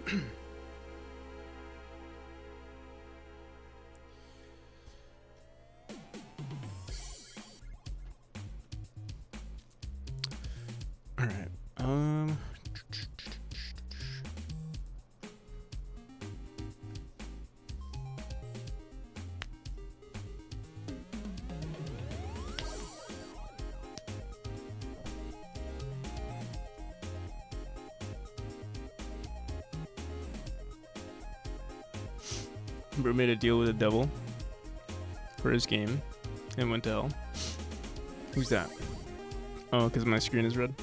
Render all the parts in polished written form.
All right. Bro made a deal with the devil for his game and went to hell. Who's that? Oh, because my screen is red.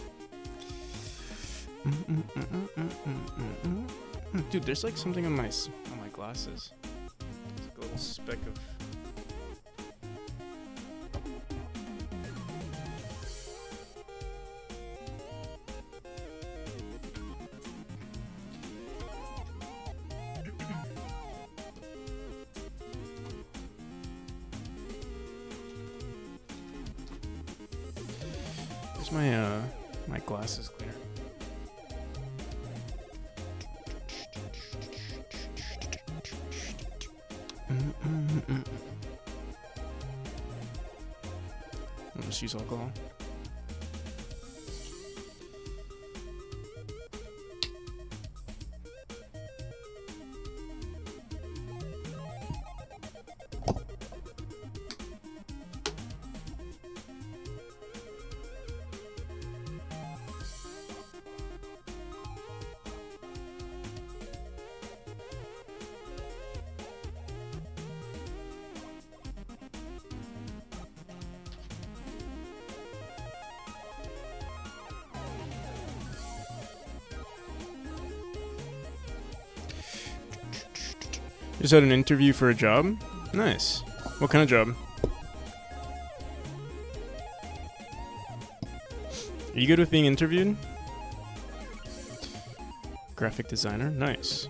Dude, there's like something on my glasses. It's like a little speck of. Where's my glasses cleaner? I'll just use alcohol. Just had an interview for a job? Nice. What kind of job? Are you good with being interviewed? Graphic designer? Nice.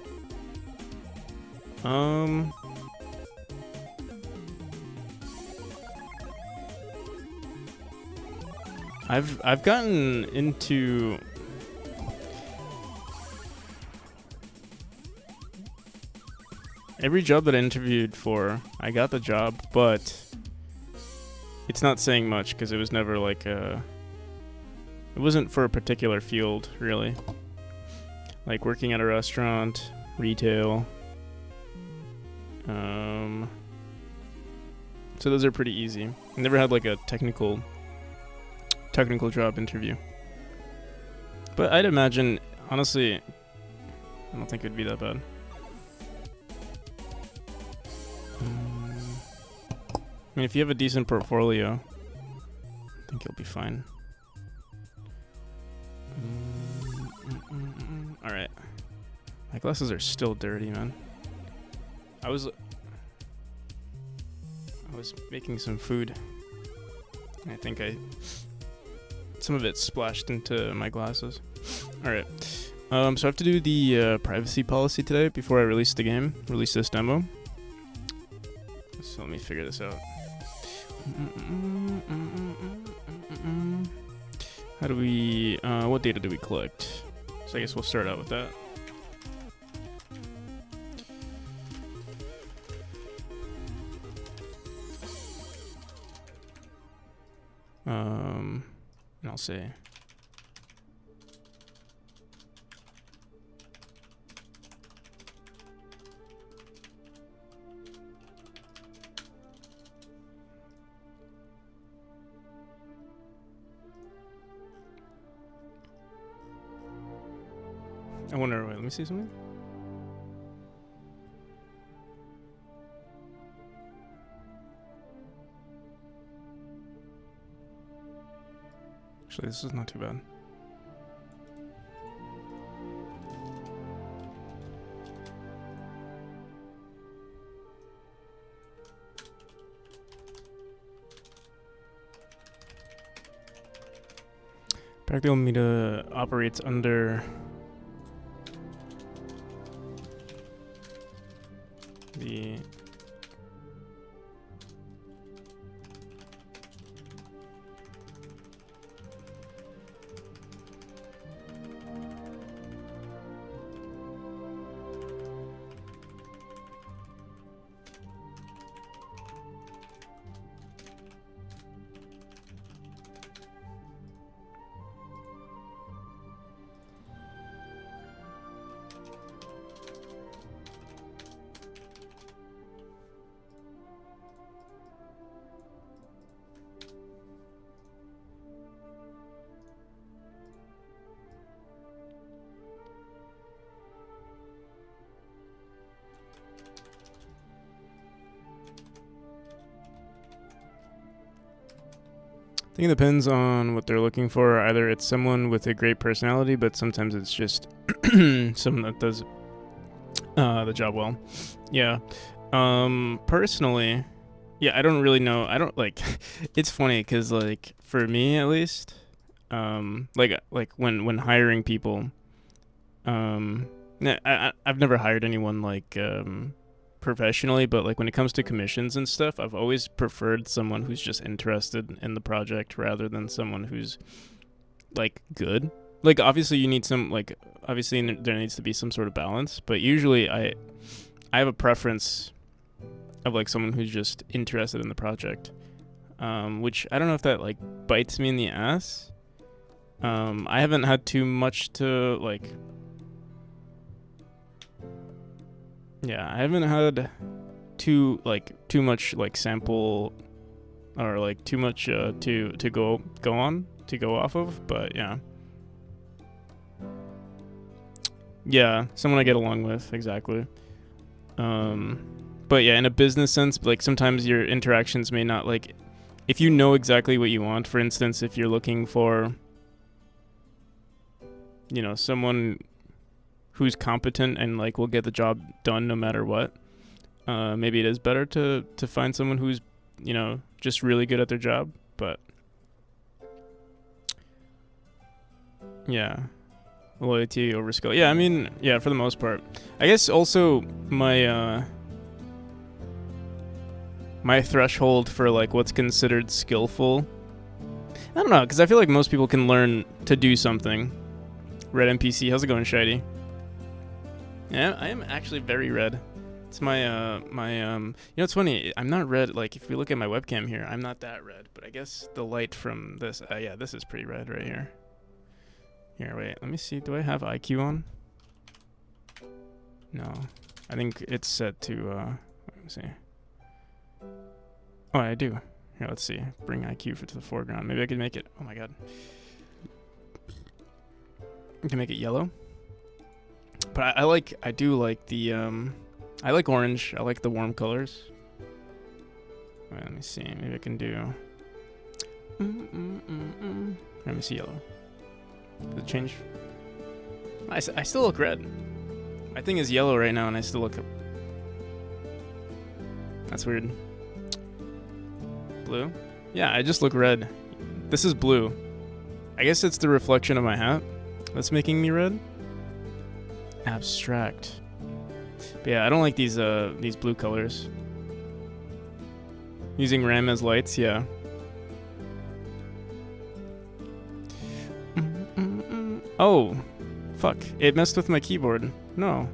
I've gotten into every job that I interviewed for. I got the job, but it's not saying much because it was never like it wasn't for a particular field, really. Like working at a restaurant, retail. So those are pretty easy. I never had like a technical job interview. But I'd imagine, honestly, I don't think it'd be that bad. I mean, if you have a decent portfolio, I think you'll be fine. Alright. My glasses are still dirty, man. I was making some food. And I think some of it splashed into my glasses. Alright. So I have to do the privacy policy today before I release the game, release this demo. So let me figure this out. How do we, what data do we collect? So I guess we'll start out with that. And I'll say I wonder, wait, let me see something. Actually, this is not too bad. Practical meter operates under the I think it depends on what they're looking for. Either it's someone with a great personality, but sometimes it's just someone that does the job well. Yeah. Personally, yeah, I don't really know. I don't like. It's funny because like for me at least, like when hiring people, I've never hired anyone like professionally, but like when it comes to commissions and stuff, I've always preferred someone who's just interested in the project rather than someone who's like good. Like obviously you need some like obviously there needs to be some sort of balance, but usually I have a preference of like someone who's just interested in the project, which I don't know if that like bites me in the ass. I haven't had too much to like. Yeah, I haven't had too much like sample or like too much to go off of, but yeah. Yeah, someone I get along with, exactly. But yeah, in a business sense, like sometimes your interactions may not like if you know exactly what you want, for instance, if you're looking for someone who's competent and like will get the job done no matter what. Maybe it is better to find someone who's just really good at their job. But yeah, loyalty over skill. Yeah, I mean, yeah, for the most part. I guess also my my threshold for like what's considered skillful. I don't know, because I feel like most people can learn to do something. Red NPC, how's it going, Shady? Yeah, I am actually very red. It's my it's funny, I'm not red, like if we look at my webcam here, I'm not that red, but I guess the light from this, yeah, this is pretty red right here. Here, wait, let me see, do I have IQ on? No, I think it's set to, let me see. Oh, I do. Here, let's see, bring IQ to the foreground. Maybe I could make it, oh my god. I can make it yellow. But I do like the, I like orange. I like the warm colors. Wait, let me see. Maybe I can do, let me see yellow. Does it change? I still look red. My thing is yellow right now and I still look, that's weird. Blue? Yeah, I just look red. This is blue. I guess it's the reflection of my hat that's making me red. Abstract. But yeah, I don't like these blue colors. Using RAM as lights, yeah. Oh, fuck. It messed with my keyboard. No.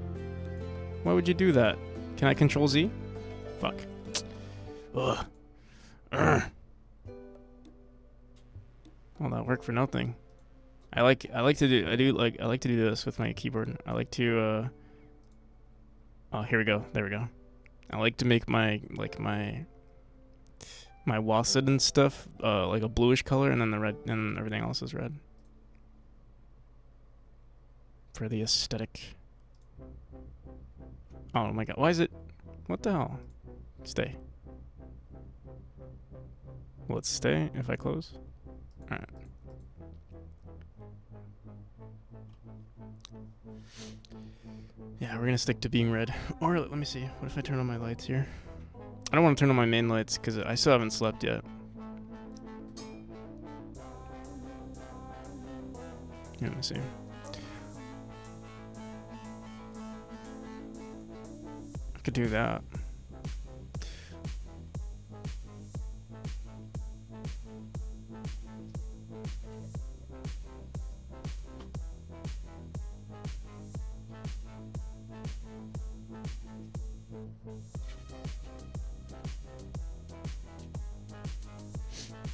Why would you do that? Can I control Z? Fuck. Ugh. Well, that worked for nothing. I like to do this with my keyboard. I like to oh, here we go. There we go. I like to make my WASD and stuff like a bluish color, and then the red, and everything else is red. For the aesthetic. Oh my god, why is it? What the hell? Stay. Will it stay if I close? Alright. Yeah, we're gonna stick to being red. Or let me see. What if I turn on my lights here? I don't want to turn on my main lights because I still haven't slept yet. Yeah, let me see. I could do that.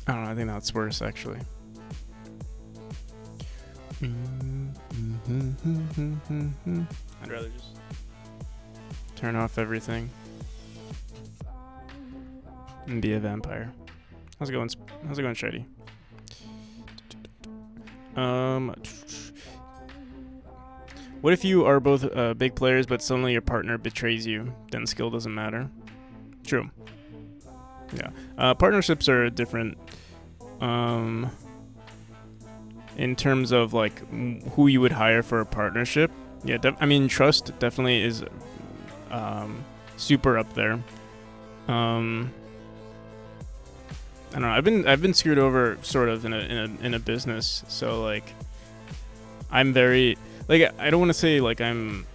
I don't know, I think that's worse actually. I'd rather just turn off everything and be a vampire. How's it going, Shady? What if you are both big players but suddenly your partner betrays you? Then skill doesn't matter. True. Yeah. Partnerships are different. In terms of like who you would hire for a partnership, yeah, I mean trust definitely is super up there. I don't know. I've been screwed over sort of in a business. So like, I'm very like I don't want to say like I'm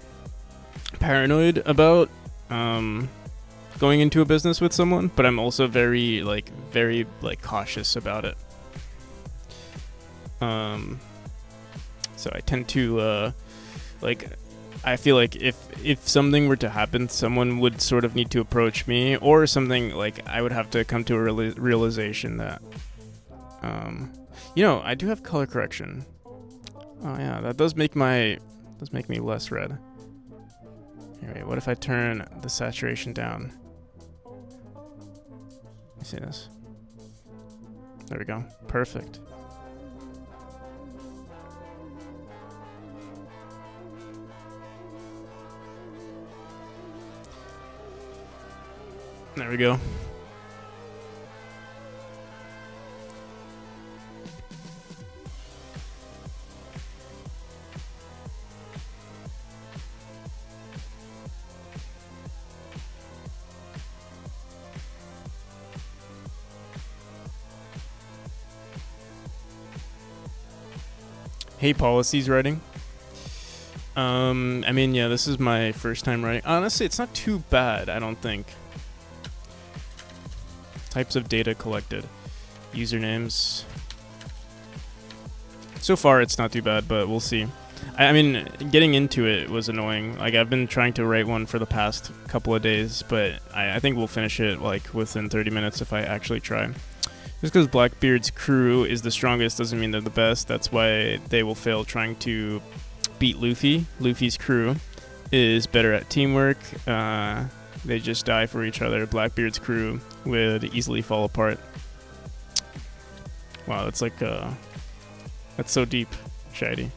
paranoid about going into a business with someone, but I'm also very cautious about it. So I tend to I feel like if something were to happen, someone would sort of need to approach me, or something like I would have to come to a realization that, I do have color correction. Oh yeah, that does make me less red. Here, wait, what if I turn the saturation down? You see this? There we go. Perfect. There we go. Hey, policies writing. I mean, yeah, this is my first time writing. Honestly, it's not too bad, I don't think. Types of data collected. Usernames. So far, it's not too bad, but we'll see. I mean, getting into it was annoying. Like, I've been trying to write one for the past couple of days, but I think we'll finish it, like, within 30 minutes if I actually try. Just because Blackbeard's crew is the strongest doesn't mean they're the best. That's why they will fail trying to beat Luffy. Luffy's crew is better at teamwork. They just die for each other. Blackbeard's crew would easily fall apart. Wow, that's like that's so deep, Shady.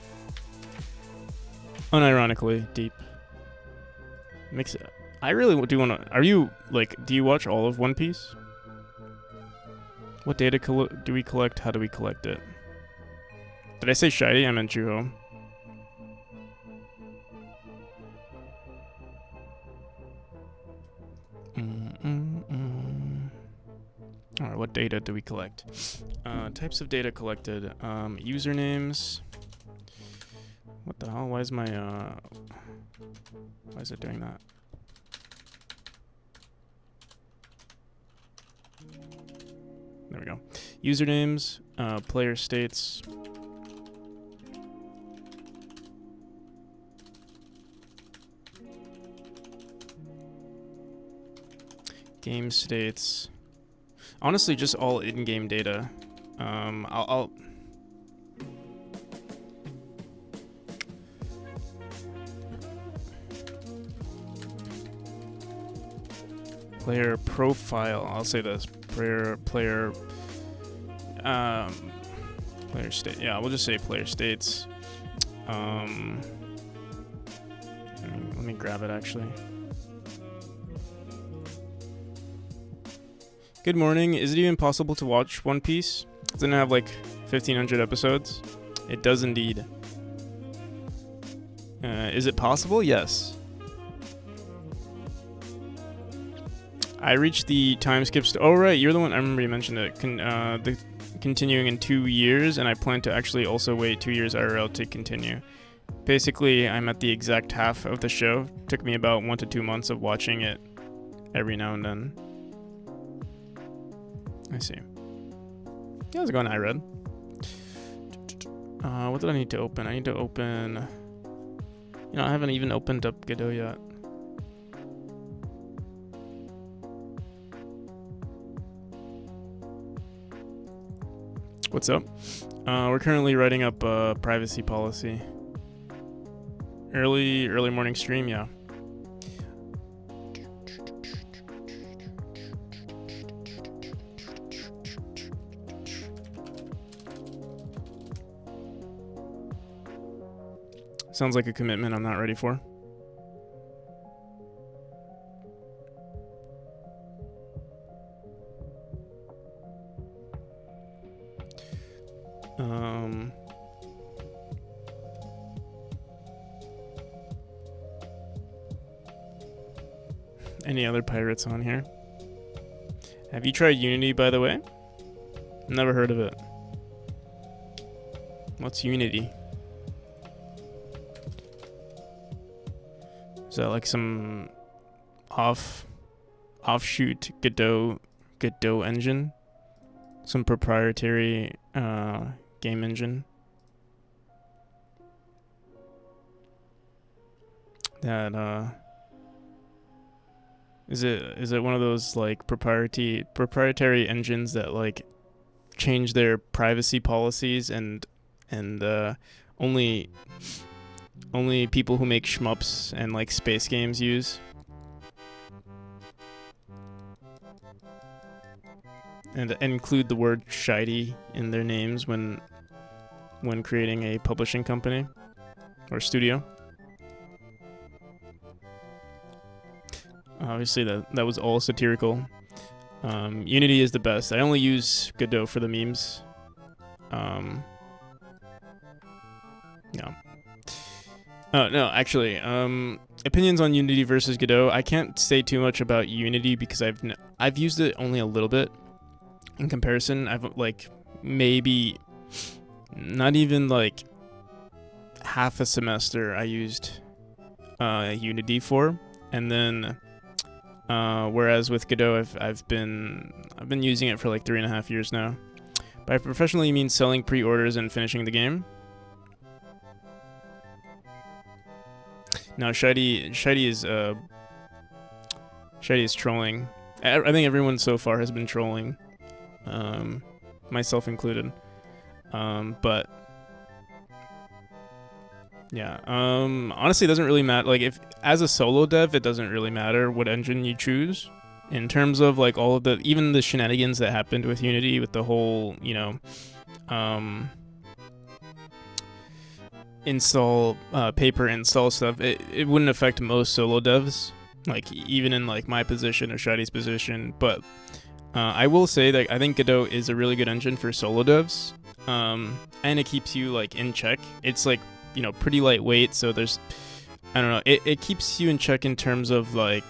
Unironically deep. Makes it. I really do want to. Are you like? Do you watch all of One Piece? What data do we collect? How do we collect it? Did I say Shady? I meant Juho. Alright, what data do we collect? Types of data collected. Usernames. What the hell? Why is my why is it doing that? There we go. Usernames, player states. Game states. Honestly, just all in-game data. I'll player profile. I'll say this. Player state. Yeah, we'll just say player states. Let me grab it actually. Good morning. Is it even possible to watch One Piece? Doesn't it have like 1,500 episodes? It does indeed. Is it possible? Yes. I reached the time skip. Oh right, you're the one. I remember you mentioned it. The continuing in 2 years, and I plan to actually also wait 2 years IRL to continue. Basically, I'm at the exact half of the show. Took me about 1 to 2 months of watching it every now and then. I see. Yeah, how's it going, iRed? What did I need to open? I need to open... I haven't even opened up Godot yet. What's up? We're currently writing up a privacy policy. Early morning stream, yeah. Sounds like a commitment I'm not ready for. any other pirates on here. Have you tried Unity, by the way? Never heard of it. What's Unity? Is that like some offshoot Godot engine? Some proprietary game engine that is it one of those like proprietary engines that like change their privacy policies and only people who make shmups and like space games use? And include the word shiny in their names when creating a publishing company or studio. Obviously that was all satirical. Unity is the best. I only use Godot for the memes. No. Oh, no, actually, opinions on Unity versus Godot. I can't say too much about Unity because I've used it only a little bit. In comparison, I've like maybe not even like half a semester I used Unity for, and then whereas with Godot I've been using it for like 3.5 years now. By professionally, you mean selling pre-orders and finishing the game? No, Shady is trolling. I think everyone so far has been trolling. Myself included. But yeah, honestly, it doesn't really matter. Like, if as a solo dev, it doesn't really matter what engine you choose in terms of like all of even the shenanigans that happened with Unity, with the whole, install paper install stuff. It wouldn't affect most solo devs, like even in like my position or Shady's position, but I will say that I think Godot is a really good engine for solo devs, and it keeps you like in check. It's like, pretty lightweight, so there's, I don't know, it keeps you in check in terms of like,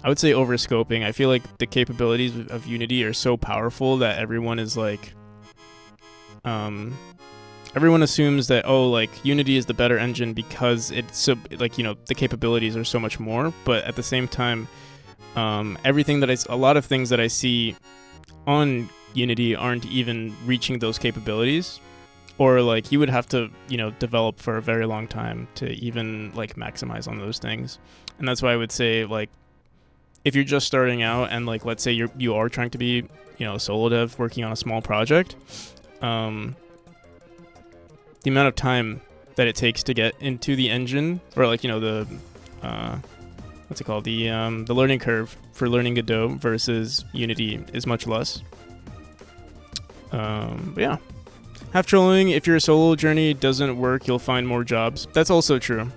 I would say overscoping. I feel like the capabilities of Unity are so powerful that everyone is like, everyone assumes that, like Unity is the better engine because it's so like, the capabilities are so much more, but at the same time, everything a lot of things that I see on Unity aren't even reaching those capabilities, or like you would have to, develop for a very long time to even like maximize on those things. And that's why I would say, like, if you're just starting out and like, let's say you are trying to be, a solo dev working on a small project, the amount of time that it takes to get into the engine, or like, the what's it called? The learning curve for learning Godot versus Unity is much less. But yeah. Half trolling, if your solo journey doesn't work, you'll find more jobs. That's also true.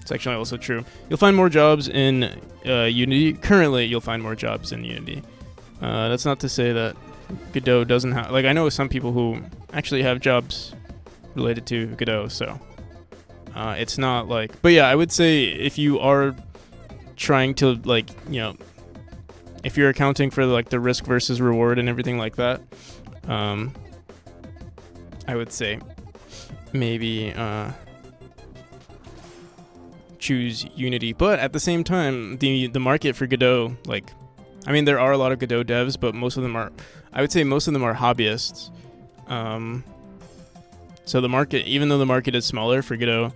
It's actually also true. You'll find more jobs in Unity. Currently, you'll find more jobs in Unity. That's not to say that Godot doesn't have... Like, I know some people who actually have jobs related to Godot, so... it's not like... But yeah, I would say if you are trying to, like, if you're accounting for, like, the risk versus reward and everything like that, I would say maybe choose Unity. But at the same time, the market for Godot, like, I mean, there are a lot of Godot devs, but most of them are, I would say most of them are hobbyists. So the market, even though the market is smaller for Godot,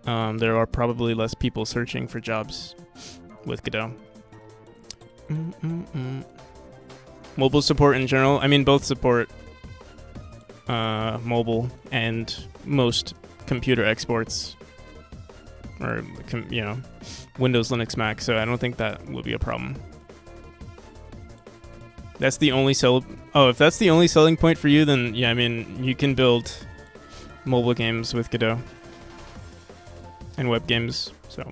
there are probably less people searching for jobs with Godot. Mobile support in general, I mean, both support mobile and most computer exports, or Windows, Linux, Mac, so I don't think that will be a problem. That's the only if that's the only selling point for you, then yeah, I mean, you can build mobile games with Godot and web games, so.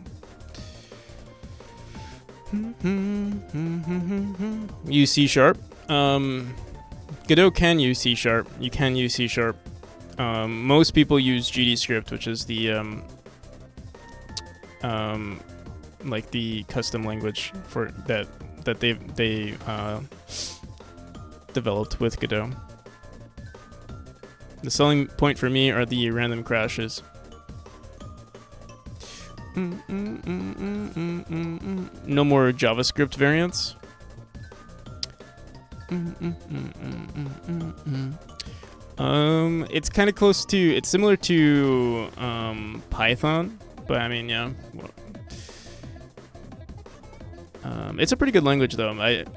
Use C#. Godot can use C#. You can use C#. Most people use GD script, which is the like the custom language for that they developed with Godot. The selling point for me are the random crashes. No more JavaScript variants. It's kind of close to. It's similar to Python, but I mean, yeah. It's a pretty good language, though.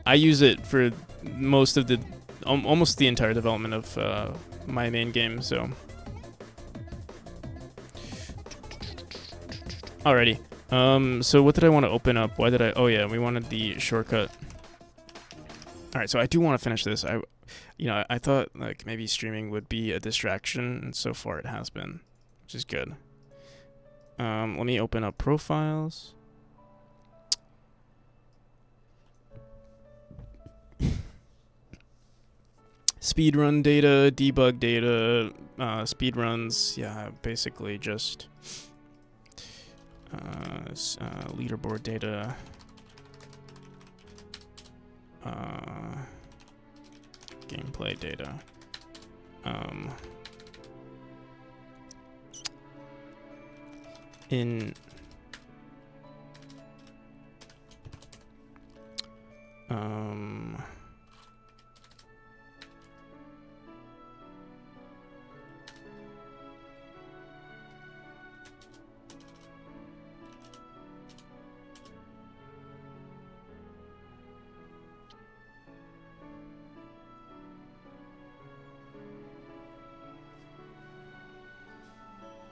I use it for most of the, almost the entire development of my main game. So, alrighty. So what did I want to open up? Why did I? Oh yeah, we wanted the shortcut. All right, so I do want to finish this. I thought like maybe streaming would be a distraction, and so far it has been, which is good. Let me open up profiles. Speedrun data, debug data, speedruns. Yeah, basically just leaderboard data. Gameplay data.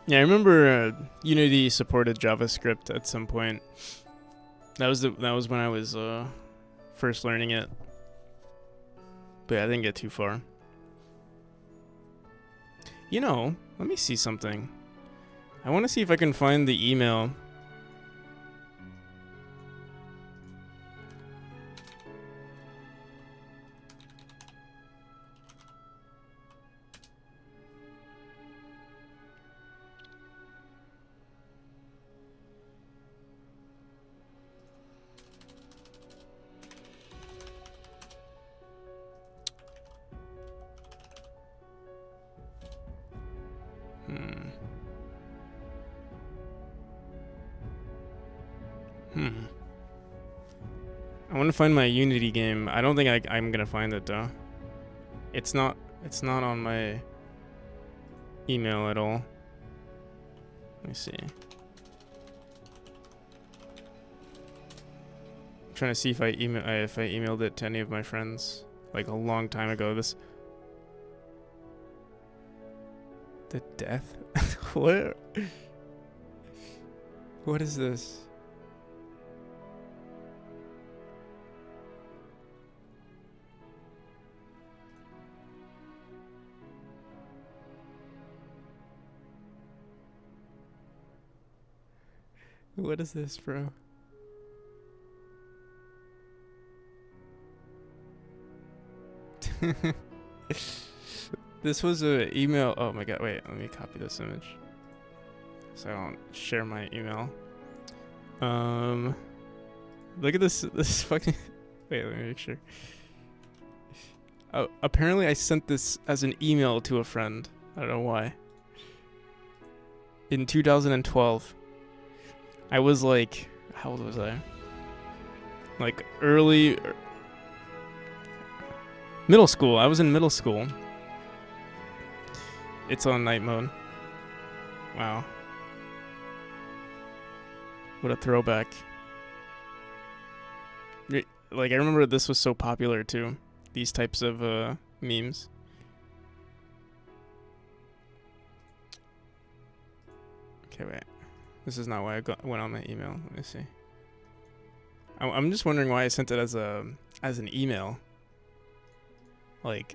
Yeah, I remember Unity supported JavaScript at some point. That was when I was first learning it. But yeah, I didn't get too far. Let me see something. I want to see if I can find the email. I want to find my Unity game. I don't think I'm gonna find it though. It's not on my email at all. Let me see. I'm trying to see if I emailed it to any of my friends like a long time ago. The death? What? What is this? What is this, bro? This was an email. Oh my god, wait, let me copy this image so I don't share my email. Look at this fucking wait, let me make sure. Oh, apparently I sent this as an email to a friend. I don't know why. In 2012. I was like, how old was I? Like early middle school. I was in middle school. It's on night mode. Wow. What a throwback. Like I remember this was so popular too. These types of memes. Okay, wait. This is not why I went on my email. Let me see. I'm just wondering why I sent it as an email. Like,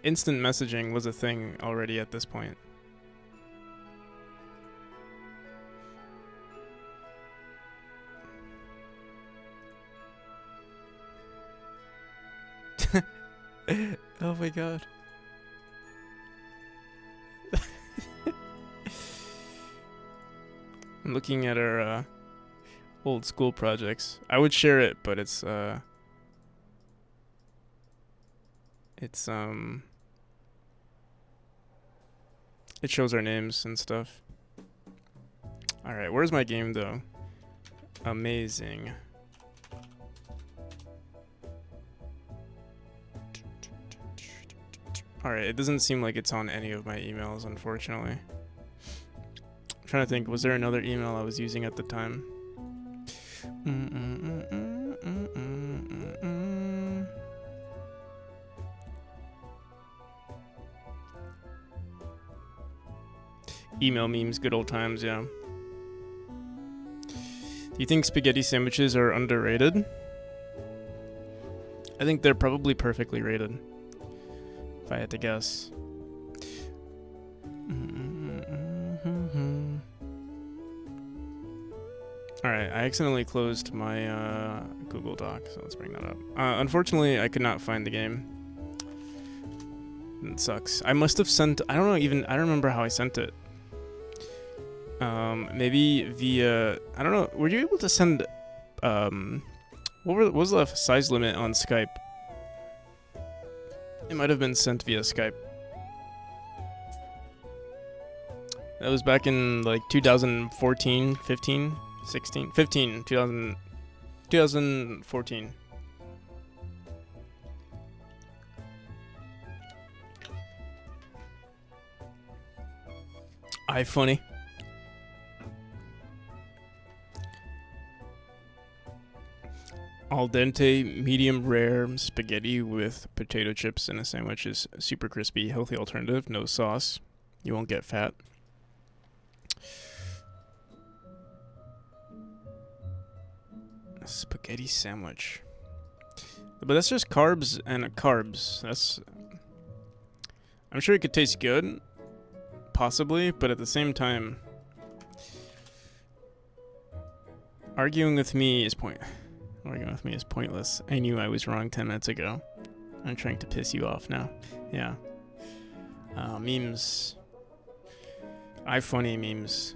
instant messaging was a thing already at this point. Oh my god. I'm looking at our old school projects. I would share it, but it's it shows our names and stuff. All right, where's my game though? Amazing. All right, it doesn't seem like it's on any of my emails, unfortunately. I'm trying to think, was there another email I was using at the time? Email memes, good old times, yeah. Do you think spaghetti sandwiches are underrated? I think they're probably perfectly rated, if I had to guess. Alright, I accidentally closed my Google Doc, so let's bring that up. Unfortunately, I could not find the game. It sucks. I must have sent, I don't remember how I sent it. Maybe via, I don't know, were you able to send, what was the size limit on Skype? It might have been sent via Skype. That was back in like 2014, 15, 16, 15, 2014. Funny. Al dente, medium rare spaghetti with potato chips in a sandwich is super crispy, healthy alternative, no sauce. You won't get fat. A spaghetti sandwich. But that's just carbs and carbs. I'm sure it could taste good, possibly, but at the same time, arguing with me is pointless. I knew I was wrong 10 minutes ago. I'm trying to piss you off now. Yeah. Memes. Funny memes.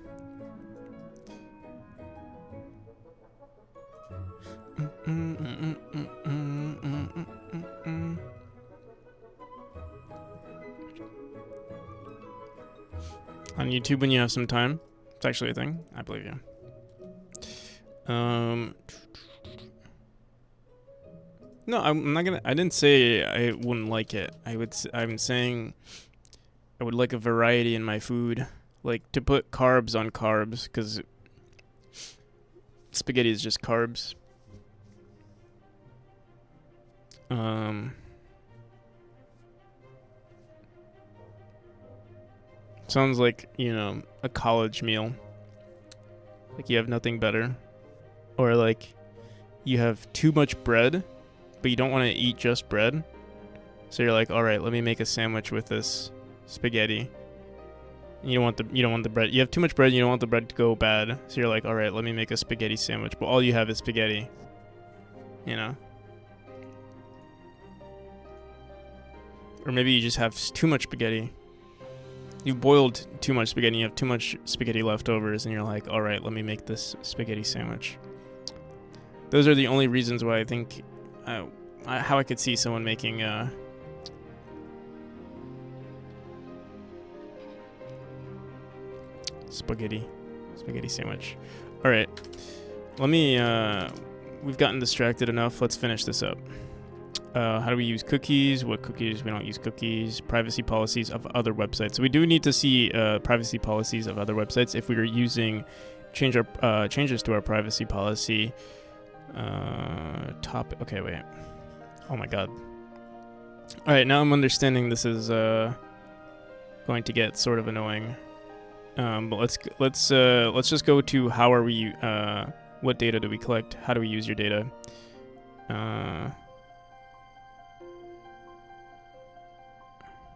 On YouTube when you have some time. It's actually a thing. I believe you. No, I'm not gonna. I didn't say I wouldn't like it. I'm saying I would like a variety in my food, like to put carbs on carbs, because spaghetti is just carbs. Sounds like, a college meal. Like you have nothing better, or like you have too much bread, but you don't want to eat just bread. So you're like, all right, let me make a sandwich with this spaghetti. You don't want the bread. You have too much bread. You don't want the bread to go bad. So you're like, all right, let me make a spaghetti sandwich. But all you have is spaghetti. Or maybe you just have too much spaghetti. You've boiled too much spaghetti. You have too much spaghetti leftovers, and you're like, all right, let me make this spaghetti sandwich. Those are the only reasons why I think how I could see someone making spaghetti sandwich. All right, let me. We've gotten distracted enough. Let's finish this up. How do we use cookies? What cookies? We don't use cookies. Privacy policies of other websites. So we do need to see privacy policies of other websites if we are using changes to our privacy policy. Okay, wait. Oh my god. All right, now I'm understanding this is going to get sort of annoying. But let's just go to how are we? What data do we collect? How do we use your data?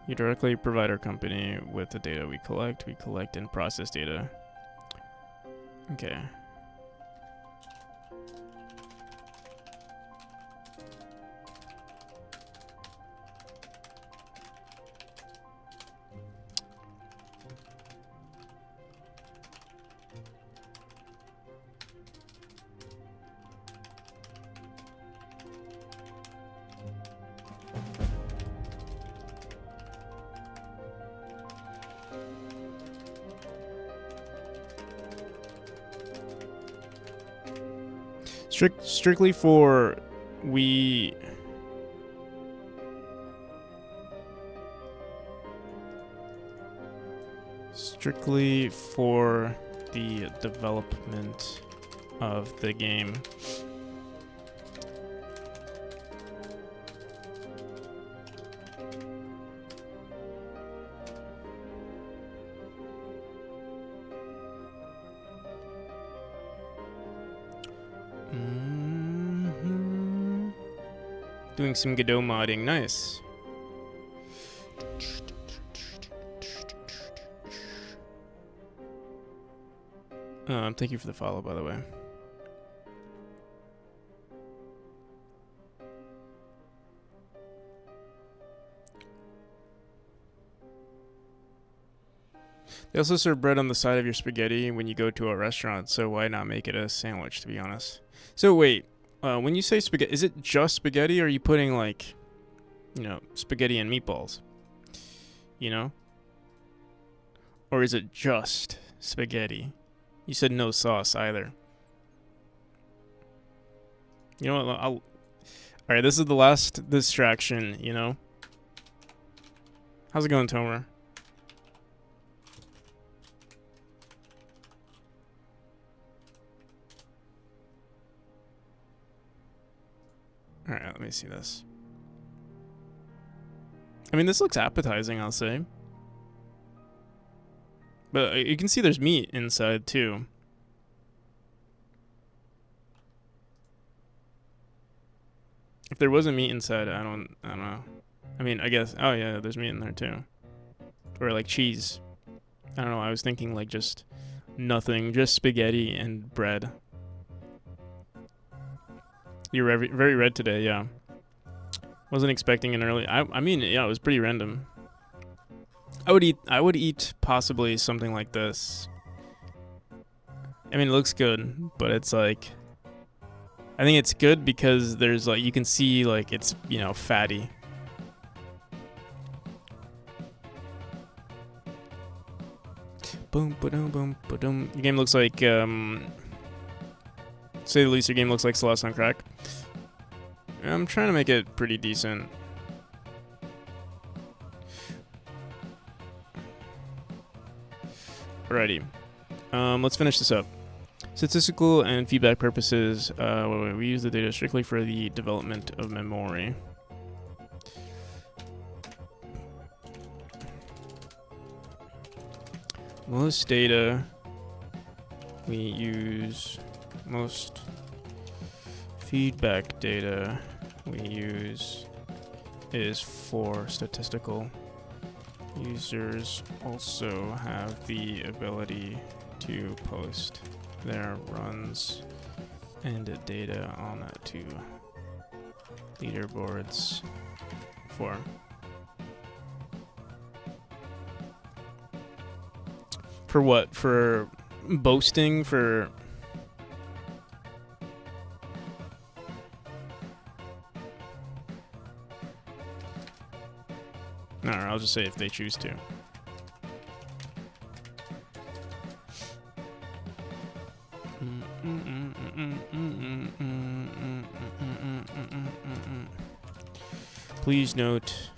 You directly provide our company with the data we collect. We collect and process data. Okay. Strictly for we. Strictly for the development of the game. Doing some Godot modding, nice. Thank you for the follow, by the way. They also serve bread on the side of your spaghetti when you go to a restaurant, so why not make it a sandwich, to be honest? So wait, when you say spaghetti, is it just spaghetti, or are you putting, like, you know, spaghetti and meatballs? You know? Or is it just spaghetti? You said no sauce either. You know what? Alright, this is the last distraction, you know? How's it going, Tomer? Alright, let me see this. I mean, this looks appetizing, I'll say. But you can see there's meat inside, too. If there wasn't meat inside, I don't know. I mean, I guess, oh yeah, there's meat in there, too. Or, like, cheese. I don't know, I was thinking, like, just nothing. Just spaghetti and bread. You're very red today, yeah. Wasn't expecting an early... I mean, yeah, it was pretty random. I would eat possibly something like this. I mean, it looks good, but it's like... I think it's good because there's, like, you can see, like, it's, you know, fatty. Boom, ba-dum, boom, ba-dum. Your game looks like, say the least, your game looks like Celeste on Crack. I'm trying to make it pretty decent. Alrighty. Let's finish this up. Statistical and feedback purposes, we use the data strictly for the development of memory. Most data we use, most feedback data we use is for statistical. Users also have the ability to post their runs and data on to leaderboards for what? For boasting? For no, I'll just say if they choose to. Please note,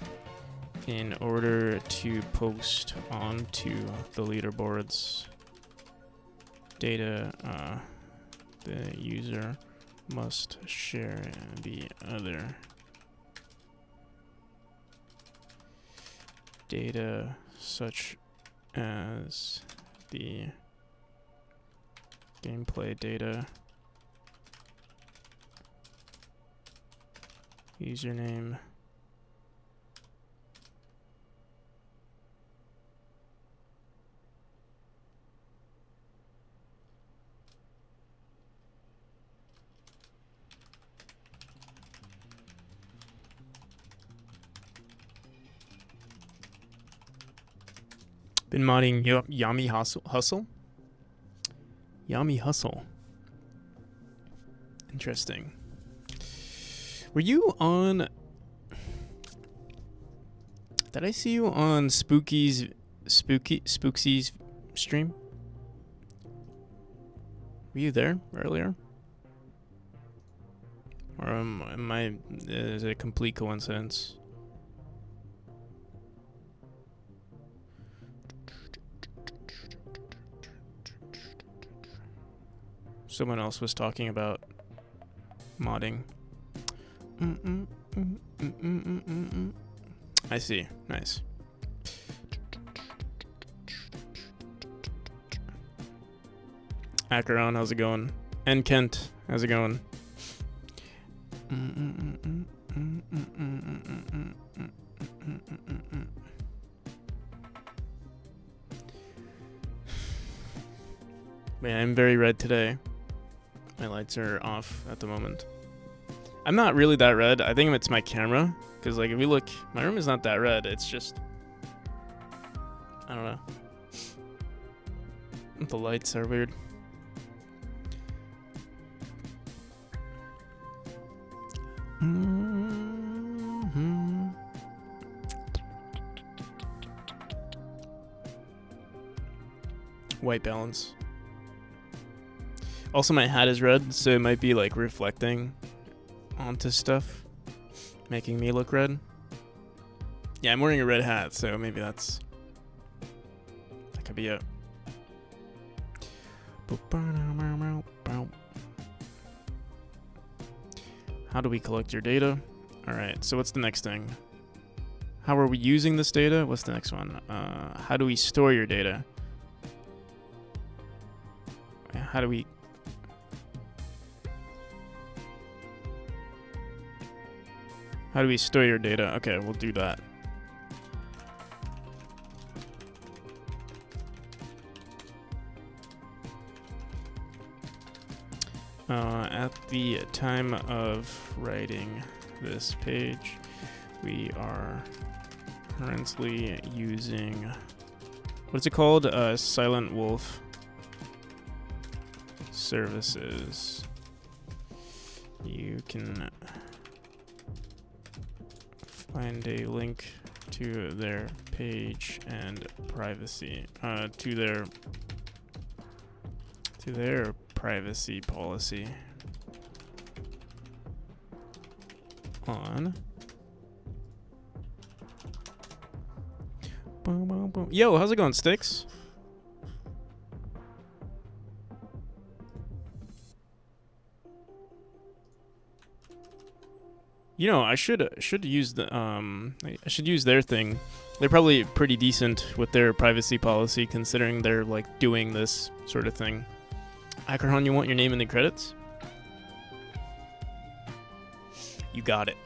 in order to post onto the leaderboards data, the user must share the other data, such as the gameplay data, username, been modding Yami Hustle? Yami Hustle. Interesting. Were you on... Did I see you on Spooksy's stream? Were you there earlier? Or is it a complete coincidence? Someone else was talking about modding. I see. Nice. Acheron, how's it going? And Kent, how's it going? Man, I'm very red today. My lights are off at the moment. I'm not really that red. I think it's my camera. Because, like, if you look, my room is not that red. It's just, I don't know. The lights are weird. White balance. Also, my hat is red, so it might be like reflecting onto stuff, making me look red. Yeah, I'm wearing a red hat, so maybe that could be it. How do we collect your data? All right, so what's the next thing? How are we using this data? What's the next one? How do we store your data? How do we... How do we store your data? Okay, we'll do that. At the time of writing this page, we are currently using, what's it called? Silent Wolf services. You can find a link to their page and privacy, to their privacy policy on. Boom, boom, boom. Yo, how's it going, Sticks? You know, I should use the I should use their thing. They're probably pretty decent with their privacy policy, considering they're like doing this sort of thing. Akerhan, you want your name in the credits? You got it.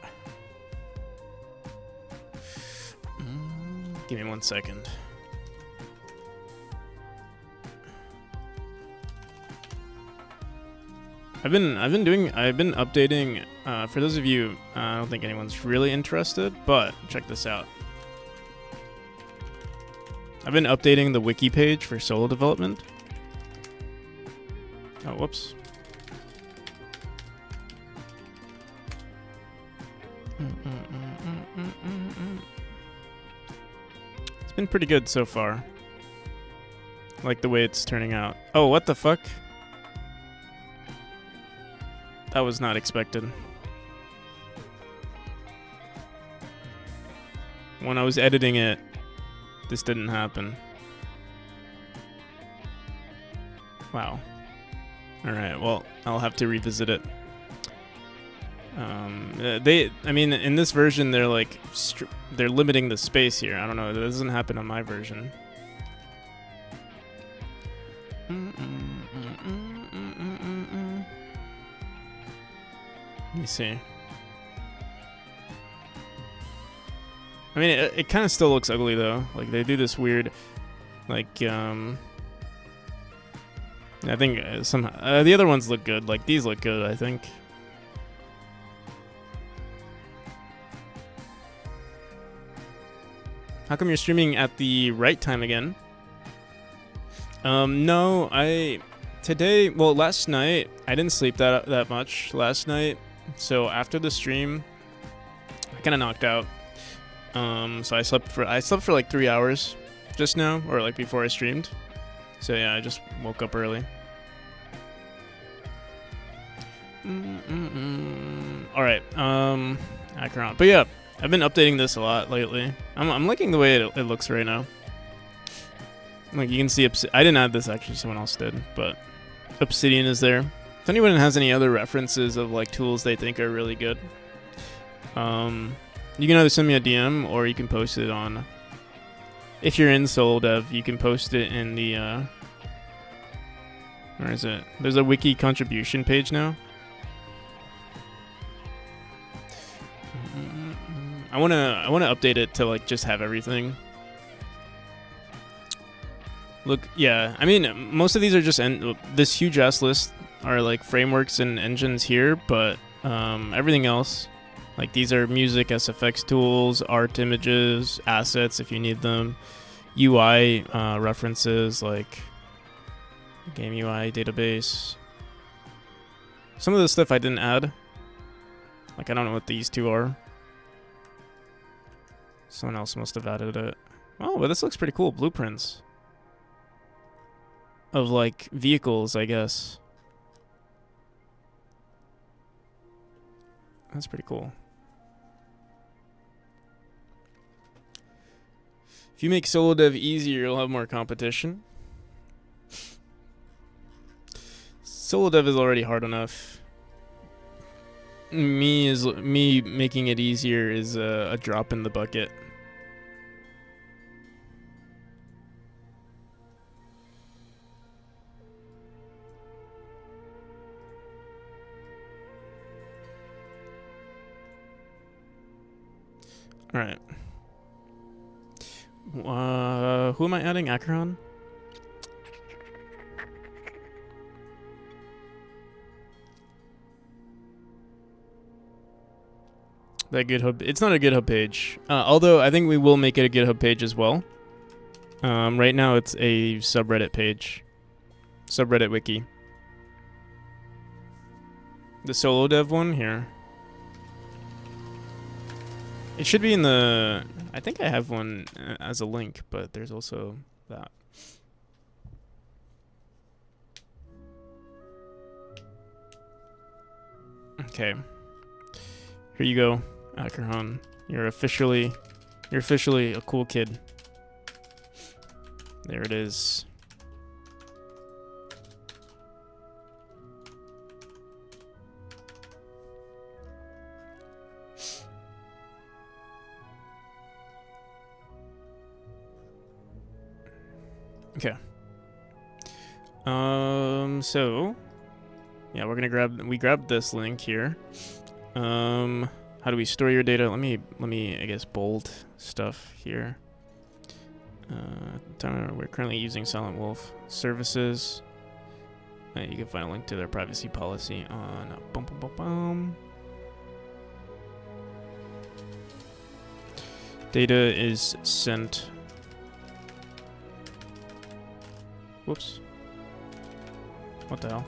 Give me 1 second. I've been updating, for those of you, I don't think anyone's really interested, but check this out. I've been updating the wiki page for solo development. Oh, whoops. It's been pretty good so far. Like the way it's turning out. Oh, what the fuck? That was not expected. When I was editing it, this didn't happen. Wow. Alright, well, I'll have to revisit it. I mean, in this version, they're like, they're limiting the space here. I don't know, that doesn't happen on my version. Let me see. I mean, it kind of still looks ugly though. Like they do this weird, like I think the other ones look good. Like these look good, I think. How come you're streaming at the right time again? No, last night I didn't sleep that much last night. So after the stream, I kind of knocked out. So I slept for like 3 hours just now, or like before I streamed. So yeah, I just woke up early. All right. Acheron. But yeah, I've been updating this a lot lately. I'm liking the way it looks right now. Like you can see, I didn't add this actually. Someone else did, but Obsidian is there. If anyone has any other references of like tools they think are really good, you can either send me a DM or you can post it on. If you're in Solo Dev, you can post it in the. Where is it? There's a wiki contribution page now. I wanna update it to like just have everything. Look, yeah. I mean, most of these are just this huge ass list are like frameworks and engines here, but everything else, like these are music, SFX tools, art images, assets if you need them, UI references like game UI database. Some of the stuff I didn't add. Like I don't know what these two are. Someone else must have added it. Oh, but this looks pretty cool. Blueprints of like vehicles, I guess. That's pretty cool. If you make solo dev easier, you'll have more competition. Solo dev is already hard enough. Me making it easier is a drop in the bucket. All right. Who am I adding? Acheron? That GitHub. It's not a GitHub page. Although I think we will make it a GitHub page as well. Right now it's a subreddit page. Subreddit wiki. The solo dev one here. It should be in the... I think I have one as a link, but there's also that. Okay. Here you go, Acheron. You're officially a cool kid. There it is. Okay. So yeah, we grabbed this link here. How do we store your data? Let me I guess bold stuff here. We're currently using Silent Wolf services. You can find a link to their privacy policy on Data is sent. Whoops. What the hell?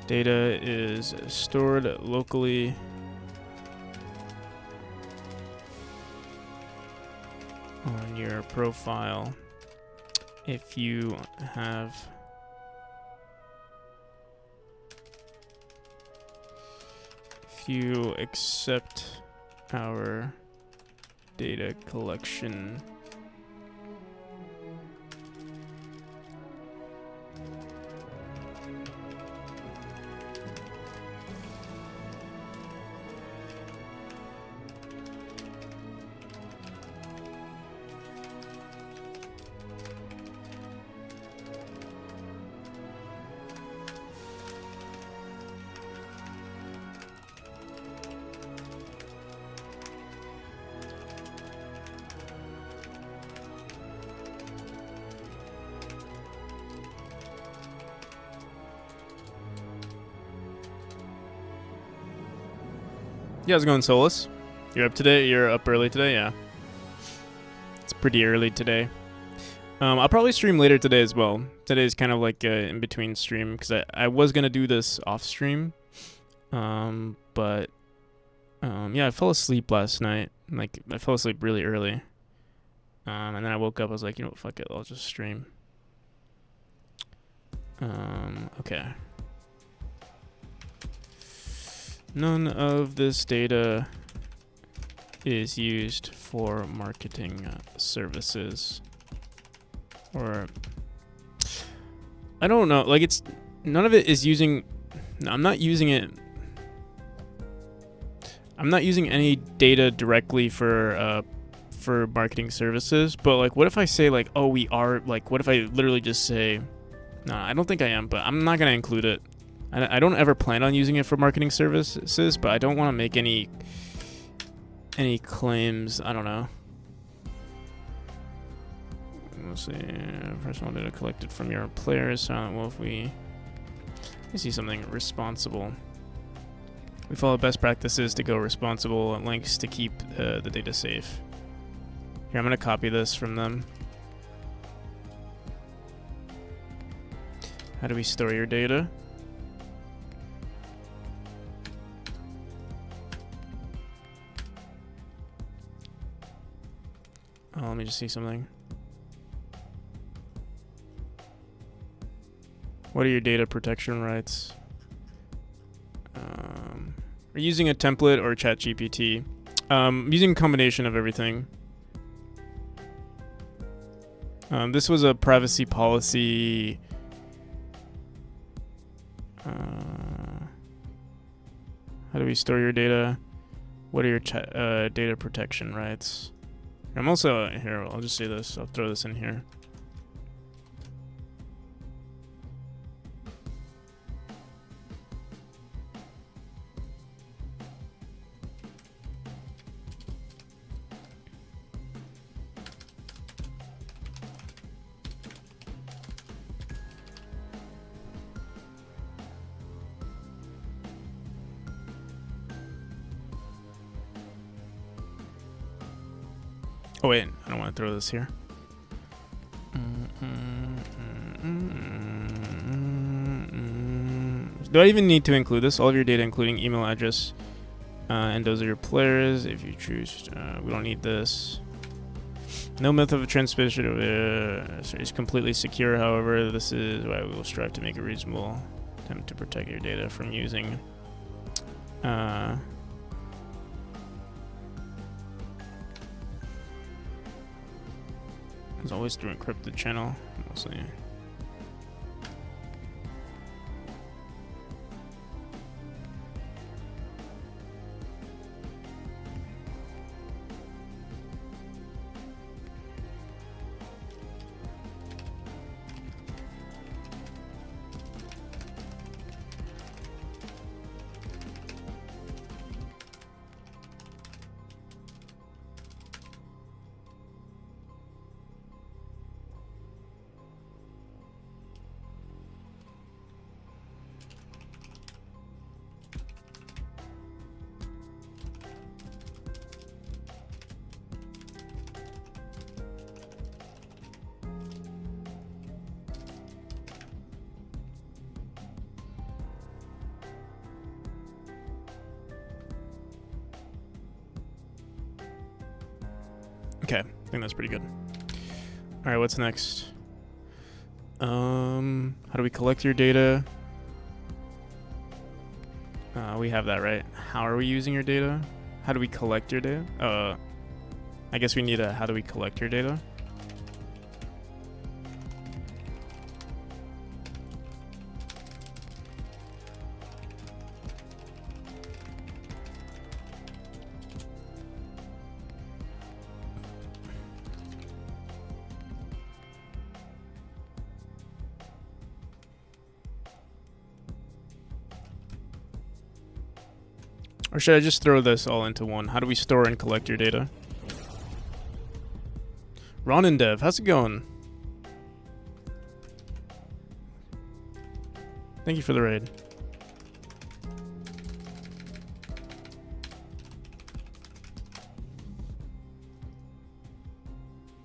Data is stored locally on your profile if you accept our data collection. You guys going Solus? You're up today? You're up early today? Yeah. It's pretty early today. I'll probably stream later today as well. Today's kind of like in between stream because I was going to do this off stream. But yeah, I fell asleep last night. Like I fell asleep really early. And then I woke up, I was like, you know what, fuck it, I'll just stream. Okay. None of this data is used for marketing services. Or I don't know, like it's none of it is using. No, I'm not using it. I'm not using any data directly for marketing services. But like, what if I say like, oh, we are like, what if I literally just say, no, I don't think I am, but I'm not gonna include it. I don't ever plan on using it for marketing services, but I don't want to make any claims. I don't know. Let's see. Personal data collected from your players. Silent Wolf. We see something responsible. We follow best practices to go responsible and links to keep the data safe. Here, I'm gonna copy this from them. How do we store your data? Oh, let me just see something. What are your data protection rights? We're using a template or ChatGPT. Using a combination of everything. This was a privacy policy. How do we store your data? What are your data protection rights? I'm also here. I'll just say this. I'll throw this in here. Oh wait, I don't want to throw this here. Do I even need to include this? All of your data, including email address, and those are your players. If you choose, we don't need this. No method of transmission is completely secure. However, this is why we will strive to make a reasonable attempt to protect your data from using. As always, through encrypted channel, mostly. Okay, I think that's pretty good. All right, what's next? How do we collect your data? We have that, right? How are we using your data? How do we collect your data? I guess we need a how do we collect your data? Or should I just throw this all into one? How do we store and collect your data? Ron and Dev, how's it going? Thank you for the raid.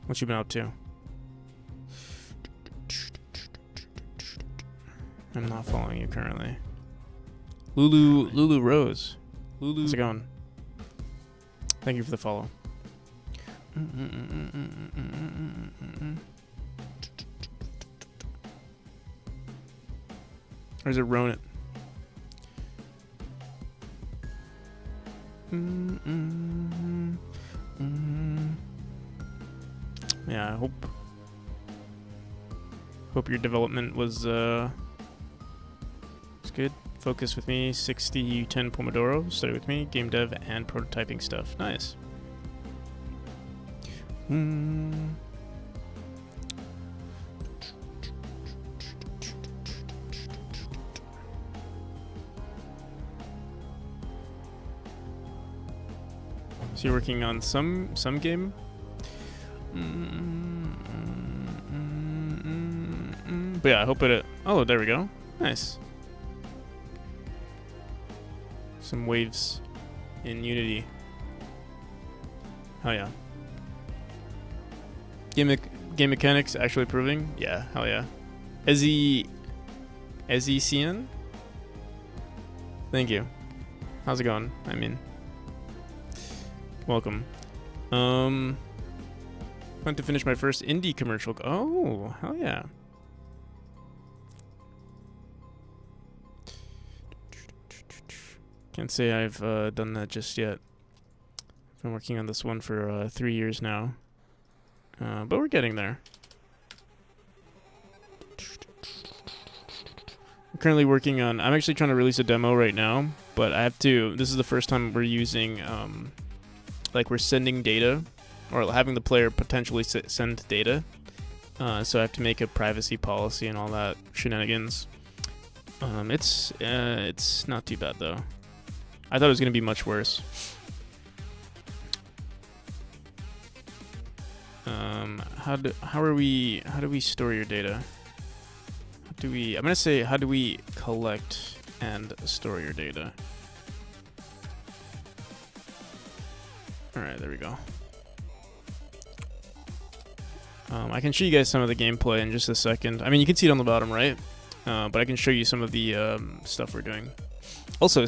What you been up to? I'm not following you currently. Lulu Rose. Lulu. How's it going? Thank you for the follow. Or is it Ronan? Yeah, I hope your development was good. Focus with me, 60-10 Pomodoro. Study with me, game dev and prototyping stuff. Nice. So you're working on some game? But yeah, I hope it. Oh, there we go. Nice. Some waves in Unity. Oh yeah. Game mechanics actually improving? Yeah, hell yeah. Ezzy Thank you. How's it going? I mean, welcome. Want to finish my first indie commercial. Oh, hell yeah. Can't say I've done that just yet. I've been working on this one for 3 years now. But we're getting there. I'm currently working on... I'm actually trying to release a demo right now, but I have to... This is the first time we're using... like we're sending data, or having the player potentially send data. So I have to make a privacy policy and all that shenanigans. It's not too bad though. I thought it was gonna be much worse. How do we store your data? I'm gonna say, how do we collect and store your data? All right, there we go. I can show you guys some of the gameplay in just a second. I mean, you can see it on the bottom right, but I can show you some of the stuff we're doing. Also,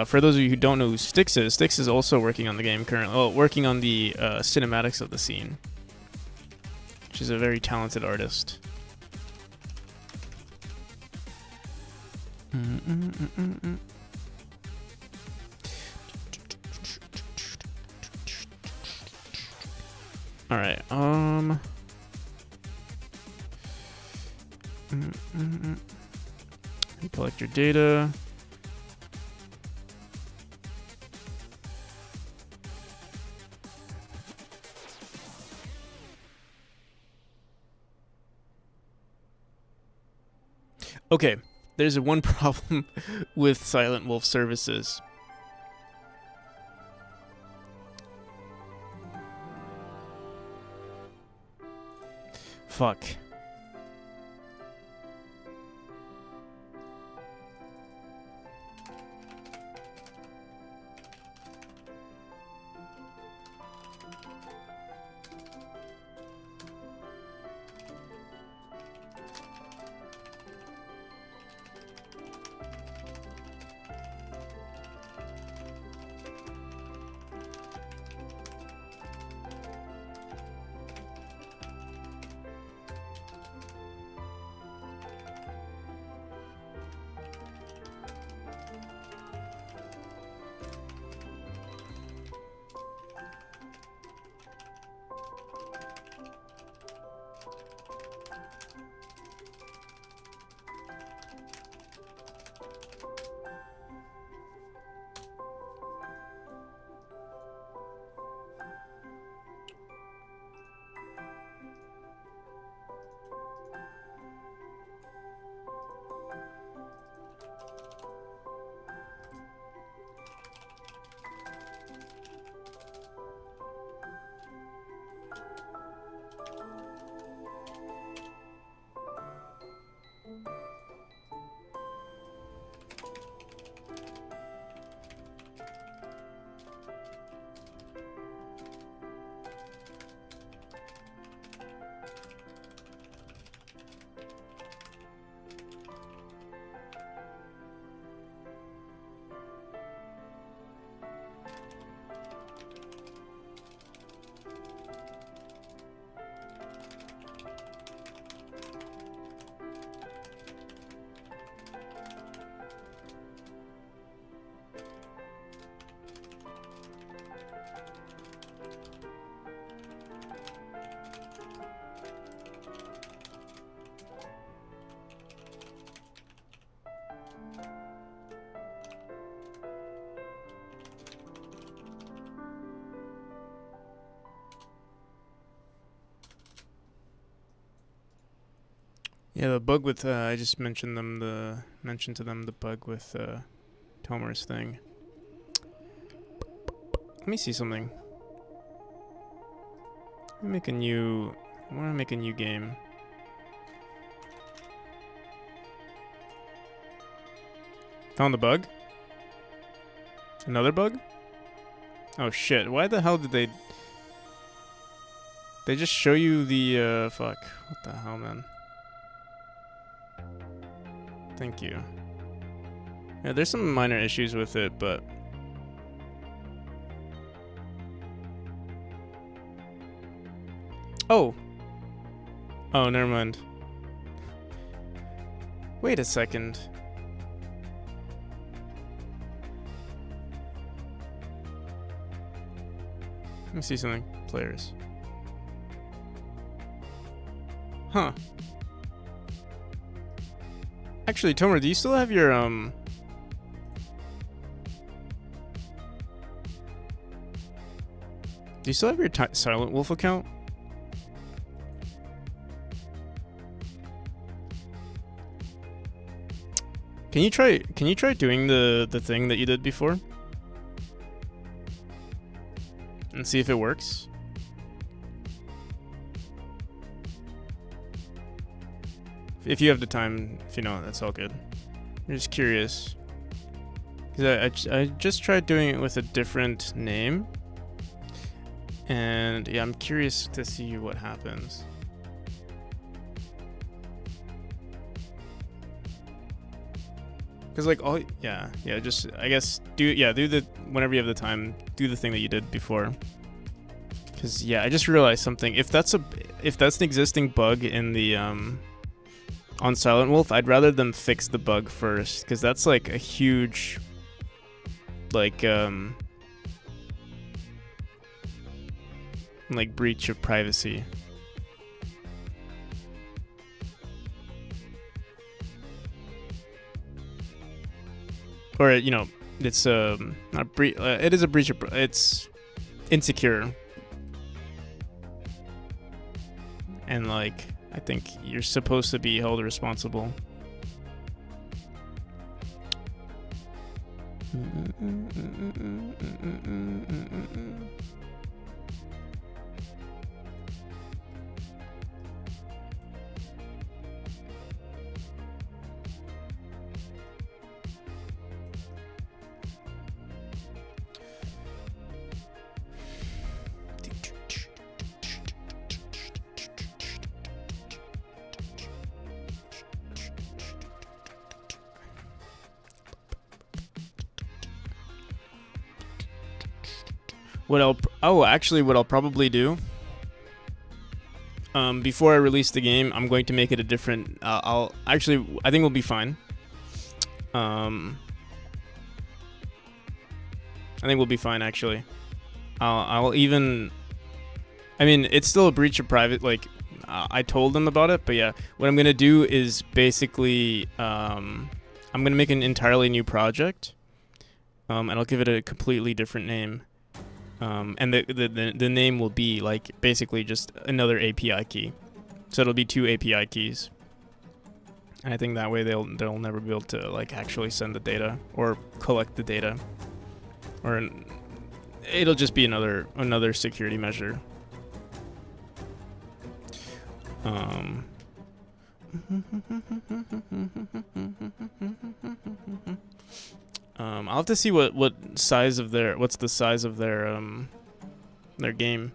for those of you who don't know who Styx is also working on the game currently. Oh, working on the cinematics of the scene. She's a very talented artist. All right. You collect your data. Okay, there's one problem with Silent Wolf services. Fuck. Yeah, the bug with I just mentioned to them the bug with Tomer's thing. Let me see something. I want to make a new game. Found the bug? Another bug? Oh shit, why the hell did they just show you the fuck. What the hell, man? Thank you. Yeah, there's some minor issues with it, but oh, never mind. Wait a second. Let me see something. Players. Huh. Actually, Tomer, do you still have your do you still have your Silent Wolf account? Can you try doing the thing that you did before? And see if it works? If you have the time, if you know, that's all good. I'm just curious. Because I just tried doing it with a different name. And yeah, I'm curious to see what happens. Because like just I guess do the whenever you have the time, do the thing that you did before. Because yeah, I just realized something. If that's an existing bug in the on Silent Wolf, I'd rather them fix the bug first, because that's like a huge like breach of privacy. Or it's not it is a breach of it's insecure. And like I think you're supposed to be held responsible. What I'll probably do before I release the game, I'm going to make it a different I think we'll be fine. I think we'll be fine actually. I'll even it's still a breach of private, like I told them about it, but yeah, what I'm going to do is basically I'm going to make an entirely new project. And I'll give it a completely different name. And the name will be like basically just another API key, so it'll be 2 API keys. And I think that way they'll never be able to like actually send the data or collect the data, or it'll just be another security measure. I'll have to see what's the size of their game.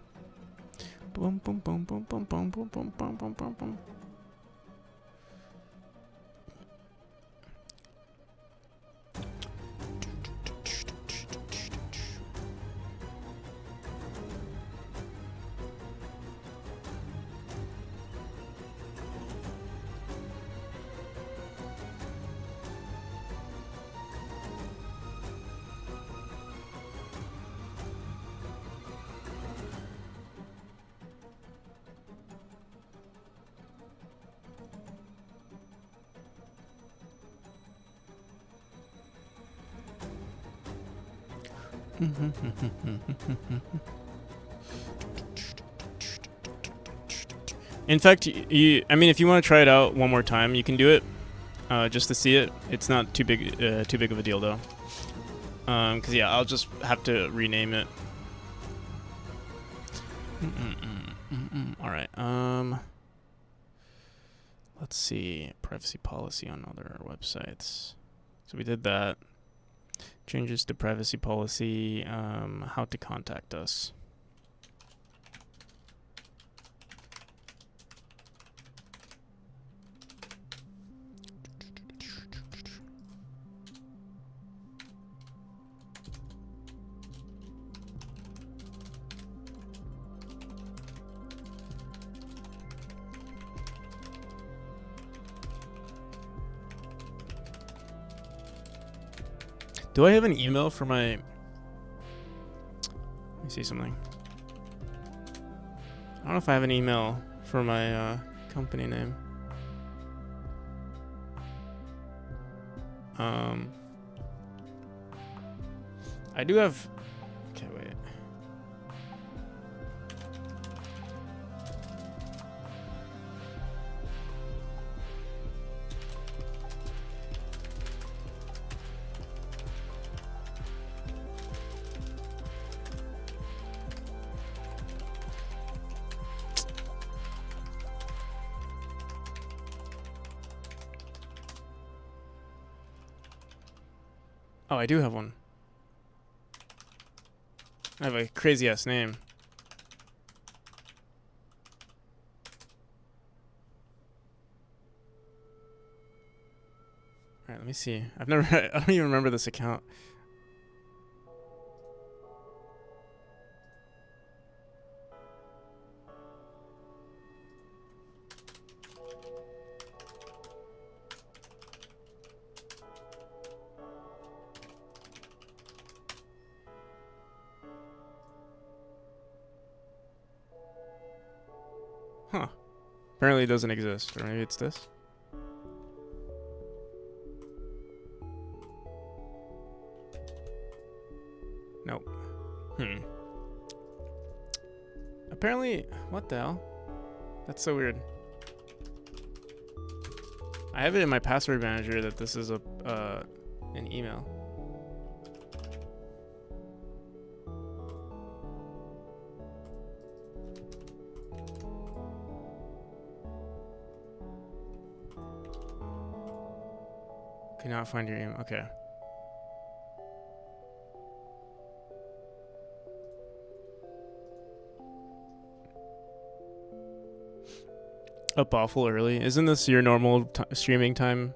Boom, boom, boom, boom, boom, boom, boom, boom, boom, boom, boom, boom. In fact, I mean, if you want to try it out one more time, you can do it just to see it. It's not too big of a deal though. Cause yeah, I'll just have to rename it. All right. Let's see, privacy policy on other websites. So we did that. Changes to privacy policy. How to contact us. Do I have an email for my... Let me see something. I don't know if I have an email for my company name. I do have... Okay, wait. Oh, I do have one. I have a crazy ass name. Alright, let me see. I don't even remember this account. Huh. Apparently it doesn't exist. Or maybe it's this. Nope. Apparently, what the hell? That's so weird. I have it in my password manager that this is an email. Cannot find your email. Okay. Up awful early. Isn't this your normal streaming time?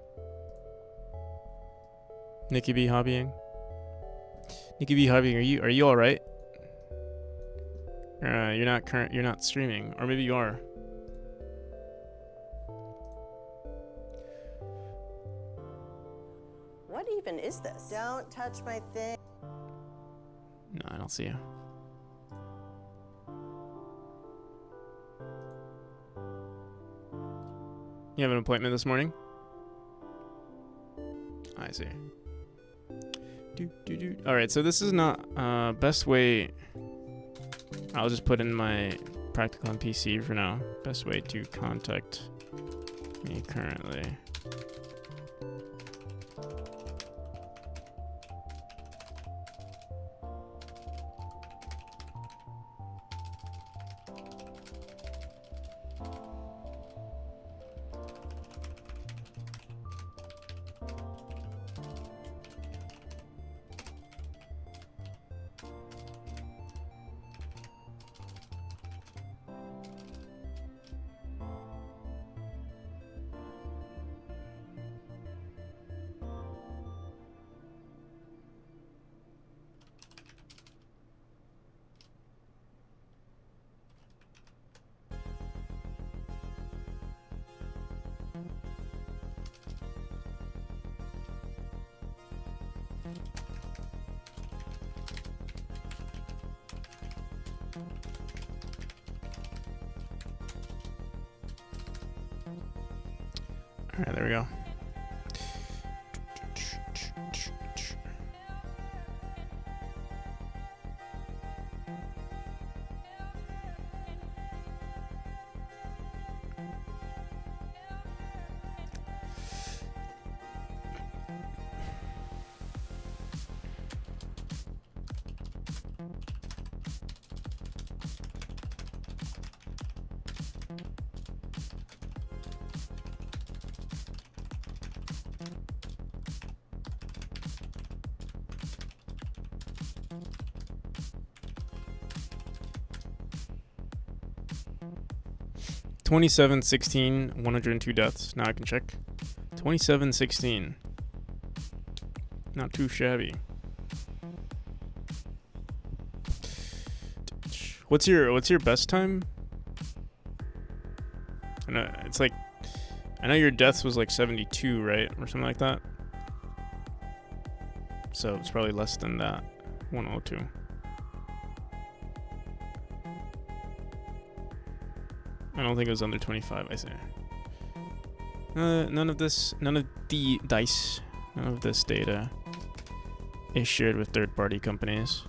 Nikki B hobbying. Nikki B hobbying. Are you all right? You're not streaming, or maybe you are. What even is this? Don't touch my thing. No, I don't see you. You have an appointment this morning? I see. Alright, so this is not best way. I'll just put in my practical on PC for now. Best way to contact me currently. Alright, there we go. 2716, 102 deaths. Now I can check. 2716. Not too shabby. What's your best time? I know it's like, I know your deaths was like 72, right, or something like that. So it's probably less than that. 102. I don't think it was under 25. I say. None of the dice, none of this data is shared with third-party companies.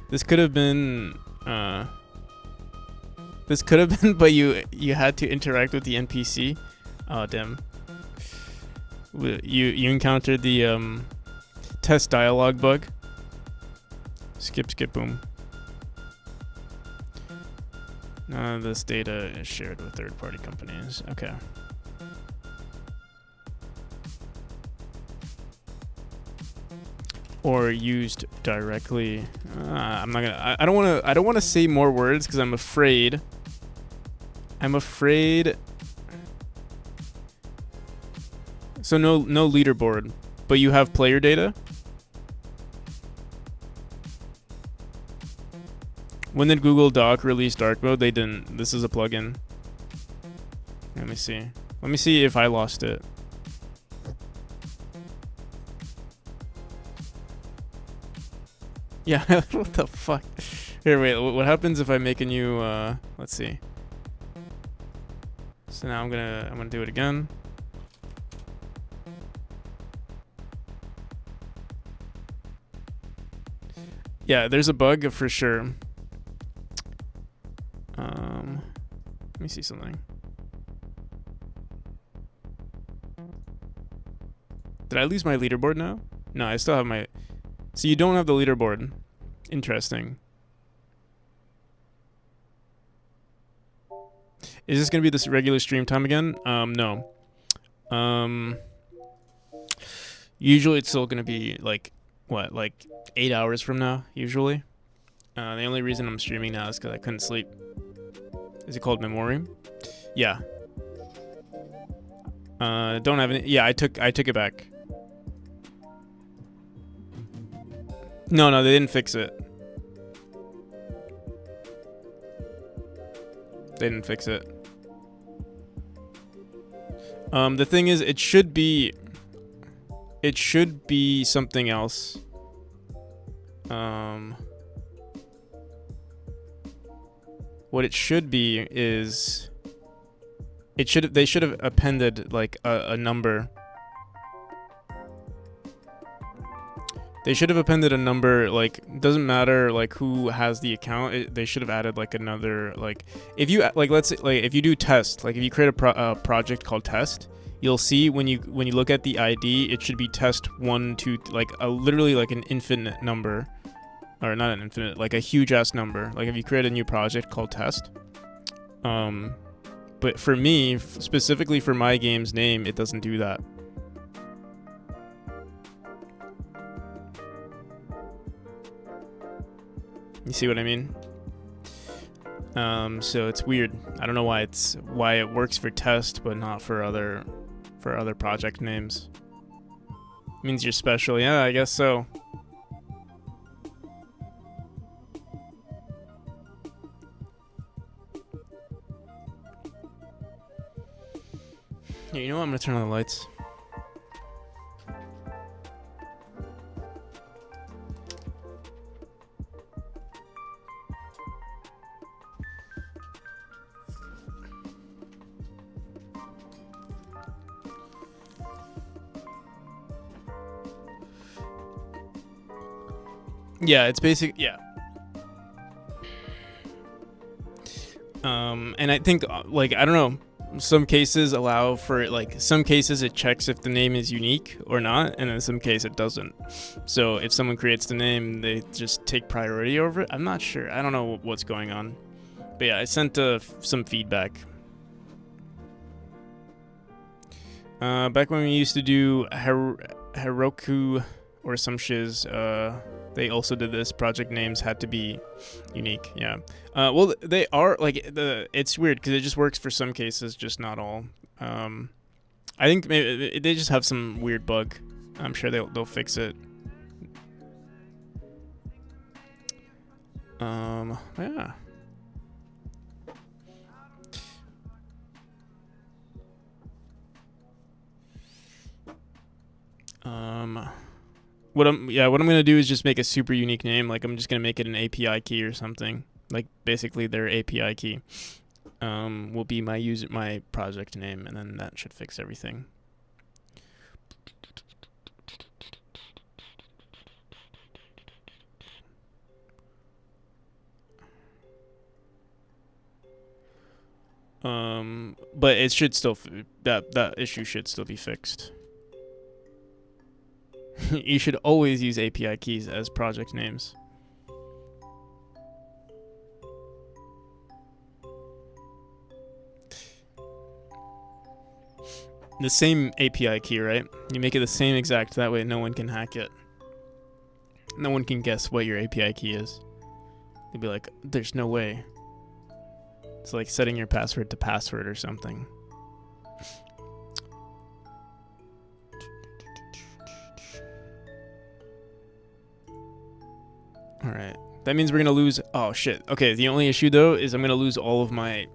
This could have been, but you had to interact with the NPC. Oh damn. You encountered the test dialogue bug. Skip boom. None of this data is shared with third-party companies. Okay. Or used directly. I'm not gonna. I don't want to say more words because I'm afraid. So no leaderboard, but you have player data. When did Google Doc release dark mode? They didn't. This is a plugin. Let me see. Let me see if I lost it. Yeah, what the fuck? Here, wait, what happens if I make a new, let's see. So now I'm gonna do it again. Yeah, there's a bug for sure. Let me see something. Did I lose my leaderboard now? No, I still have my... So you don't have the leaderboard. Interesting. Is this going to be this regular stream time again? No. Usually it's still going to be like, what, like 8 hours from now, usually. The only reason I'm streaming now is because I couldn't sleep. Is it called Memoriam? Yeah. Don't have any... Yeah, I took it back. No, they didn't fix it. They didn't fix it. The thing is, it should be something else. What it should be is they should have appended like a number. They should have appended a number, like, doesn't matter like who has the account. They should have added like another, like, if you like, let's say, like, if you do test, like if you create a project called test, you'll see when you look at the ID, it should be test 1, 2, like literally like an infinite number, or not an infinite, like a huge ass number. Like if you create a new project called test, but for me, specifically for my game's name, it doesn't do that. You see what I mean? So it's weird. I don't know why it works for test but not for other project names. It means you're special. Yeah, I guess so. Yeah, you know what? I'm gonna turn on the lights. Yeah, it's basic. Yeah. And I think, like, I don't know, some cases allow for, like, some cases it checks if the name is unique or not, and in some case it doesn't. So if someone creates the name, they just take priority over it. I'm not sure. I don't know what's going on. But yeah, I sent some feedback. Back when we used to do Heroku or some shiz. They also did this. Project names had to be unique. Yeah. Well, they are like it's weird because it just works for some cases, just not all. I think maybe they just have some weird bug. I'm sure they'll fix it. Yeah. What I'm gonna do is just make a super unique name. Like I'm just gonna make it an API key or something. Like basically their API key will be my project name, and then that should fix everything. But it should still that issue should still be fixed. You should always use API keys as project names. The same API key, right? You make it the same exact, that way no one can hack it. No one can guess what your API key is. They'd be like, there's no way. It's like setting your password to password or something. Alright. That means we're going to lose... Oh, shit. Okay, the only issue, though, is I'm going to lose all of my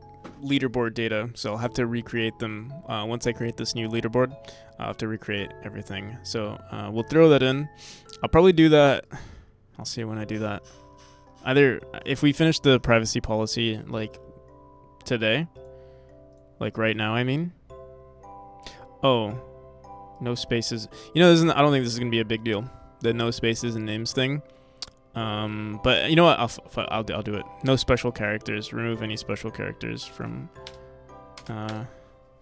leaderboard data. So I'll have to recreate them. Once I create this new leaderboard, I'll have to recreate everything. So we'll throw that in. I'll probably do that... I'll see when I do that. Either... If we finish the privacy policy, like, today. Like, right now, I mean. Oh. No spaces. You know, I don't think this is going to be a big deal. The no spaces and names thing. But you know what? I'll do it. No special characters. Remove any special characters from the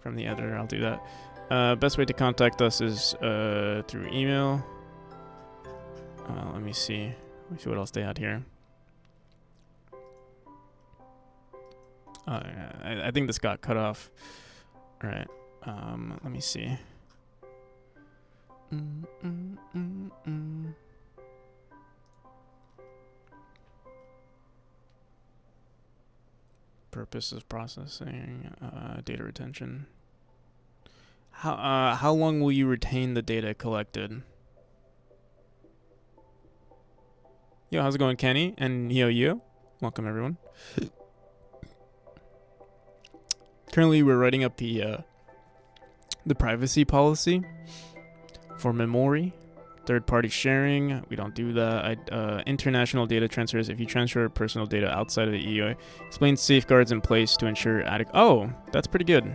editor. I'll do that. Best way to contact us is through email. Let me see. What else they had here. I think this got cut off. All right. Let me see. Purpose of processing, data retention. How long will you retain the data collected? Yo, how's it going, Kenny? And yo, welcome everyone. Currently, we're writing up the privacy policy for memory. Third-party sharing, we don't do that. International data transfers, if you transfer personal data outside of the EU, explain safeguards in place to ensure adequate... Oh, that's pretty good.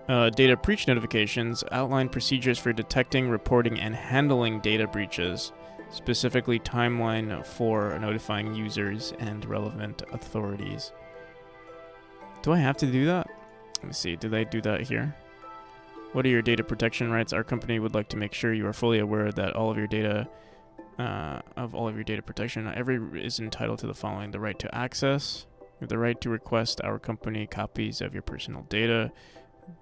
Data breach notifications, outline procedures for detecting, reporting, and handling data breaches, specifically timeline for notifying users and relevant authorities. Do I have to do that? Let me see, do they do that here? What are your data protection rights? Our company would like to make sure you are fully aware that all of your data, protection. Every is entitled to the following: the right to access, the right to request our company copies of your personal data,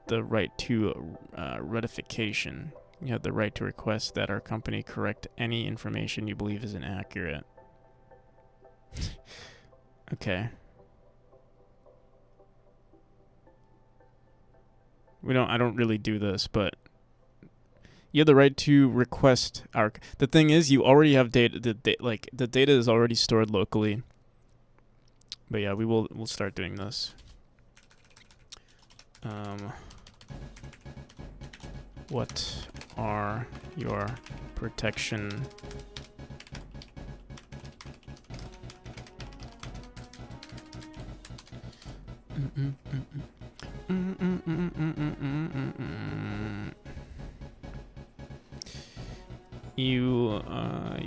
the right to ratification. You have the right to request that our company correct any information you believe is inaccurate. Okay. I don't really do this, but you have the right to request our... The thing is, you already have data, the data is already stored locally. But yeah, we'll start doing this. What are your protection You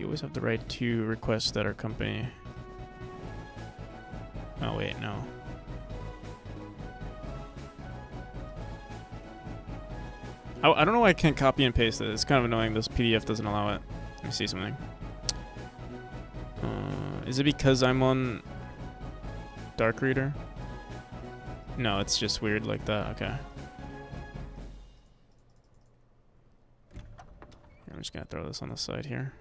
always have the right to request that our company... Oh wait, no. I don't know why I can't copy and paste it. It's kind of annoying. This PDF doesn't allow it. Let me see something. Is it because I'm on Dark Reader? No, it's just weird like that. Okay. I'm just gonna throw this on the side here.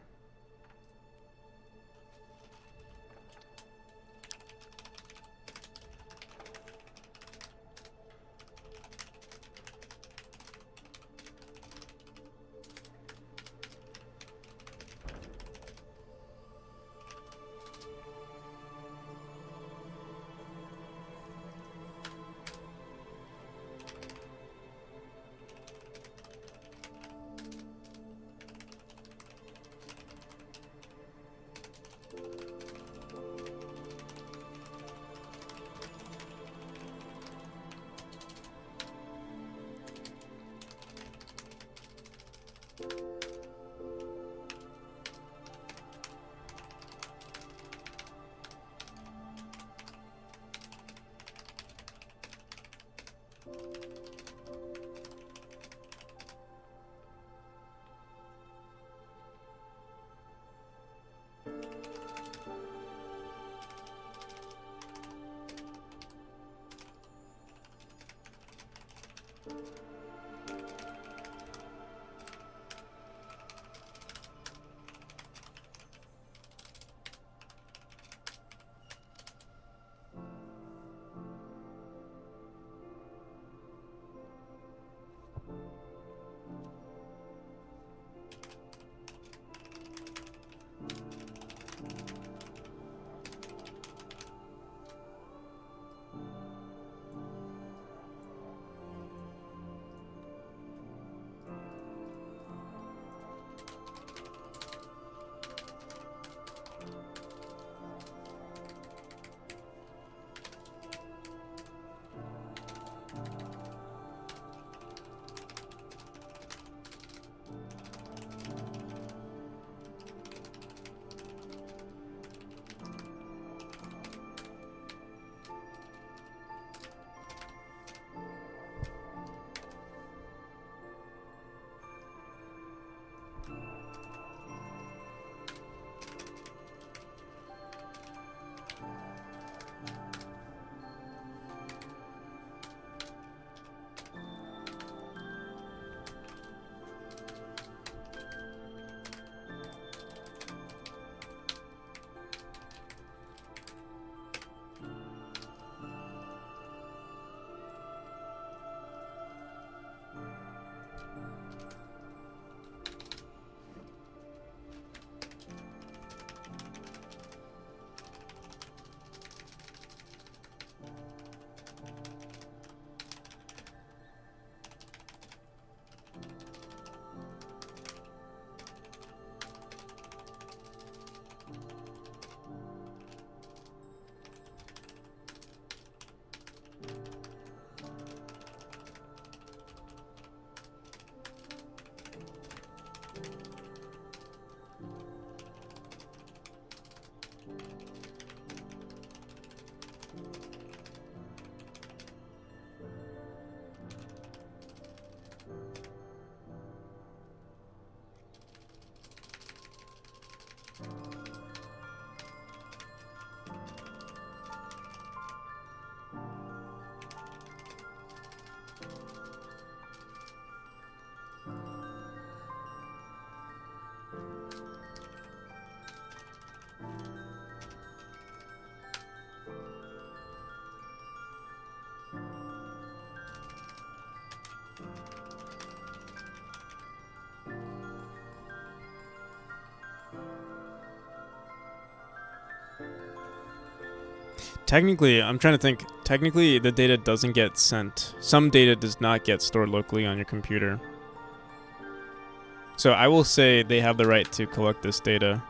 Technically, I'm trying to think. Technically, the data doesn't get sent. Some data does not get stored locally on your computer. So I will say they have the right to collect this data.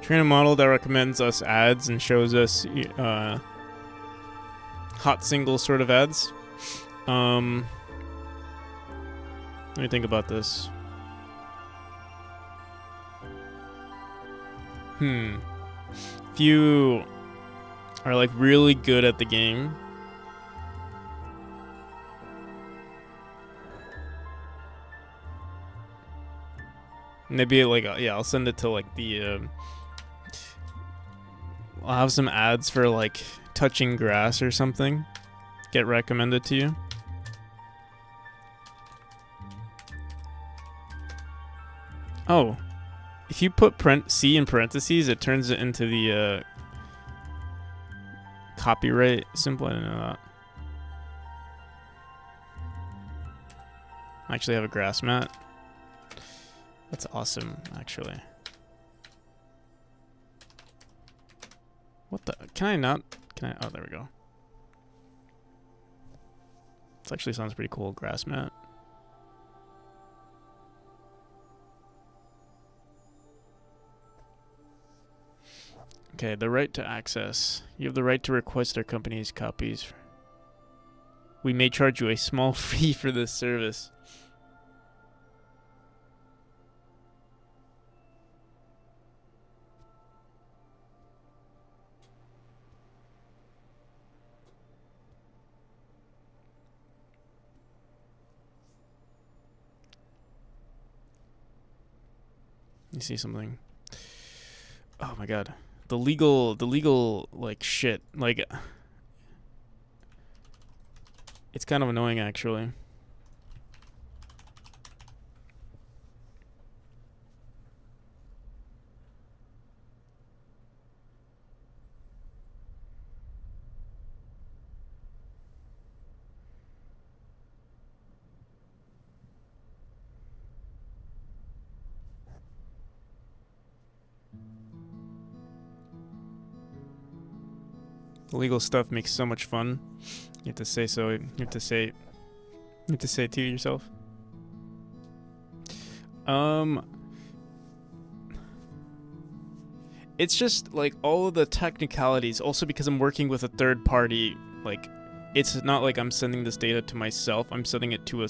Train a model that recommends us ads and shows us hot single sort of ads. Let me think about this. If you are like really good at the game, maybe like yeah, I'll send it to like the I'll have some ads for like touching grass or something get recommended to you. Oh, if you put C in parentheses, it turns it into the copyright symbol. I didn't know that. I actually have a grass mat. That's awesome, actually. What the? Can I not? Can I? Oh, there we go. This actually sounds pretty cool. Grass mat. Okay, the right to access. You have the right to request our company's copies. We may charge you a small fee for this service. You see something? Oh my god. The legal like shit. Like it's kind of annoying actually. The legal stuff makes so much fun. You have to say so. You have to say it to yourself. It's just like all of the technicalities. Also, because I'm working with a third party, like it's not like I'm sending this data to myself. I'm sending it to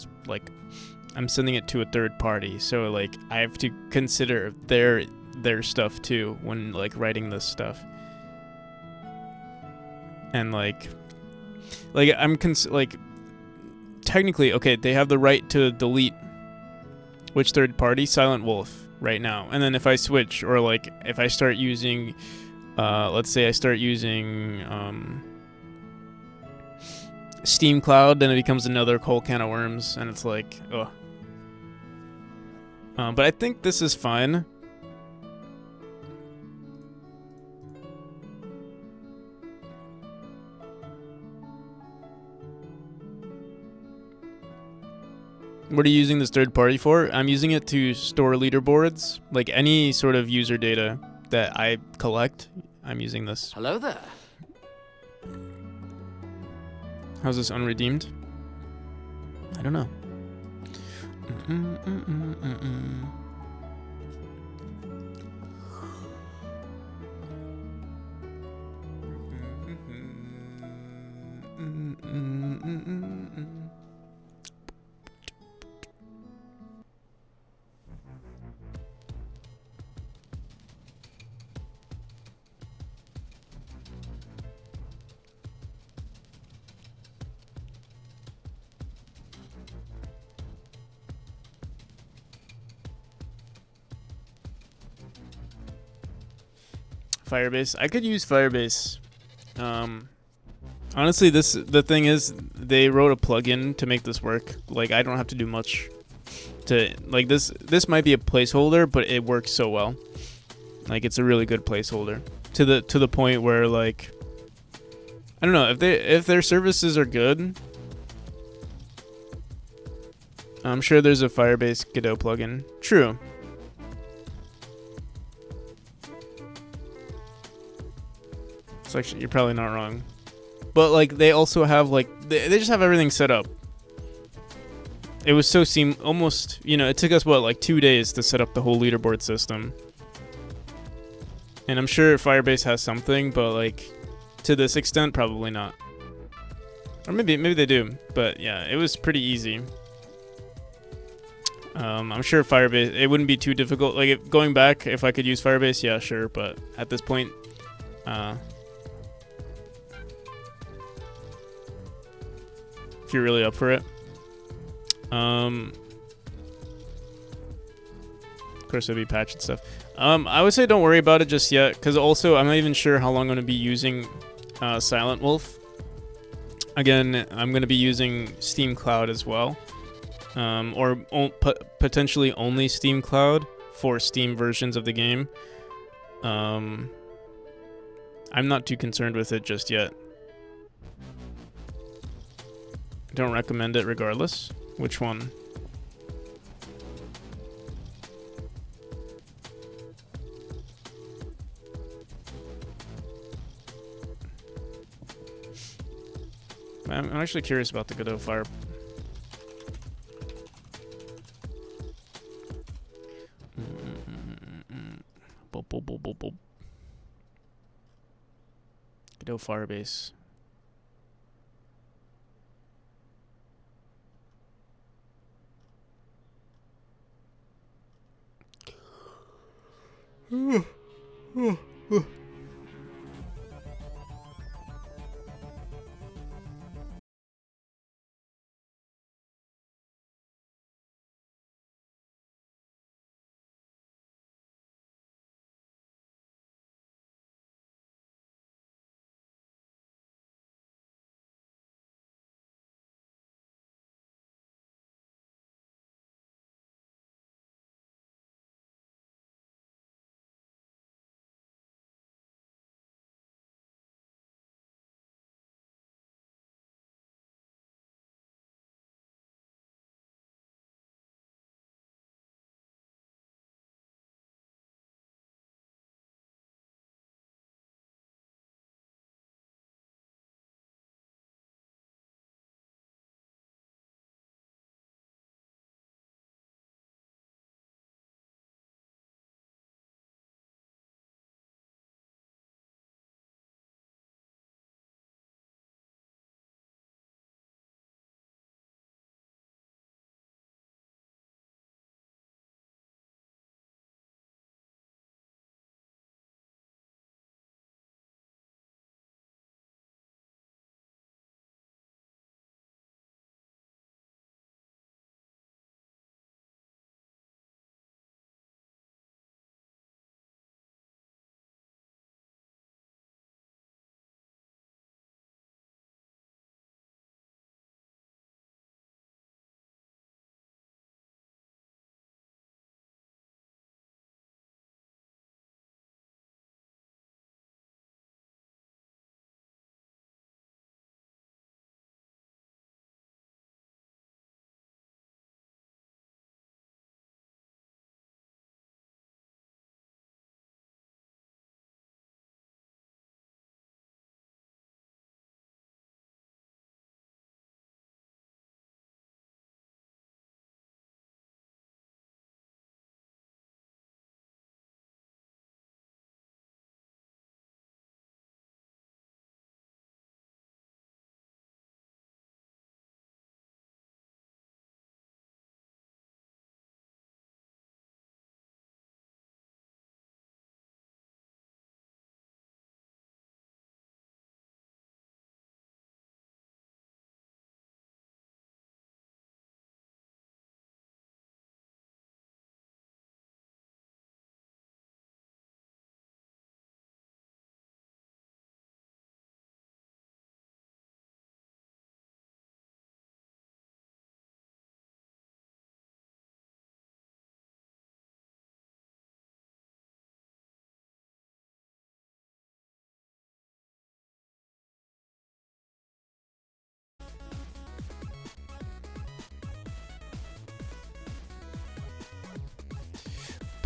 I'm sending it to a third party. So like I have to consider their stuff too when like writing this stuff. And like I'm technically okay. They have the right to delete which third party? Silent Wolf right now. And then if I switch or like if I start using, let's say I start using Steam Cloud, then it becomes another whole can of worms, and it's like, ugh. But I think this is fine. What are you using this third party for? I'm using it to store leaderboards. Like any sort of user data that I collect, I'm using this. Hello there. How's this unredeemed? I don't know. Firebase. I could use Firebase. Honestly, the thing is, they wrote a plugin to make this work. Like, I don't have to do much to like this. This might be a placeholder, but it works so well. Like, it's a really good placeholder to the point where like, I don't know if their services are good. I'm sure there's a Firebase Godot plugin. True. So actually, you're probably not wrong. But like they also have like they just have everything set up. It was so almost, you know, it took us what, like 2 days to set up the whole leaderboard system. And I'm sure Firebase has something, but like to this extent, probably not. Or maybe they do. But yeah, it was pretty easy. I'm sure Firebase, it wouldn't be too difficult. Like going back, if I could use Firebase, yeah, sure. But at this point, if you're really up for it. Of course, it'll be patched and stuff. I would say don't worry about it just yet, because also I'm not even sure how long I'm going to be using Silent Wolf. Again, I'm going to be using Steam Cloud as well. Or potentially only Steam Cloud for Steam versions of the game. I'm not too concerned with it just yet. Don't recommend it regardless. Which one? I'm actually curious about the Godot Fire. Godot Firebase.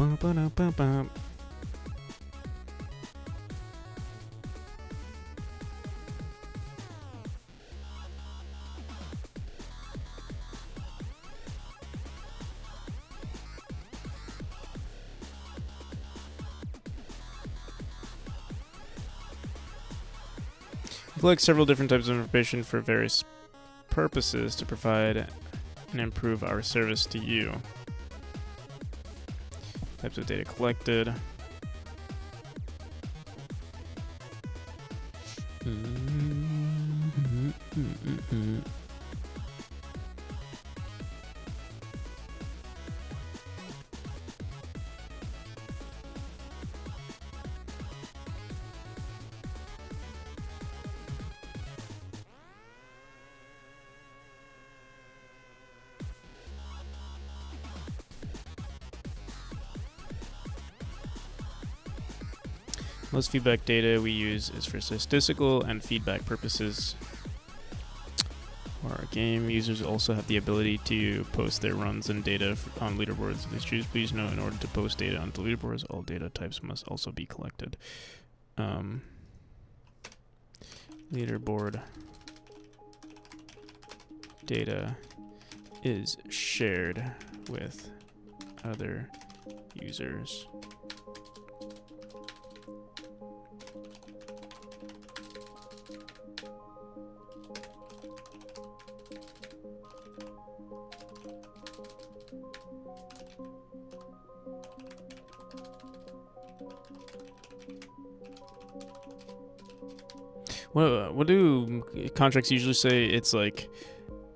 Ba-ba-da-ba-ba. Collect several different types of information for various purposes to provide and improve our service to you. Types of data collected. Most feedback data we use is for statistical and feedback purposes. For our game, users also have the ability to post their runs and data on leaderboards. Please note, in order to post data onto leaderboards, all data types must also be collected. Leaderboard data is shared with other users. What do contracts usually say? It's like,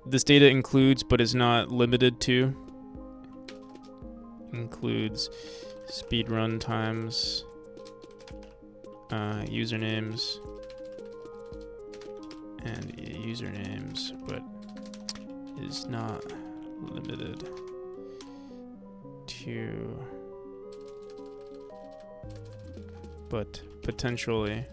this data includes but is not limited to. Includes speed run times, usernames, and usernames, but is not limited to, but potentially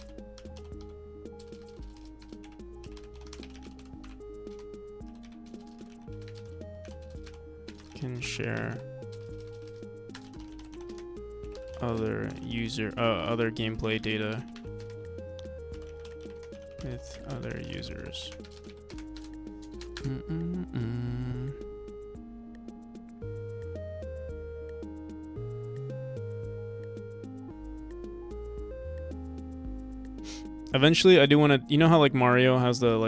can share other other gameplay data with other users. Eventually, I do want to. You know how like Mario has the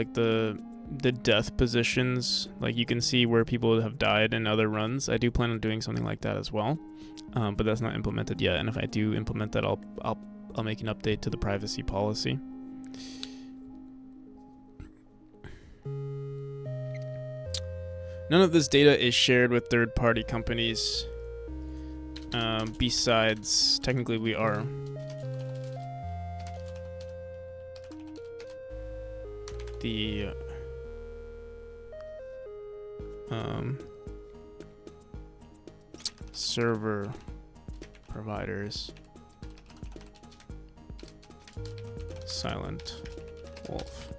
death positions, like you can see where people have died in other runs. I do plan on doing something like that as well, but that's not implemented yet. And if I do implement that, I'll make an update to the privacy policy. None of this data is shared with third-party companies. Besides, technically, we are. The server providers. Silent Wolf.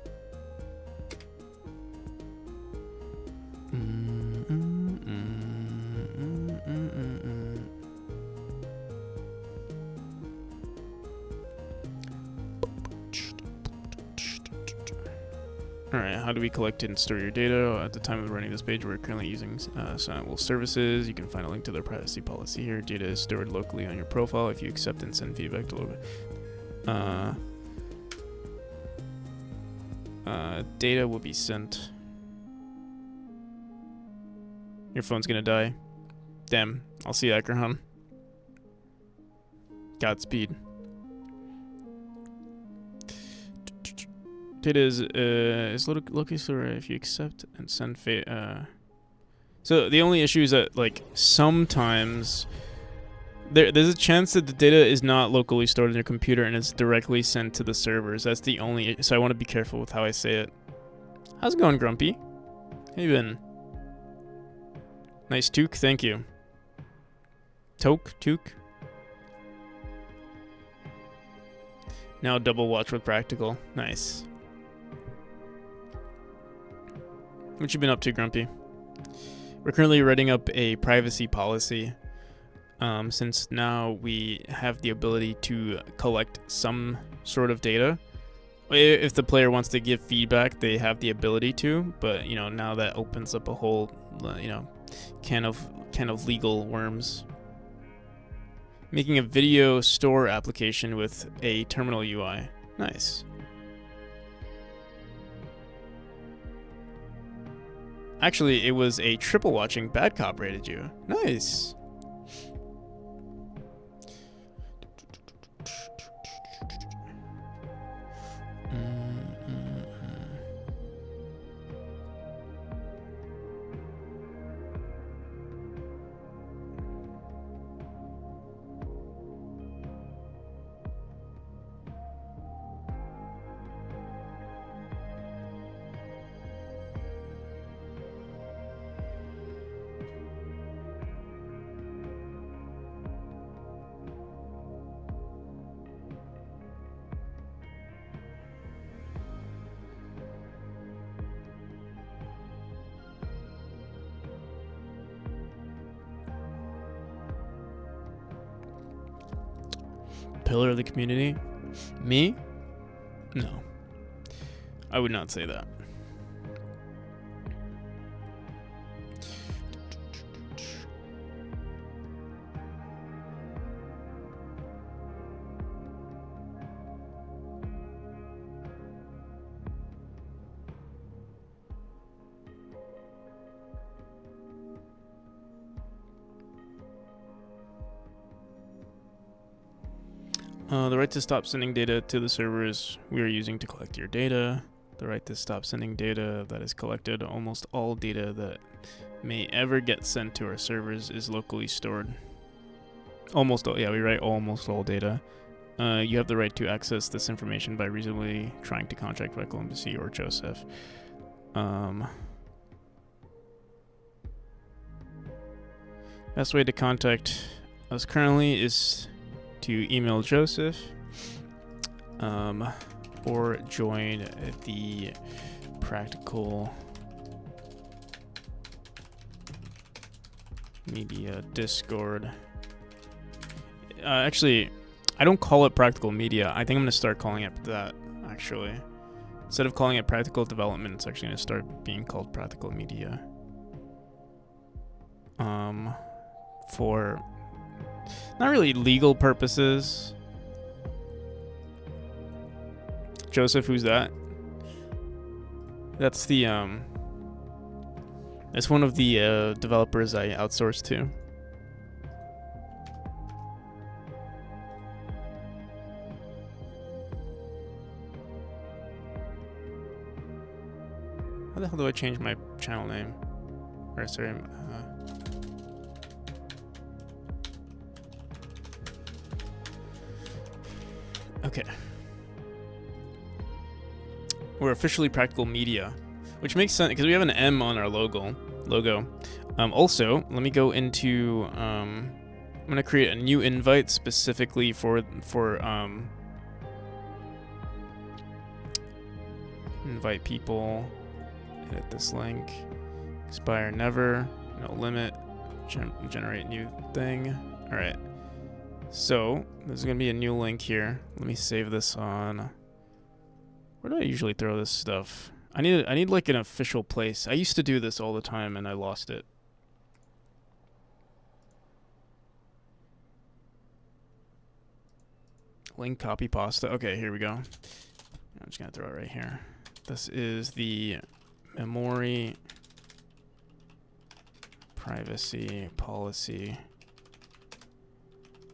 Alright, how do we collect and store your data? At the time of running this page, we're currently using Silent Wolf services. You can find a link to their privacy policy here. Data is stored locally on your profile. If you accept and send feedback to local, data will be sent. Your phone's gonna die. Damn. I'll see you, Akrahan. Godspeed. Data is located if you accept and send so the only issue is that like sometimes there's a chance that the data is not locally stored in your computer and it's directly sent to the servers. That's the only, so I want to be careful with how I say it. How's it going, Grumpy? How you been? Nice toque, thank you. Toque. Now double watch with practical. Nice. What you been up to, Grumpy? We're currently writing up a privacy policy. Since now we have the ability to collect some sort of data. If the player wants to give feedback, they have the ability to, but you know, now that opens up a whole, you know, can of legal worms. Making a video store application with a terminal UI. Nice. Actually, it was a triple watching. Bad Cop rated you. Nice. Pillar of the community? Me? No. I would not say that. The right to stop sending data to the servers we are using to collect your data. The right to stop sending data that is collected. Almost all data that may ever get sent to our servers is locally stored. Almost all, yeah, we write almost all data. You have the right to access this information by reasonably trying to contact local embassy or Joseph. Best way to contact us currently is to email Joseph, or join the Practical Media Discord. Actually, I don't call it Practical Media. I think I'm going to start calling it that, actually. Instead of calling it Practical Development, it's actually going to start being called Practical Media. For not really legal purposes. Joseph, who's that? That's the that's one of the developers I outsourced to. How the hell do I change my channel name? Or sorry, okay. We're officially Practical Media, which makes sense because we have an M on our logo. Also, let me go into. I'm gonna create a new invite specifically for invite people. Edit this link. Expire never. No limit. Generate new thing. All right. So there's gonna be a new link here. Let me save this on. Where do I usually throw this stuff? I need like an official place. I used to do this all the time and I lost it. Link copy pasta. Okay, here we go. I'm just gonna throw it right here. This is the memory privacy policy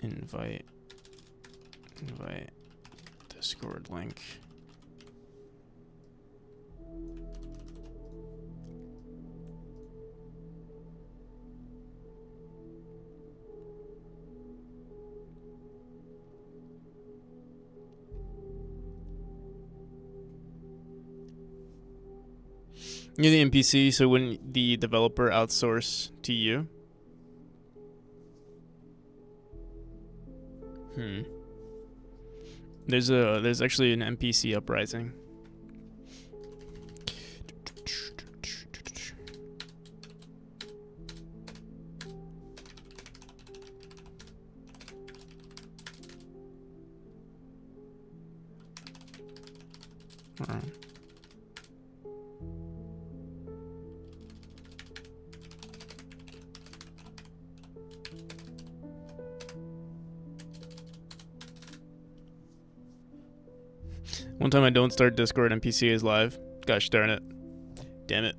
invite Discord link. You're the NPC, so wouldn't the developer outsource to you? There's actually an NPC uprising. One time I don't start Discord, NPC is live. Gosh darn it. Damn it.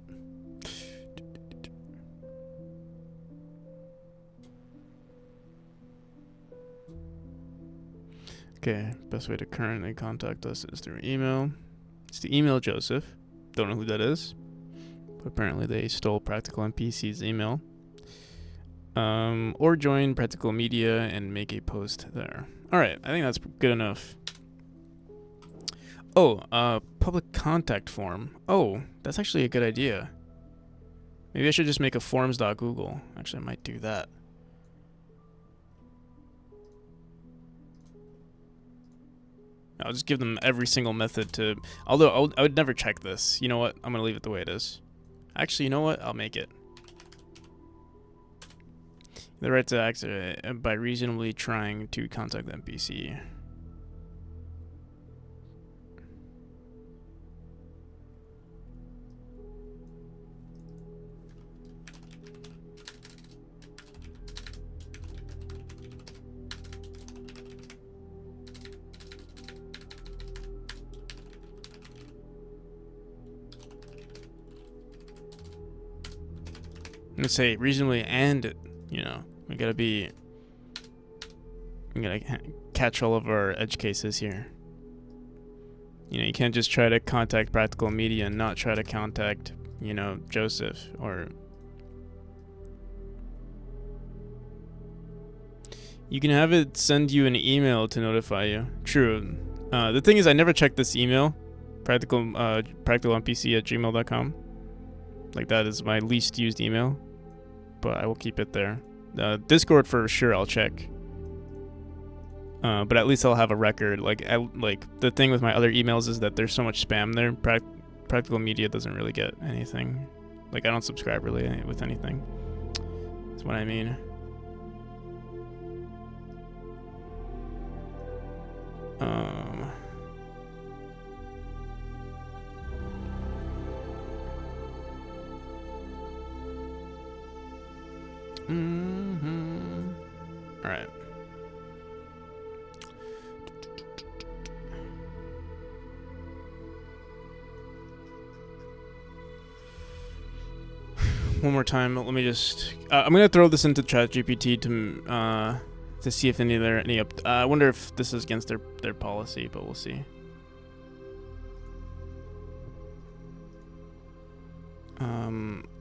Okay, best way to currently contact us is through email. It's to email Joseph. Don't know who that is, but apparently they stole Practical NPC's email. Or join Practical Media and make a post there. Alright, I think that's good enough. Oh, public contact form. Oh, that's actually a good idea. Maybe I should just make a forms.google. Actually, I might do that. I'll just give them every single method to... Although, I would never check this. You know what? I'm going to leave it the way it is. Actually, you know what? I'll make it. The right to act by reasonably trying to contact the NPC. I'm gonna say reasonably, and you know, we gotta catch all of our edge cases here. You know, you can't just try to contact Practical Media and not try to contact, you know, Joseph or. You can have it send you an email to notify you. True. The thing is, I never checked this email, practicalnpc@gmail.com. Like, that is my least used email, but I will keep it there. Discord for sure I'll check. But at least I'll have a record. Like the thing with my other emails is that there's so much spam there. Practical Media doesn't really get anything. Like, I don't subscribe really with anything. That's what I mean. All right. One more time. Let me just. I'm gonna throw this into ChatGPT to see if any up. I wonder if this is against their policy, but we'll see.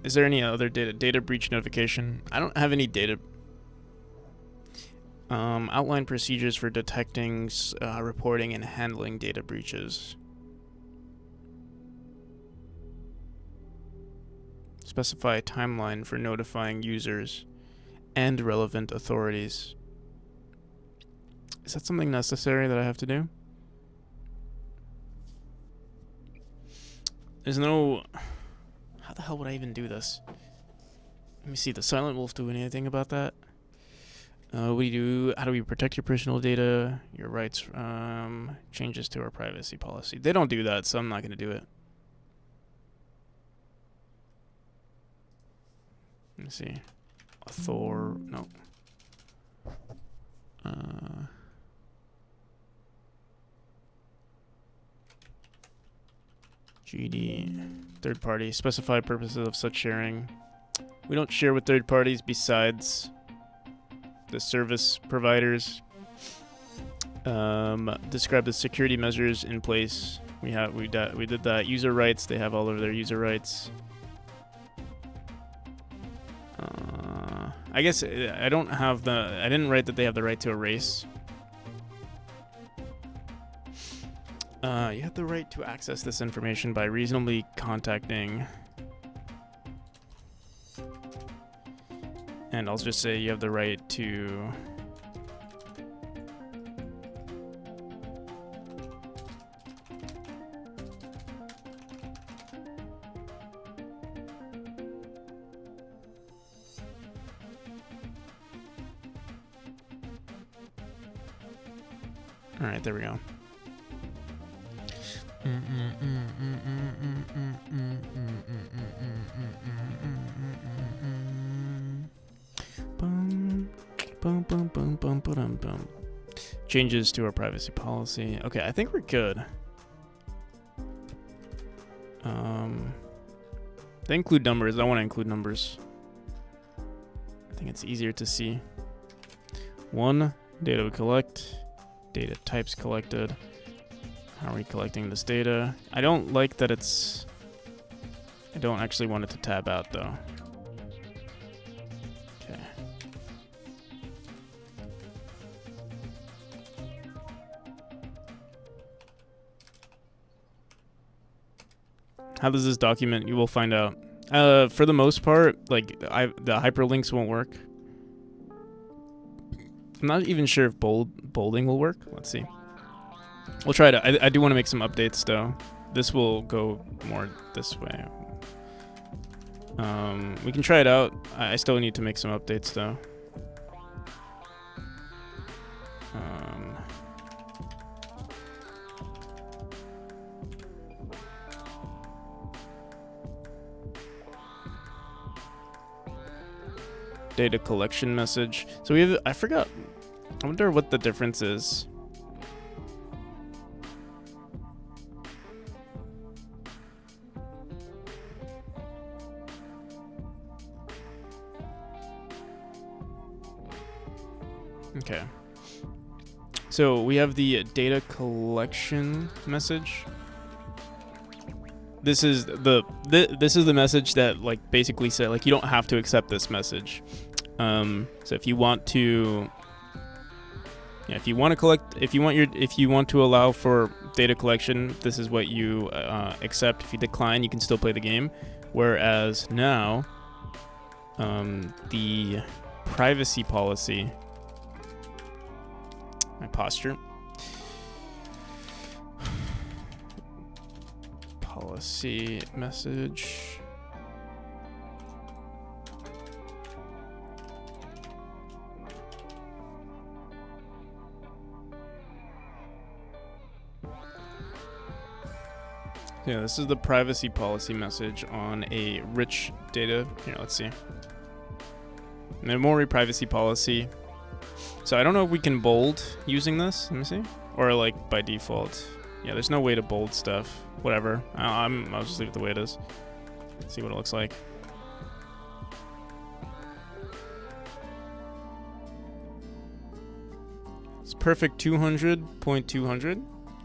Is there any other data breach notification? I don't have any data. Outline procedures for detecting, reporting, and handling data breaches. Specify a timeline for notifying users and relevant authorities. Is that something necessary that I have to do? There's no... How the hell would I even do this? Let me see. Does Silent Wolf do anything about that? How do we protect your personal data, your rights, changes to our privacy policy? They don't do that, so I'm not going to do it. Let me see. No. GD. Third party. Specify purposes of such sharing. We don't share with third parties besides the service providers. Describe the security measures in place. We did that. User rights. They have all of their user rights. I guess I don't have I didn't write that they have the right to erase. You have the right to access this information by reasonably contacting. And I'll just say you have the right to... All right, there we go. Changes to our privacy policy. Okay, I think we're good. They include numbers. I want to include numbers. I think it's easier to see. 1, data we collect. Data types collected. How are we collecting this data? I don't like that it's... I don't actually want it to tab out though. Okay. How does this document? You will find out. For the most part, like the hyperlinks won't work. I'm not even sure if bolding will work. Let's see. We'll try to. I do want to make some updates though. This will go more this way. We can try it out. I still need to make some updates though. Data collection message. So we have, I forgot. I wonder what the difference is. Okay. So we have the data collection message. This is the message that like basically said like you don't have to accept this message. So if you want to, yeah, if you want to allow for data collection, this is what you accept. If you decline, you can still play the game. Whereas now, the privacy policy, my posture. Policy message. Yeah, this is the privacy policy message on a rich data. Here, let's see. Memory privacy policy. So I don't know if we can bold using this. Let me see. Or like by default. Yeah, there's no way to bold stuff. Whatever. I'll just leave it the way it is. See what it looks like. It's perfect 200.200.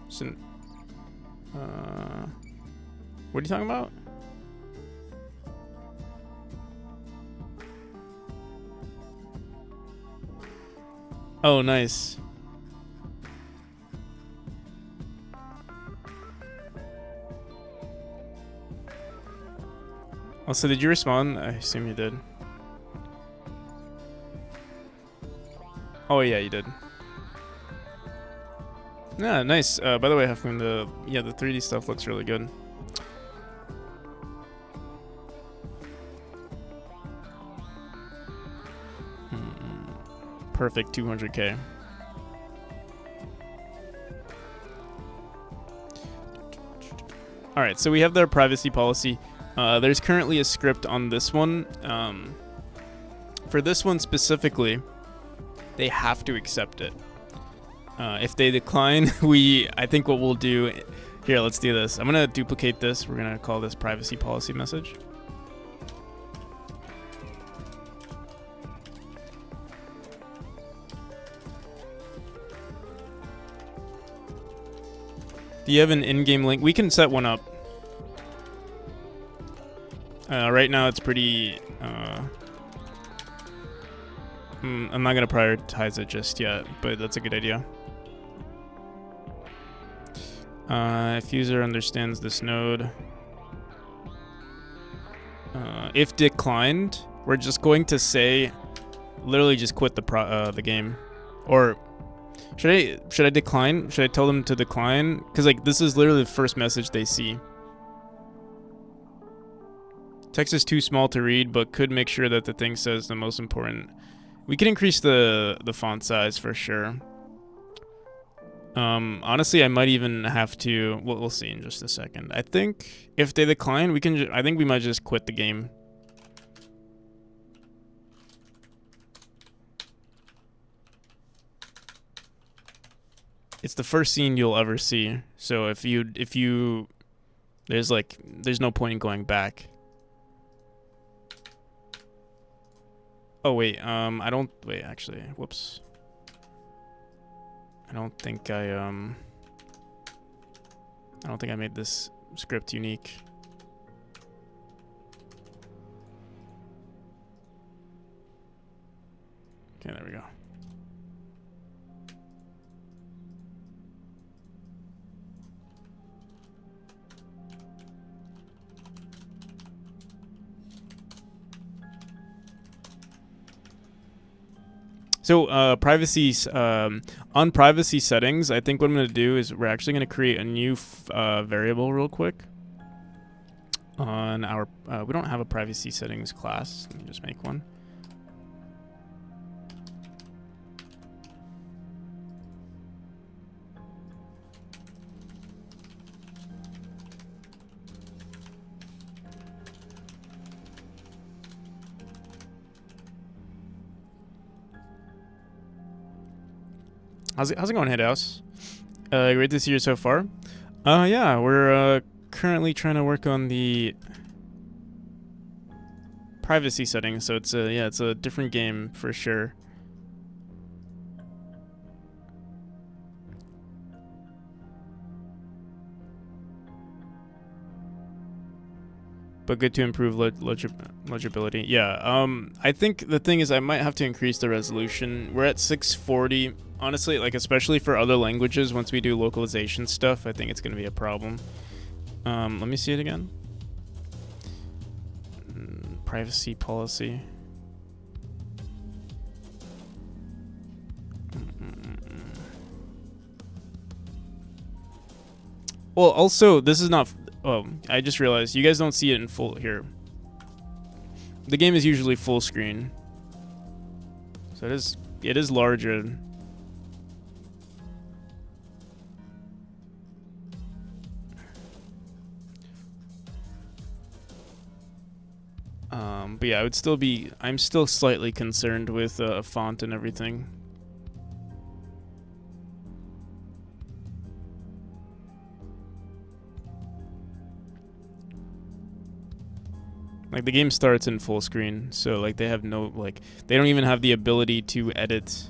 So, what are you talking about? Oh, nice. Also, did you respond? I assume you did. Oh yeah, you did. Yeah, nice. By the way, Hefmoon, the 3D stuff looks really good. Perfect 200K. All right, so we have their privacy policy. There's currently a script on this one. For this one specifically, they have to accept it. If they decline, I think what we'll do here, let's do this. I'm gonna duplicate this. We're gonna call this privacy policy message. Do you have an in-game link? We can set one up. Right now it's pretty... I'm not going to prioritize it just yet, but that's a good idea. If user understands this node... if declined, we're just going to say... Literally just quit the game. Or... Should I decline? Should I tell them to decline? Because like this is literally the first message they see. Text is too small to read, but could make sure that the thing says the most important. We can increase the font size for sure. Honestly, I might even have to. We'll see in just a second. I think if they decline, we can. I think we might just quit the game. It's the first scene you'll ever see. So if you there's no point in going back. Oh wait, I don't wait actually. Whoops. I don't think I made this script unique. Okay, there we go. So privacy, on privacy settings, I think what I'm going to do is we're actually going to create a new variable real quick on our, we don't have a privacy settings class. Let me just make one. How's it going, Head House? Great to see you so far. Yeah, we're currently trying to work on the privacy settings, so it's a different game for sure. But good to improve legibility. Yeah, I think the thing is I might have to increase the resolution. We're at 640. Honestly, like especially for other languages, once we do localization stuff, I think it's going to be a problem. Let me see it again. Privacy policy. Well, also, this is not... Oh, I just realized you guys don't see it in full here. The game is usually full screen. So it is larger. But yeah, I'm still slightly concerned with font and everything. Like the game starts in full screen, so like they have no, like they don't even have the ability to edit.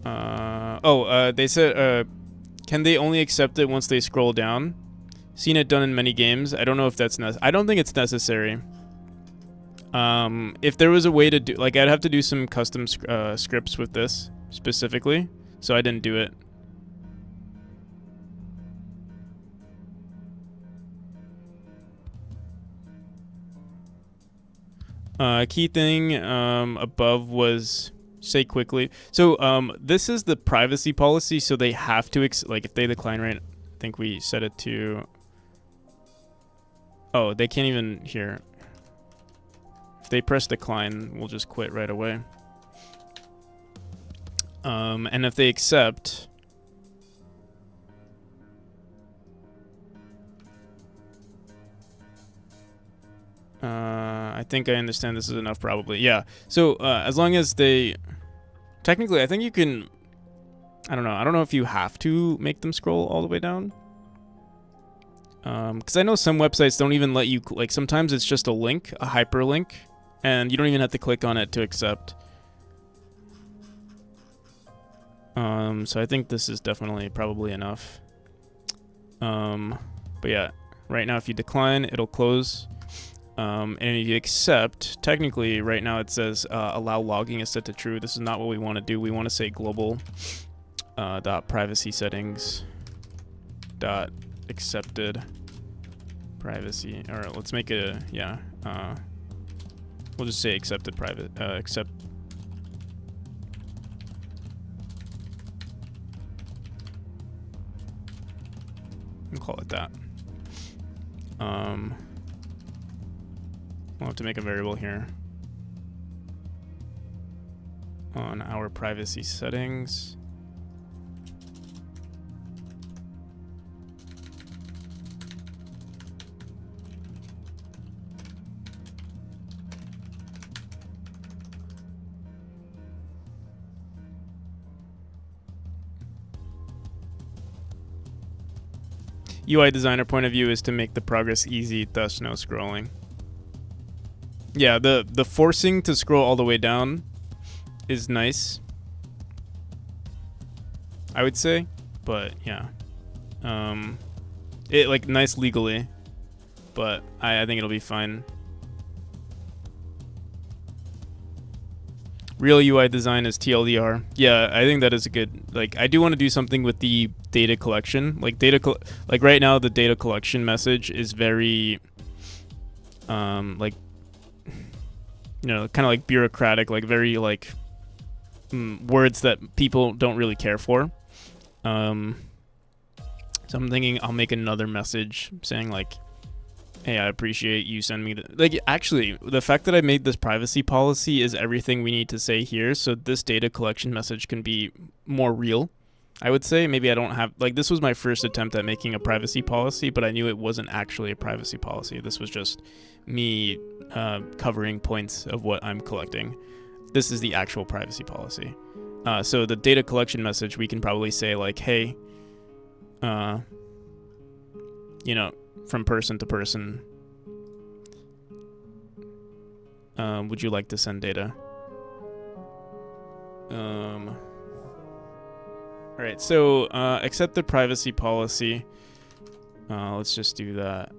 They said, can they only accept it once they scroll down? Seen it done in many games. I don't know if that's I don't think it's necessary. If there was a way to do, like, I'd have to do some custom scripts with this specifically, so I didn't do it. Key thing above was say quickly. So this is the privacy policy, so they have to like if they decline, right? I think we set it to. Oh, they can't even hear. If they press decline, we'll just quit right away. And if they accept, I think I understand this is enough probably. Yeah. So as long as they, technically, I think you can, I don't know. I don't know if you have to make them scroll all the way down. Because I know some websites don't even let you, like sometimes it's just a link, a hyperlink, and you don't even have to click on it to accept. So I think this is definitely probably enough. But yeah, right now if you decline, it'll close. And if you accept, technically right now it says allow logging is set to true. This is not what we want to do. We want to say global dot privacy settings dot accepted privacy, or let's make it a, yeah, we'll just say accepted private, accept. We'll call it that. We'll have to make a variable here on our privacy settings. UI designer point of view is to make the progress easy, thus no scrolling. Yeah, the forcing to scroll all the way down is nice. I would say, but yeah, it like nice legally, but I think it'll be fine. Real UI design is TLDR. Yeah, I think that is a good, like, I do want to do something with the data collection. Like like right now the data collection message is very like, you know, kind of like bureaucratic, like very like words that people don't really care for. So I'm thinking I'll make another message saying like, hey, I appreciate you sending me like, actually, the fact that I made this privacy policy is everything we need to say here, so this data collection message can be more real, I would say. Maybe I don't have, like, this was my first attempt at making a privacy policy, but I knew it wasn't actually a privacy policy. This was just me covering points of what I'm collecting. This is the actual privacy policy. So the data collection message, we can probably say like, hey, you know, from person to person, would you like to send data? All right, so accept the privacy policy. Let's just do that.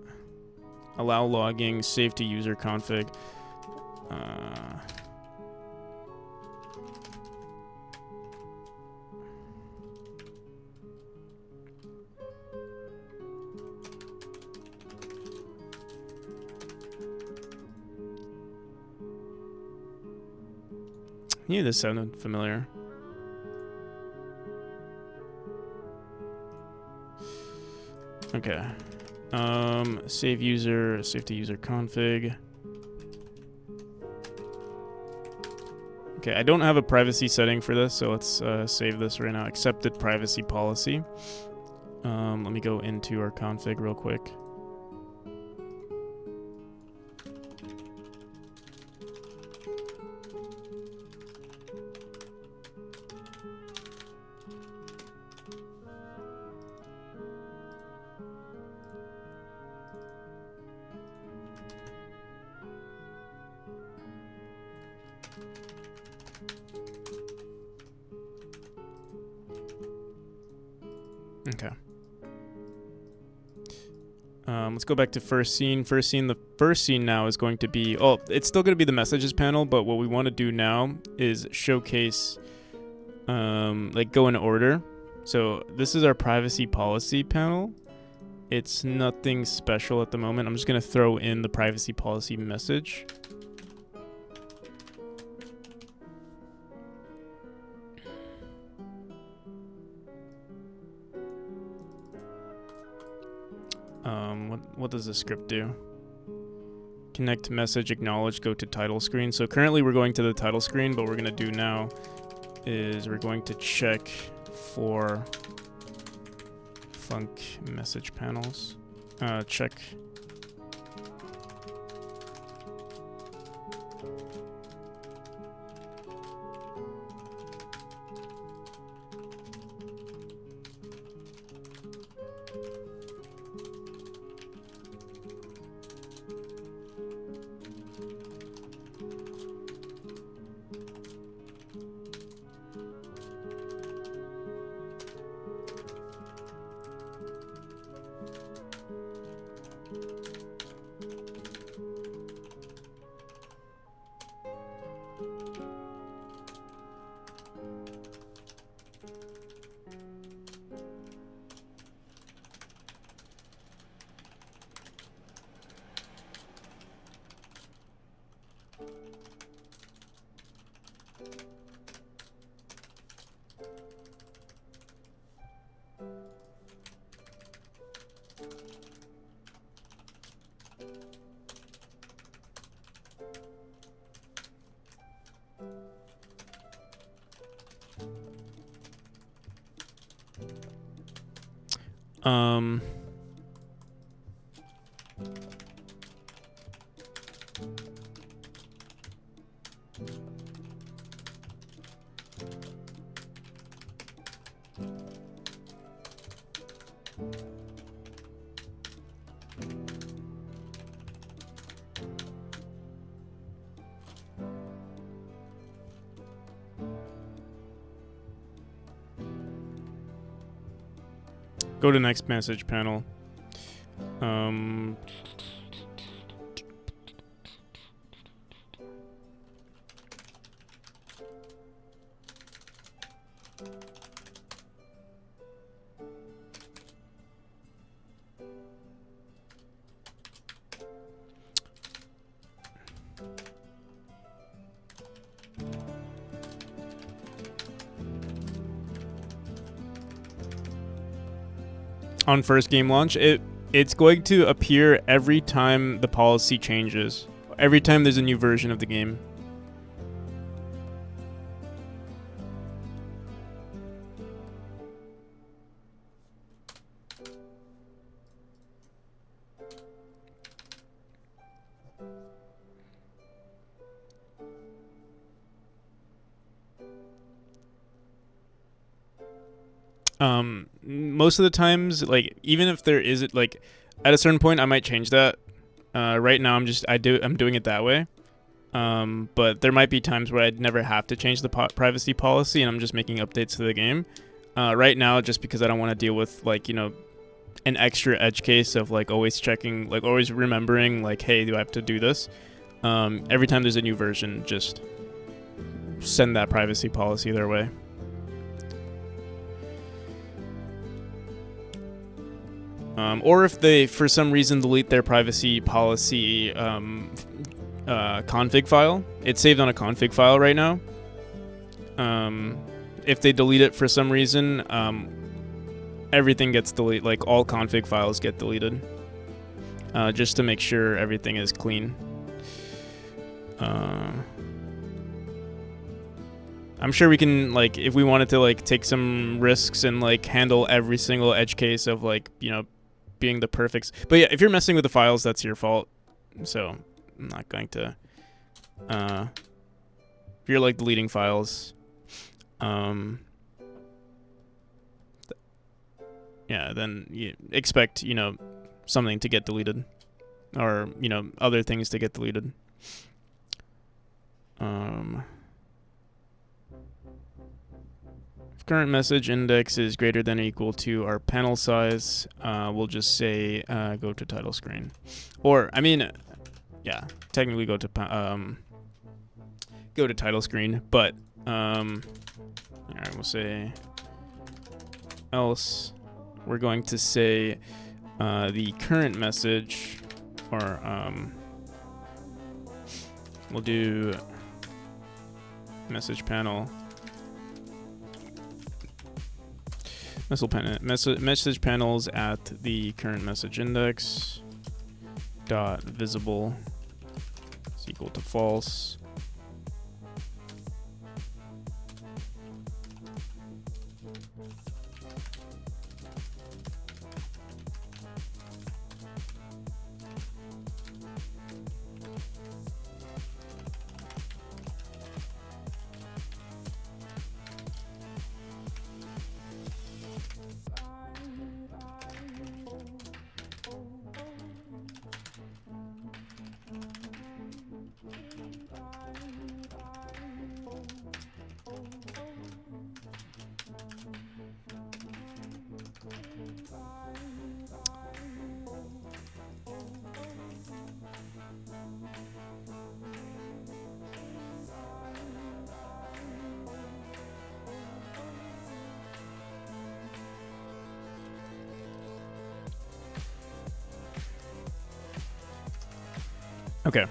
Allow logging, save to user config. Yeah, this sounded familiar. Okay. Save to user config. Okay, I don't have a privacy setting for this, so let's save this right now. Accepted privacy policy. Let me go into our config real quick. Okay. Let's go back to first scene. The first scene now is going to be, oh, it's still going to be the messages panel, but what we want to do now is showcase, like go in order. So this is our privacy policy panel. It's nothing special at the moment. I'm just going to throw in the privacy policy message. What does the script do? Connect message, acknowledge, go to title screen. So currently we're going to the title screen, but what we're going to do now is we're going to check for func message panels. Check. Um, Go to next message panel. On first game launch, it's going to appear every time the policy changes. Every time there's a new version of the game. Most of the times, like, even if there is, like, at a certain point I might change that. Right now I'm doing it that way. But there might be times where I'd never have to change the privacy policy and I'm just making updates to the game. Right now, just because I don't want to deal with, like, you know, an extra edge case of, like, always checking, like, always remembering, like, hey, do I have to do this? Every time there's a new version, just send that privacy policy their way. Or if they, for some reason, delete their privacy policy config file, it's saved on a config file right now. If they delete it for some reason, everything gets deleted, like all config files get deleted, just to make sure everything is clean. I'm sure we can, like, if we wanted to, like, take some risks and, like, handle every single edge case of, like, you know, being the perfect. But yeah, if you're messing with the files, that's your fault. So I'm not going to. If you're, like, deleting files, yeah, then you expect, you know, something to get deleted, or, you know, other things to get deleted. If current message index is greater than or equal to our panel size, we'll just say go to title screen. Or, I mean, yeah, technically go to title screen, but all right, we'll say else. We're going to say the current message, or we'll do message panel. Message panels at the current message index dot visible is equal to false. Okay.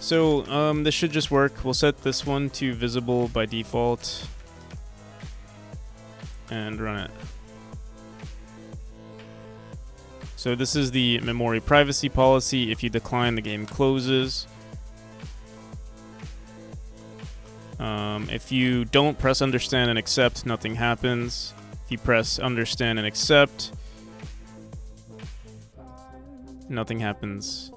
So this should just work. We'll set this one to visible by default and run it. So this is the memory privacy policy. If you decline, the game closes. If you don't press understand and accept, nothing happens. If you press understand and accept, nothing happens.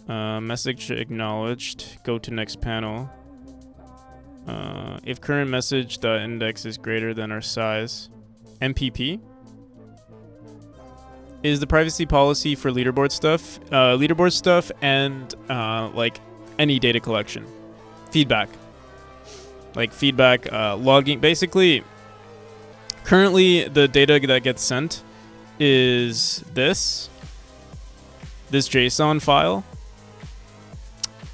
Message acknowledged. Go to next panel. If current message index is greater than our size, MPP is the privacy policy for leaderboard stuff, and like any data collection, feedback. like feedback, logging. Basically, currently the data that gets sent is this JSON file.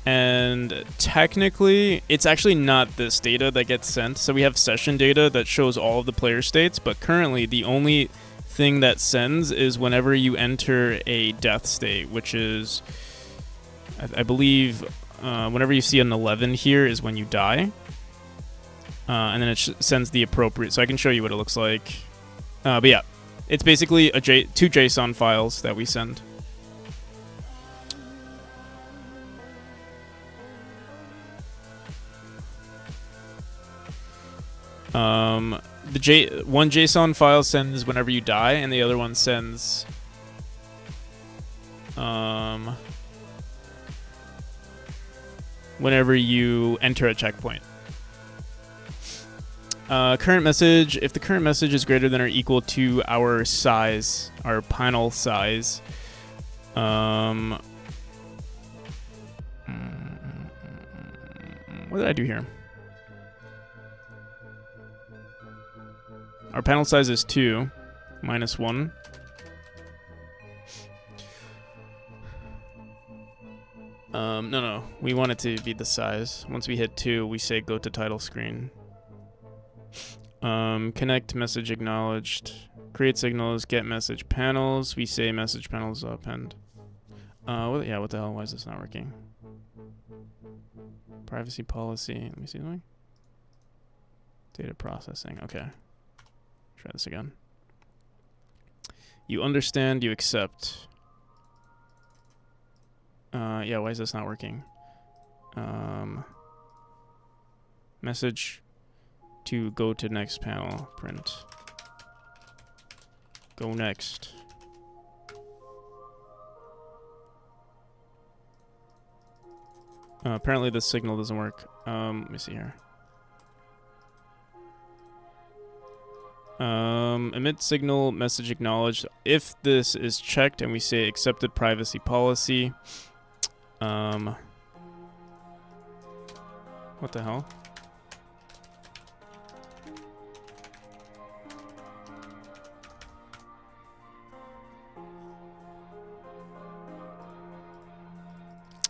And technically, it's actually not this data that gets sent. So we have session data that shows all of the player states, but currently the only thing that sends is whenever you enter a death state, which is, I believe, whenever you see an 11 here is when you die. And then it sends the appropriate. So I can show you what it looks like. But yeah, it's basically two JSON files that we send. One JSON file sends whenever you die, and the other one sends whenever you enter a checkpoint. Current message, if the current message is greater than or equal to our size, our panel size, what did I do here? Our panel size is 2, minus 1. No. We want it to be the size. Once we hit 2, we say go to title screen. Connect message acknowledged. Create signals, get message panels. We say message panels append. Yeah, what the hell? Why is this not working? Privacy policy. Let me see something. Data processing. Okay. Try this again. You understand, you accept. Yeah, why is this not working? Message to go to next panel, print. Go next. Apparently this signal doesn't work. Let me see here. Emit signal, message acknowledged. If this is checked and we say accepted privacy policy, what the hell?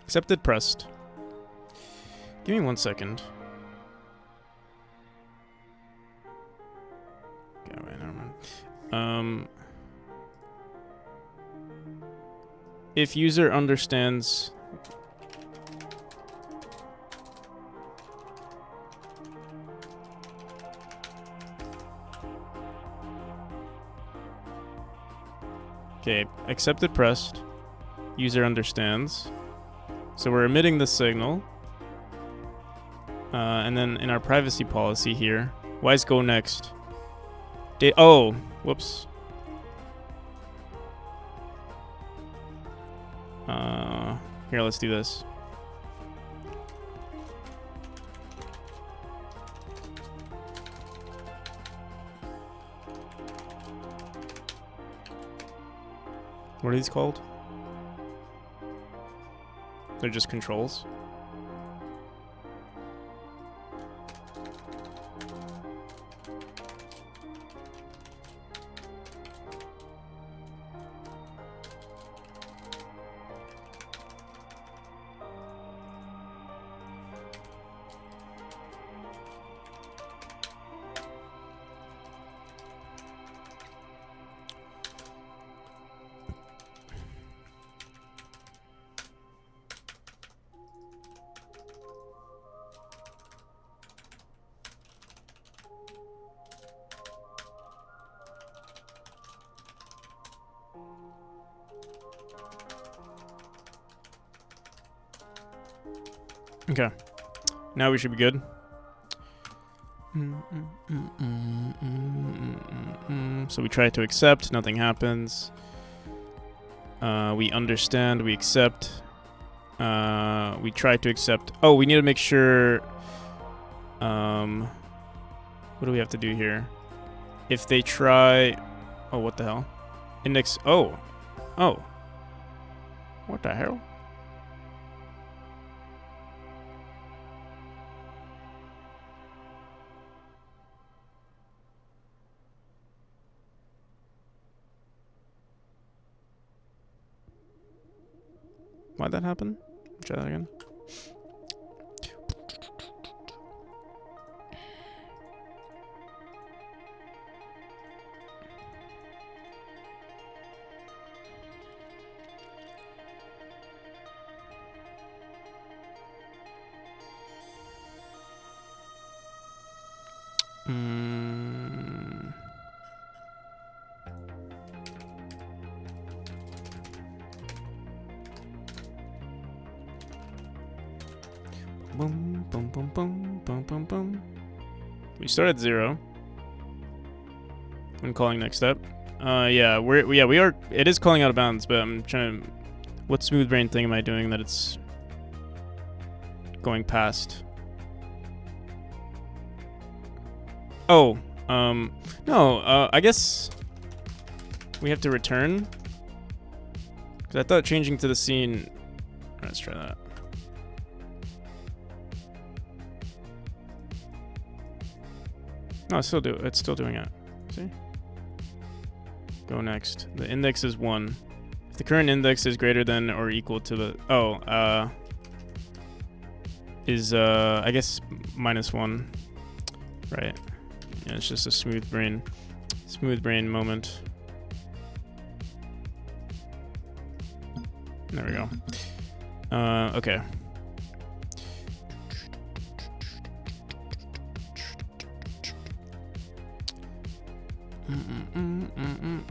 Accepted pressed. Give me 1 second. Okay, wait, never mind. If user understands. Okay, accepted pressed. User understands. So we're emitting the signal. And then in our privacy policy here, why is go next? Oh, whoops. Here, let's do this. What are these called? They're just controls. Okay. Now we should be good. So we try to accept, nothing happens. We understand, we accept. We try to accept. Oh, we need to make sure. What do we have to do here? If they try. Oh, what the hell? Index. Oh. Oh. What the hell? Why'd that happen? Try that again. Boom, boom, boom, boom, boom, boom, boom. We start at 0. When calling next step. Yeah, we are. It is calling out of bounds, but I'm trying to. What smooth brain thing am I doing that it's going past? Oh, no. I guess we have to return. Cause I thought changing to the scene. Let's try that. No, it's still doing it. See? Go next. The index is 1. If the current index is greater than or equal to the I guess -1. Right. Yeah, it's just a smooth brain moment. There we go. Okay.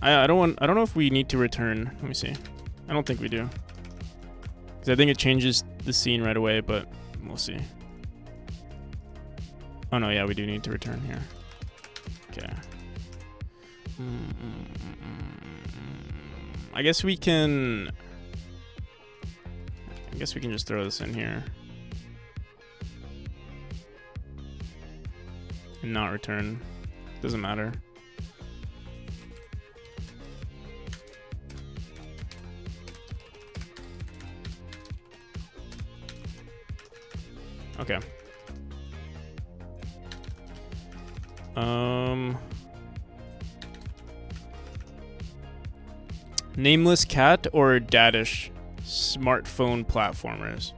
I don't know if we need to return. Let me see. I don't think we do. Because I think it changes the scene right away, but we'll see. Oh no, yeah, we do need to return here. Okay. I guess we can just throw this in here. And not return. Doesn't matter. Okay. Nameless cat or Dadish smartphone platformers?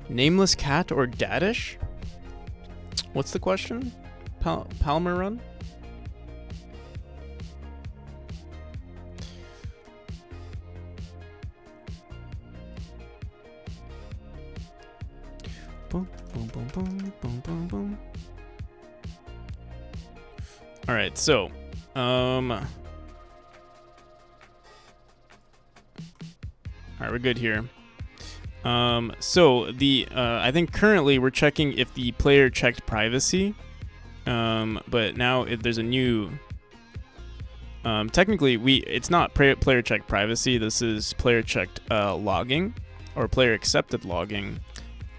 Nameless cat or Dadish? What's the question? Palmer run? Boom, boom, boom, boom, boom, boom, boom. All right, so, all right, we're good here. So I think currently we're checking if the player checked privacy, but now if there's a new, technically it's not player checked privacy. This is player checked logging or player accepted logging.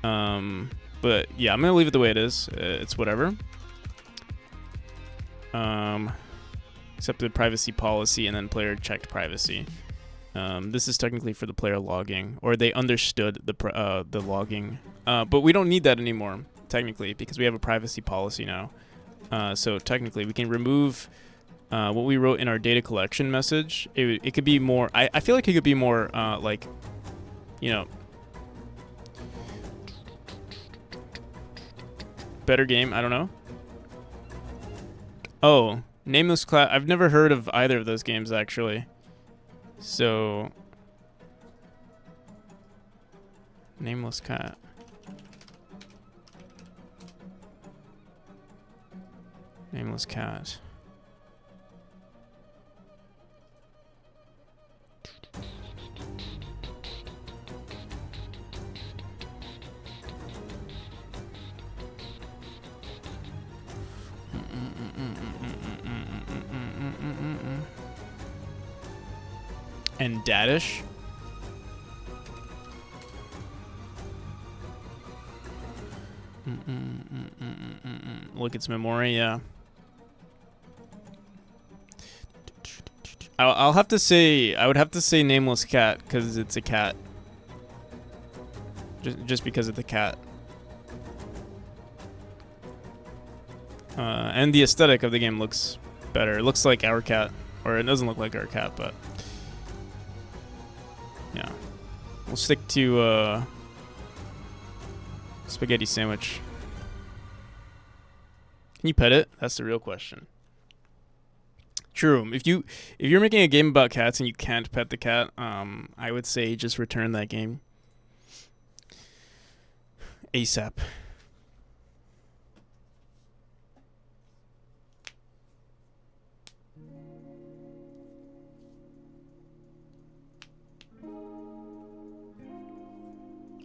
But yeah, I'm gonna leave it the way it is. It's whatever. Accepted privacy policy and then player checked privacy. This is technically for the player logging, or they understood the logging. But we don't need that anymore, technically, because we have a privacy policy now. So technically, we can remove what we wrote in our data collection message. It could be more. I feel like it could be more like, you know, better game. I don't know. Oh, Nameless Class. I've never heard of either of those games actually. So, Nameless Cat. Nameless Cat. And Dadish. Look, it's memory, yeah. I'll have to say, I would have to say Nameless Cat because it's a cat. Just because it's a cat. And the aesthetic of the game looks better. It looks like our cat, or it doesn't look like our cat, but yeah. We'll stick to spaghetti sandwich. Can you pet it? That's the real question. True. If you're making a game about cats and you can't pet the cat, I would say just return that game ASAP.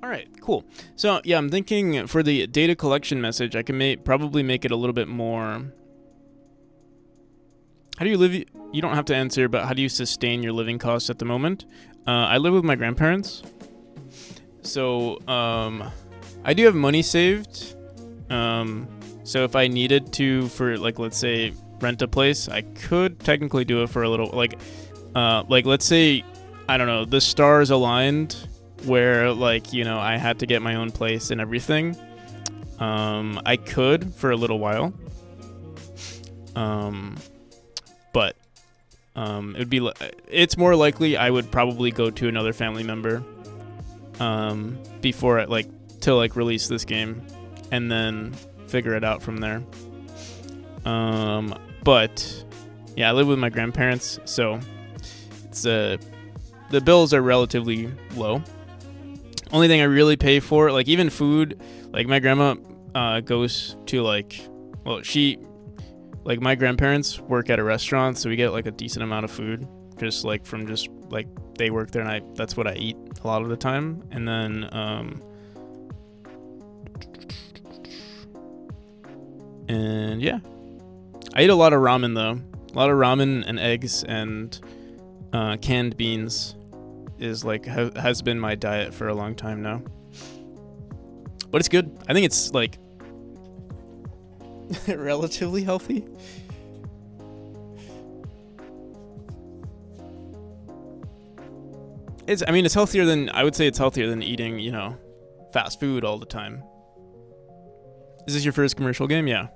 All right, cool. So yeah, I'm thinking for the data collection message, I can probably make it a little bit more. How do you live? You don't have to answer, but how do you sustain your living costs at the moment? I live with my grandparents, so I do have money saved. So if I needed to, for like let's say rent a place, I could technically do it for a little like let's say I don't know, the stars aligned where like, you know, I had to get my own place and everything. I could for a little while. But it would be it's more likely I would probably go to another family member before it to release this game and then figure it out from there. But yeah, I live with my grandparents, so it's the bills are relatively low. Only thing I really pay for, like even food, like my grandma goes to my grandparents work at a restaurant, so we get like a decent amount of food just they work there, and that's what I eat a lot of the time. And then and yeah, I eat a lot of ramen though. A lot of ramen and eggs and canned beans is has been my diet for a long time now. But it's good. I think it's like relatively healthy. It's healthier than, I would say it's healthier than eating, you know, fast food all the time. Is this your first commercial game? Yeah.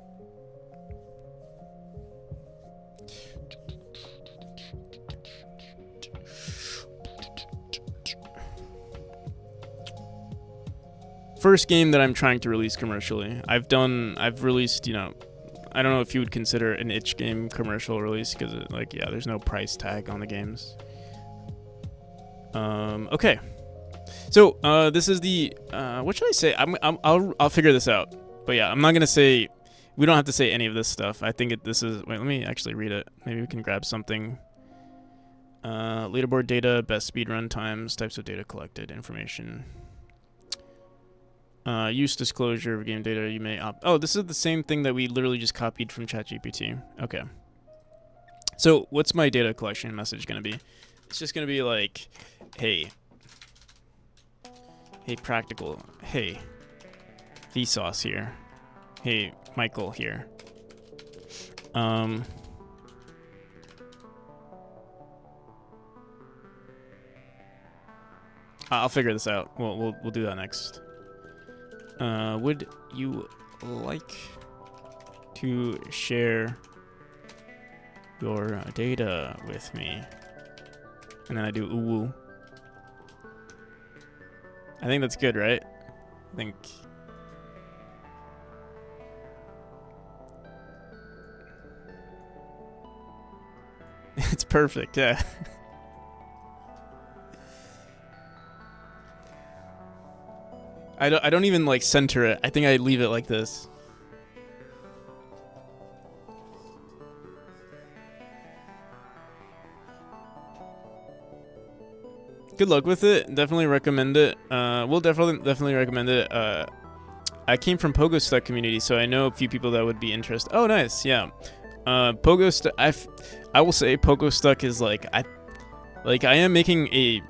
First game that I'm trying to release commercially. I've released, you know, I don't know if you would consider an itch game commercial release because there's no price tag on the games. Okay. So, this is the, what should I say? I'll figure this out. But yeah, I'm not going to say, we don't have to say any of this stuff. I think this is, wait, let me actually read it. Maybe we can grab something. Leaderboard data, best speedrun times, types of data collected, information. Use disclosure of game data you may opt. Oh, this is the same thing that we literally just copied from ChatGPT. Okay. So what's my data collection message going to be? It's just going to be like, hey, Practical. Hey, Vsauce here. Hey, Michael here. I'll figure this out. We'll do that next. Would you like to share your data with me? And then I do ooh. I think that's good, right? I think. It's perfect, yeah. I don't even like center it. I think I leave it like this. Good luck with it. Definitely recommend it. We'll definitely recommend it. I came from Pogo Stuck community, so I know a few people that would be interested. Oh, nice. Yeah. Pogo Stuck. I will say Pogo Stuck is I am making a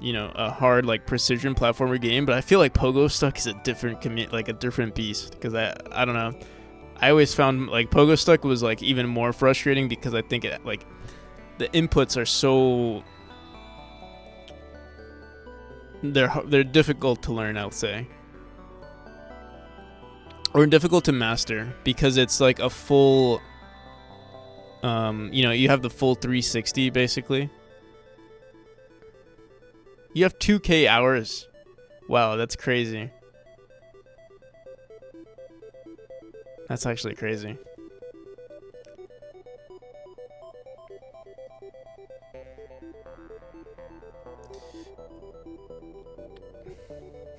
hard precision platformer game, but I feel like Pogo Stuck is a different a different beast, because I don't know. I always found Pogo Stuck was even more frustrating because I think the inputs are so they're difficult to learn, I'll say. Or difficult to master because it's a full you have the full 360 basically. You have 2K hours Wow, that's crazy. That's actually crazy.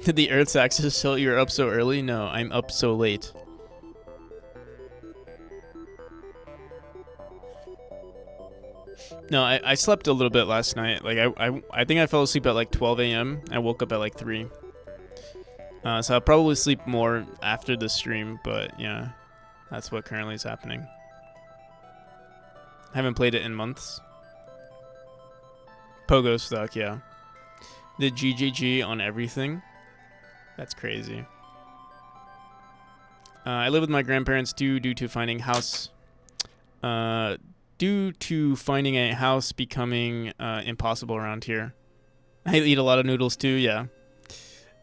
Did the Earth's axis tell you're up so early? No, I'm up so late. No, I slept a little bit last night. Like I think I fell asleep at like 12 a.m. I woke up at like 3. So I'll probably sleep more after the stream, but yeah, that's what currently is happening. I haven't played it in months. Pogo stuck, yeah. The GGG on everything. That's crazy. I live with my grandparents due to finding house. Due to finding a house becoming impossible around here. I eat a lot of noodles too, yeah.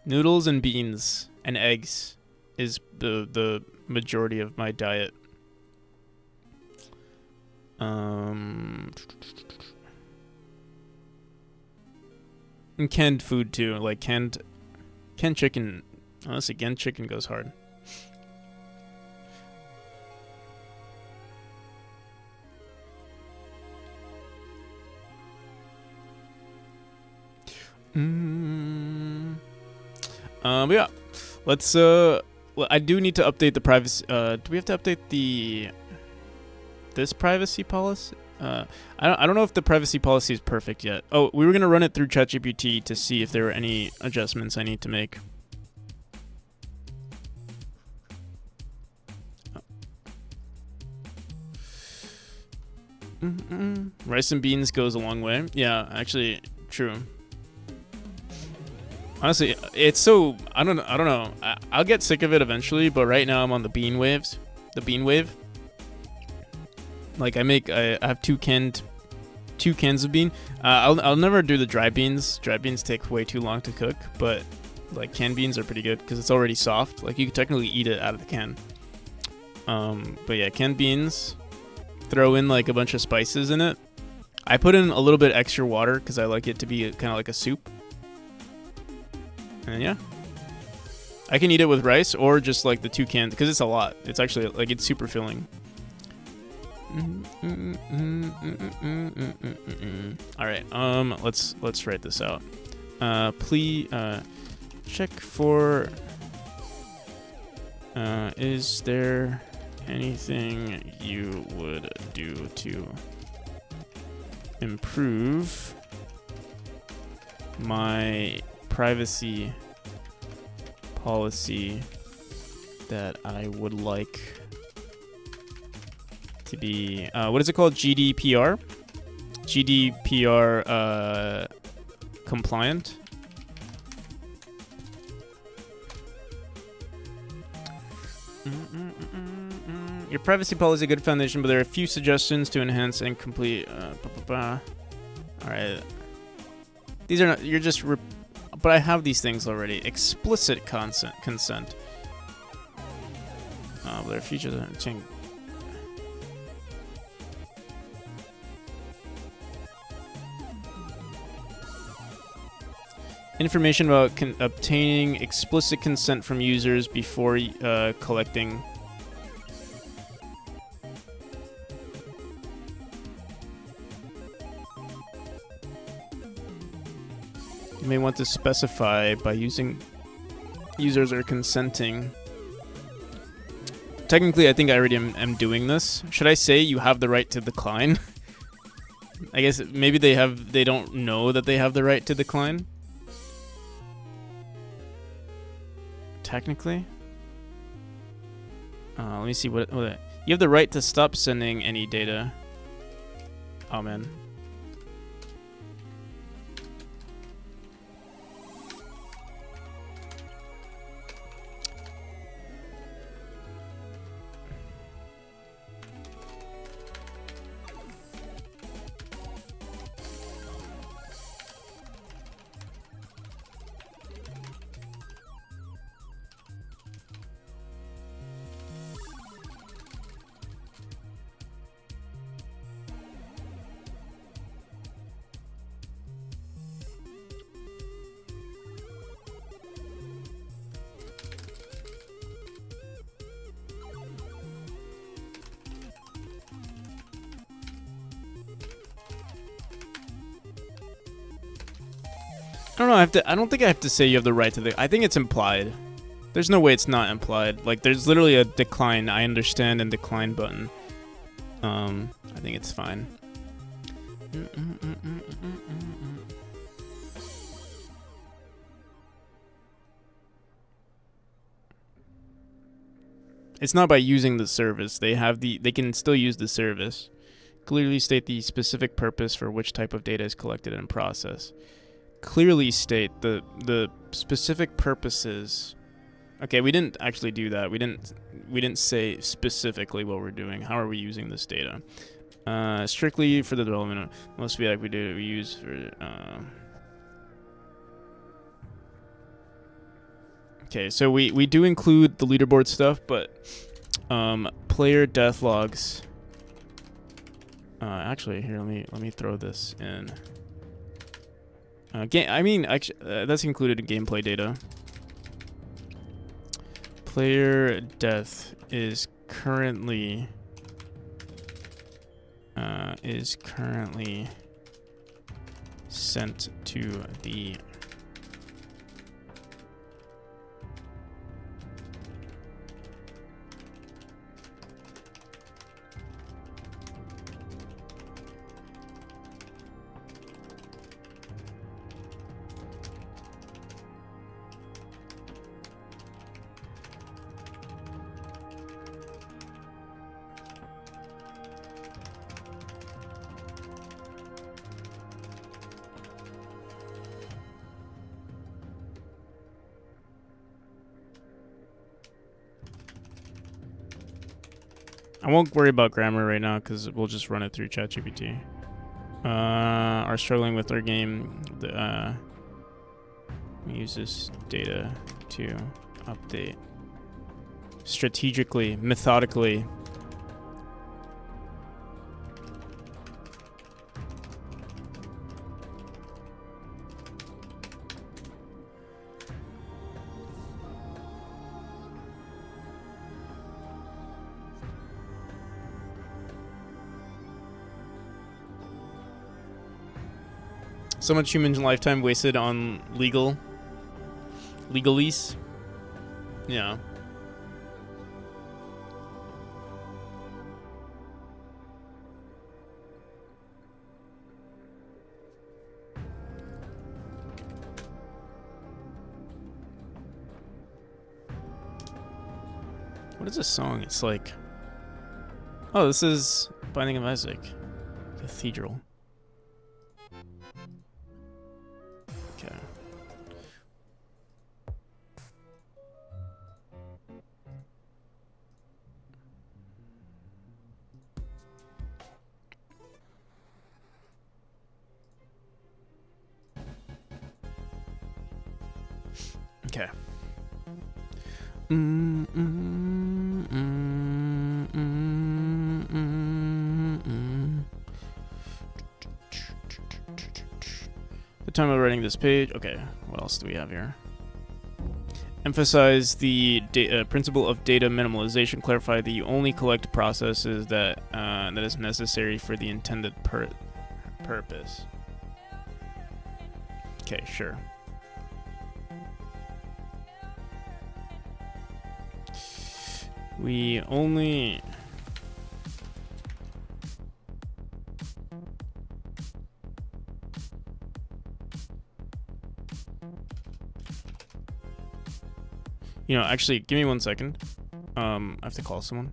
Noodles and beans and eggs is the majority of my diet. And canned food too, like canned chicken. Honestly, canned chicken goes hard. But yeah, let's. I do need to update the privacy. Do we have to update this privacy policy? I don't know if the privacy policy is perfect yet. Oh, we were gonna run it through ChatGPT to see if there were any adjustments I need to make. Rice and beans goes a long way. Yeah, actually, true. Honestly, it's so I don't know. I'll get sick of it eventually, but right now I'm on the bean waves. The bean wave. Like I have two cans of bean. I'll never do the dry beans. Dry beans take way too long to cook, but like canned beans are pretty good because it's already soft. Like you can technically eat it out of the can. But yeah, canned beans. Throw in like a bunch of spices in it. I put in a little bit extra water because I like it to be kind of like a soup. And yeah, I can eat it with rice or just like the 2 cans because it's a lot. It's actually like it's super filling. All right, let's write this out. Please check for. Is there anything you would do to improve my privacy policy that I would like to be what is it called? GDPR compliant. Your privacy policy is a good foundation, but there are a few suggestions to enhance and complete. All right, these are not. You're just. But I have these things already. Explicit consent. But there are features that change. Information about obtaining explicit consent from users before collecting. You may want to specify by using users are consenting. Technically, I think I already am doing this. Should I say you have the right to decline? I guess maybe they don't know that they have the right to decline. Technically. Let me see what you have the right to stop sending any data. Oh man. I don't know. I don't think I have to say you have the right to the. I think it's implied. There's no way it's not implied. Like, there's literally a decline, I understand, and decline button. I think it's fine. It's not by using the service. They can still use the service. Clearly state the specific purpose for which type of data is collected and processed. Clearly state the specific purposes. Okay, we didn't actually do that. We didn't say specifically what we're doing. How are we using this data? Strictly for the development of most feedback we use for. Okay, so we do include the leaderboard stuff, but player death logs. Actually, here let me throw this in. That's included in gameplay data. Player death is currently sent to the I won't worry about grammar right now because we'll just run it through ChatGPT. Are struggling with our game. We use this data to update strategically, methodically. So much human lifetime wasted on legalese. Yeah. What is this song? It's like, oh, this is Binding of Isaac, Cathedral. Okay. Okay. The time of writing this page. Okay, what else do we have here? Emphasize the principle of data minimalization. Clarify that you only collect processes that is necessary for the intended purpose. Okay, sure. We only... You know, actually, give me 1 second. I have to call someone.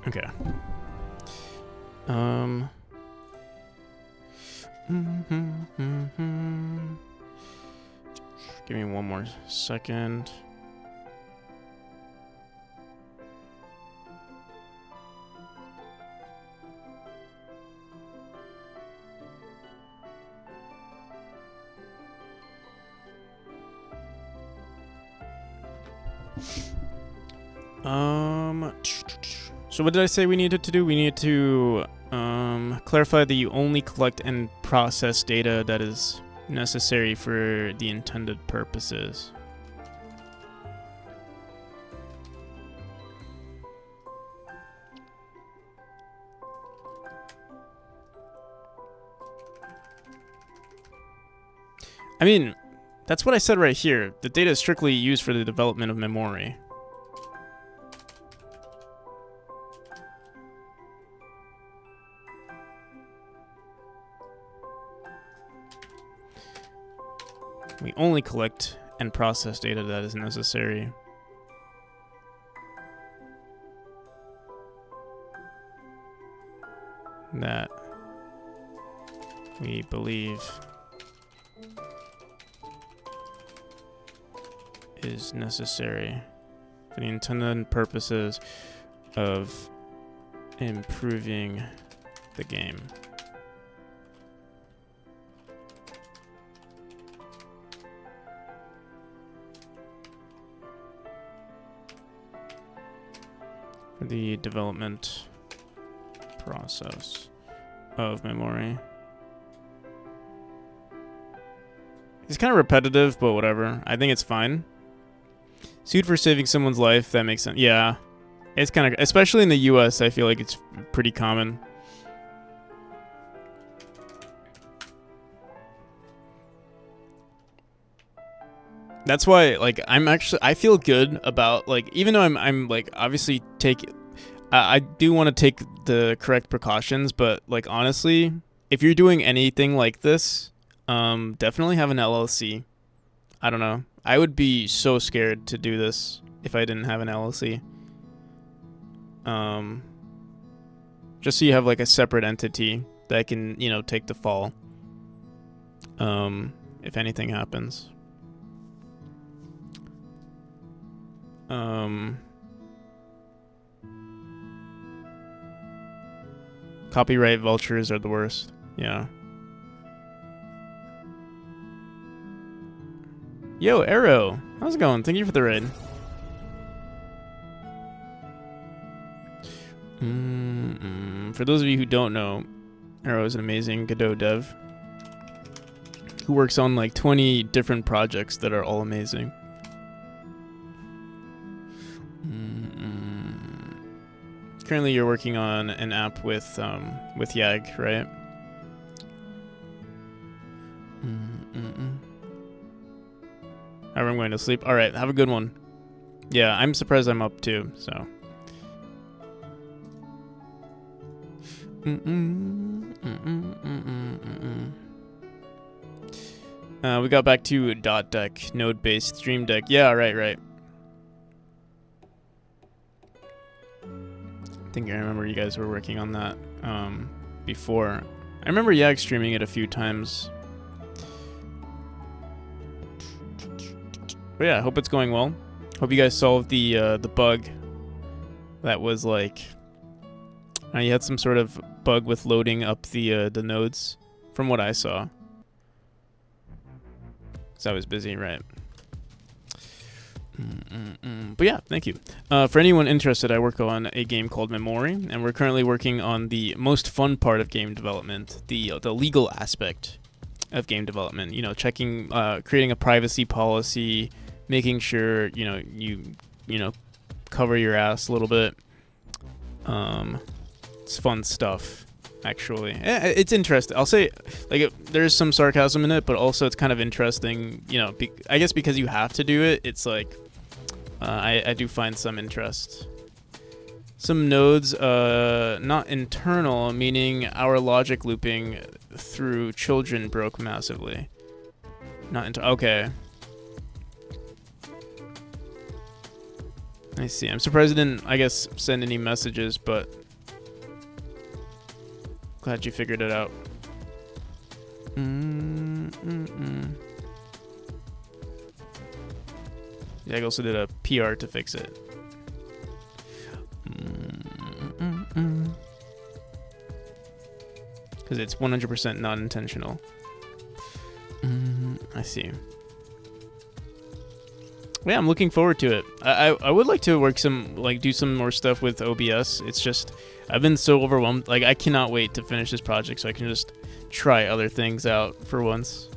Okay. Give me one more second. So what did I say we needed to do? We needed to clarify that you only collect and process data that is necessary for the intended purposes. I mean, that's what I said right here. The data is strictly used for the development of memory. We only collect and process data that is necessary. That we believe is necessary for the intended purposes of improving the game. For the development process of memory. It's kind of repetitive, but whatever. I think it's fine. Sued for saving someone's life, that makes sense. Yeah. It's kind of, especially in the US, I feel like it's pretty common. That's why, like, I feel good about, like, even though I'm like, obviously I do want to take the correct precautions, but, like, honestly, if you're doing anything like this, definitely have an LLC. I don't know. I would be so scared to do this if I didn't have an LLC. Just so you have, like, a separate entity that can, you know, take the fall. If anything happens. Copyright vultures are the worst. Yeah. Yo, Arrow. How's it going? Thank you for the raid. For those of you who don't know, Arrow is an amazing Godot dev who works on like 20 different projects that are all amazing. Currently, you're working on an app with Yag, right? However, I'm going to sleep. All right, have a good one. Yeah, I'm surprised I'm up too. So. We got back to dot deck, node-based stream deck. Yeah, right. I think I remember you guys were working on that before. I remember Yag streaming it a few times. But yeah, I hope it's going well. Hope you guys solved the bug that was like you had some sort of bug with loading up the nodes, from what I saw. Because I was busy, right? But yeah, thank you. For anyone interested, I work on a game called Memory, and we're currently working on the most fun part of game development, the legal aspect of game development. You know, checking, creating a privacy policy, making sure you cover your ass a little bit. It's fun stuff. actually. It's interesting. I'll say, like, there's some sarcasm in it, but also it's kind of interesting. You know, I guess because you have to do it, it's like I do find some interest. Some nodes, not internal, meaning our logic looping through children broke massively. Not okay. I see. I'm surprised it didn't, I guess, send any messages, but glad you figured it out. Yeah, I also did a PR to fix it. Because it's 100% not intentional. I see. Yeah, I'm looking forward to it. I would like to work do some more stuff with OBS. It's just, I've been so overwhelmed. Like, I cannot wait to finish this project so I can just try other things out for once.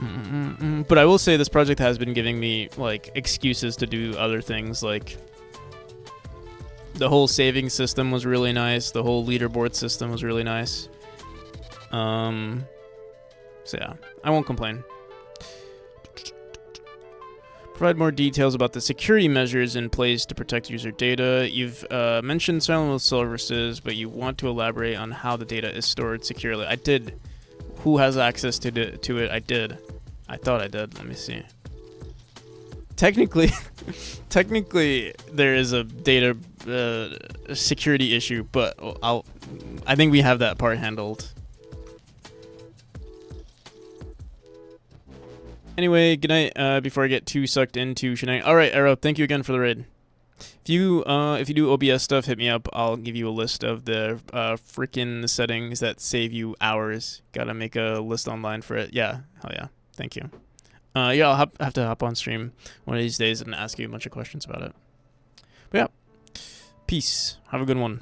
But I will say this project has been giving me, like, excuses to do other things. Like, the whole saving system was really nice. The whole leaderboard system was really nice. So yeah, I won't complain. Provide more details about the security measures in place to protect user data. You've mentioned Silent Will services, but you want to elaborate on how the data is stored securely. I did. Who has access to it? I did. I thought I did. Let me see. Technically, there is a data security issue, but I think we have that part handled. Anyway, good night. Before I get too sucked into shenanigans. All right, Arrow. Thank you again for the raid. If you do OBS stuff, hit me up. I'll give you a list of the freaking settings that save you hours. Gotta make a list online for it. Yeah, hell yeah. Thank you. Yeah, I'll have to hop on stream one of these days and ask you a bunch of questions about it. But yeah, peace. Have a good one.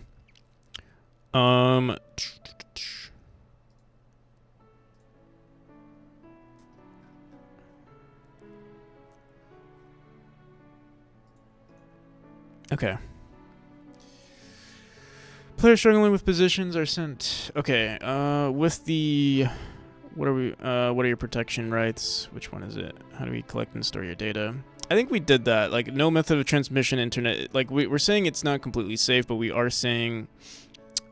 Okay. Players struggling with positions are sent. Okay. With the, what are your protection rights? Which one is it? How do we collect and store your data? I think we did that. Like, no method of transmission internet. Like, we're saying it's not completely safe, but we are saying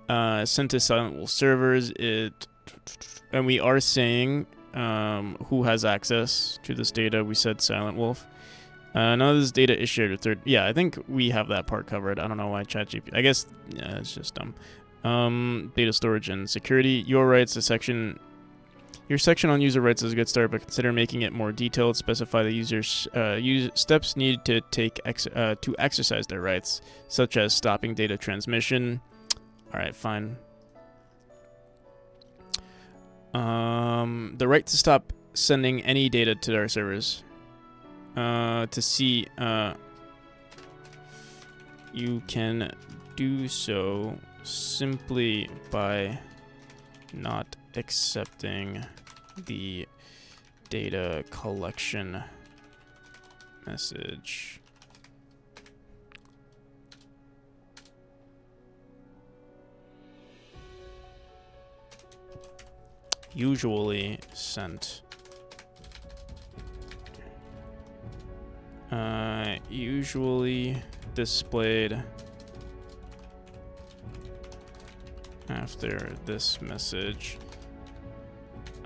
sent to Silent Wolf servers. And we are saying who has access to this data. We said Silent Wolf. None of this data is shared with third. Yeah, I think we have that part covered. I don't know why ChatGPT. I guess it's just dumb. Data storage and security. Your rights. Your section on user rights is a good start, but consider making it more detailed. Specify the user's steps needed to take to exercise their rights, such as stopping data transmission. All right, fine. The right to stop sending any data to our servers. To see, you can do so simply by not accepting the data collection message. Usually sent. Usually displayed after this message,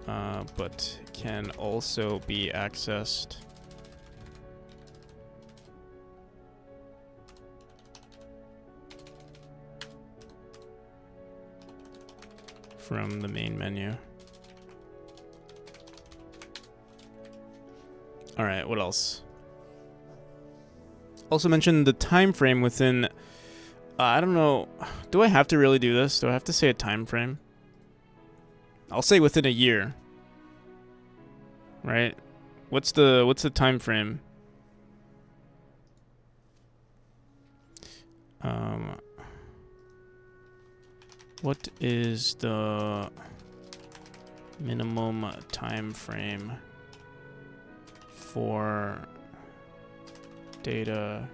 but can also be accessed from the main menu. All right, what else? Also mentioned the time frame within. I don't know. Do I have to really do this? Do I have to say a time frame? I'll say within a year. Right? What's the time frame? What is the minimum time frame for data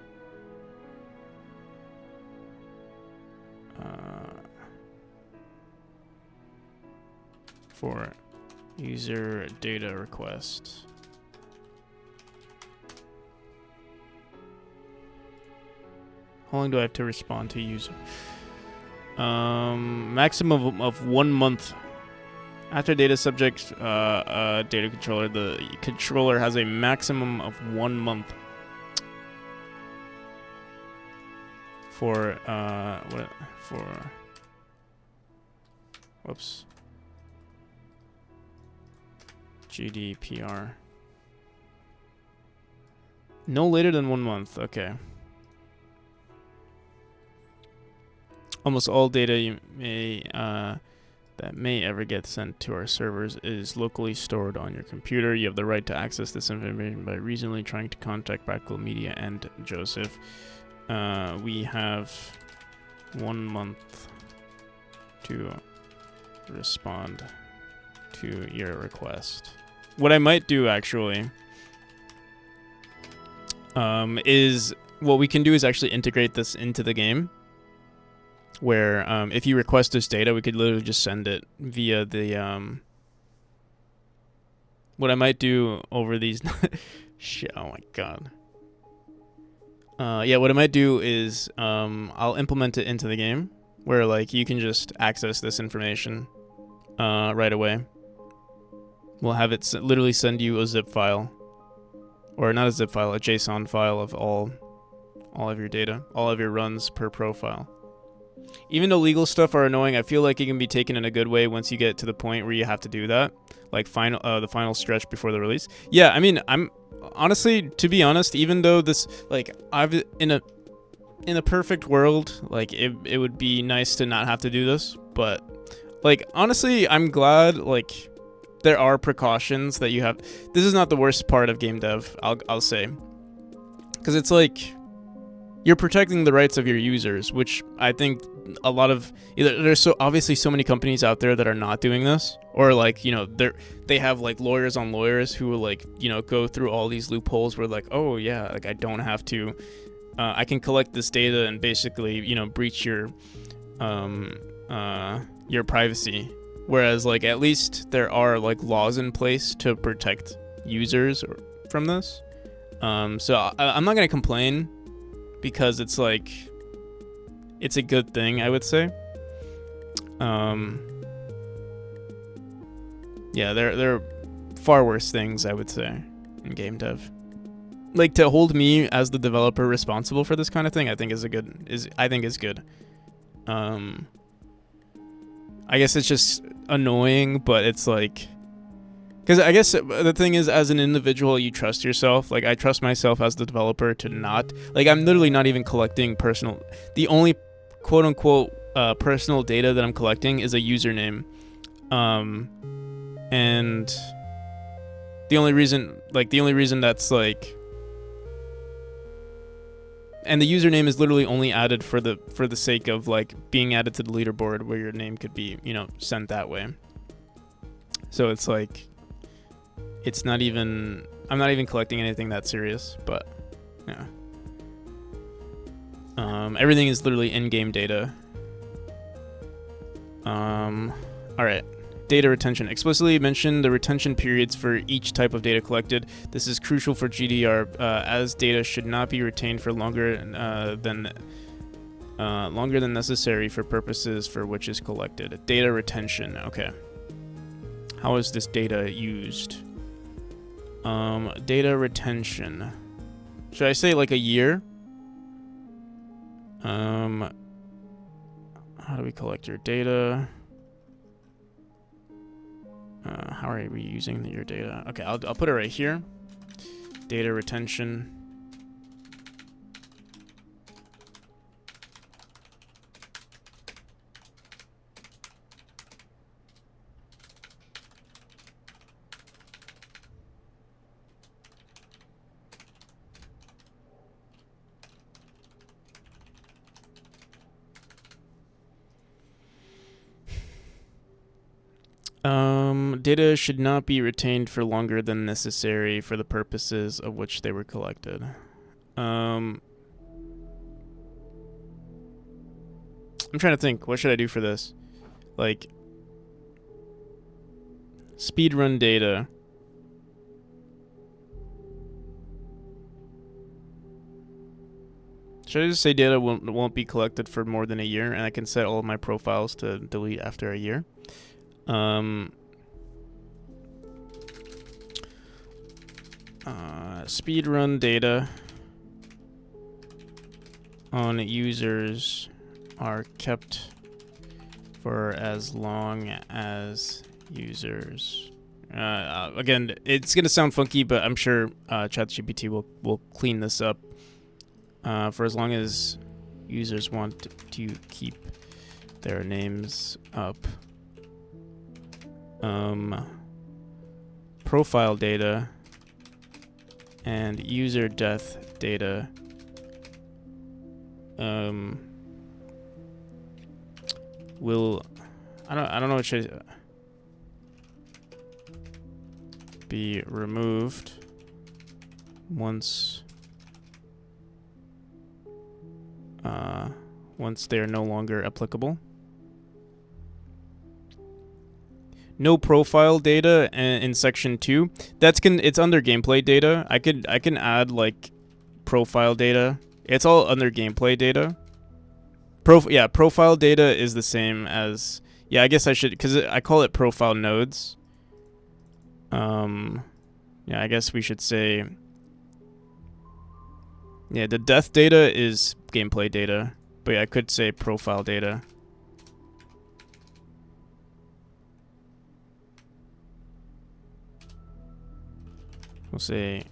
for user data request. How long do I have to respond to user? Maximum of 1 month. After data subject data controller, the controller has a maximum of 1 month for whoops, GDPR. No later than 1 month. Okay. Almost all data you may that may ever get sent to our servers is locally stored on your computer. You have the right to access this information by reasonably trying to contact Practical Media and Joseph. We have 1 month to respond to your request. What I might do actually is what we can do is actually integrate this into the game, where if you request this data, we could literally just send it via the what I might do over these shit, oh my god. Yeah, what I might do is I'll implement it into the game where like you can just access this information right away. We'll have it literally send you a zip file, or not a zip file, a JSON file of all of your data, all of your runs per profile. Even though legal stuff are annoying, I feel like it can be taken in a good way once you get to the point where you have to do that, like the final stretch before the release. Yeah, I mean, I'm honestly, to be honest, even though this, like, I've in a perfect world, like it would be nice to not have to do this, but like honestly, I'm glad like there are precautions that you have. This is not the worst part of game dev, I'll say, because it's like you're protecting the rights of your users, which I think a lot of there's so obviously so many companies out there that are not doing this, or like, you know, they have like lawyers on lawyers who will like, you know, go through all these loopholes where like, oh yeah, like I don't have to, I can collect this data and basically, you know, breach your privacy. Whereas like at least there are like laws in place to protect users from this. So I'm not gonna complain, because it's like it's a good thing, I would say. Yeah, there are far worse things, I would say, in game dev. Like to hold me as the developer responsible for this kind of thing, I think is good. I guess it's just annoying, but it's like, because I guess the thing is, as an individual, you trust yourself. Like I trust myself as the developer to not, like I'm literally not even collecting the only quote unquote personal data that I'm collecting is a username. And the only reason that's like, and the username is literally only added for the sake of like being added to the leaderboard where your name could be, you know, sent that way. So it's like, I'm not even collecting anything that serious, but yeah. Everything is literally in-game data. All right. Data retention. Explicitly mention the retention periods for each type of data collected. This is crucial for GDPR, as data should not be retained for longer than necessary for purposes for which is collected. Data retention. Okay. How is this data used? Data retention. Should I say like a year? How do we collect your data? How are we using your data? Okay, I'll put it right here. Data retention. Data should not be retained for longer than necessary for the purposes of which they were collected. I'm trying to think. What should I do for this? Like, Speedrun data. Should I just say data won't be collected for more than a year, and I can set all of my profiles to delete after a year. Speedrun data on users are kept for as long as users. Again, it's gonna sound funky, but I'm sure ChatGPT will clean this up. For as long as users want to keep their names up. Profile data and user death data will I don't know what should be removed once they are no longer applicable. No profile data in section 2. It's under gameplay data. I can add like profile data. It's all under gameplay data. Profile data is the same as I guess I should, cuz I call it profile nodes. I guess we should say the death data is gameplay data, but I could say profile data. We'll say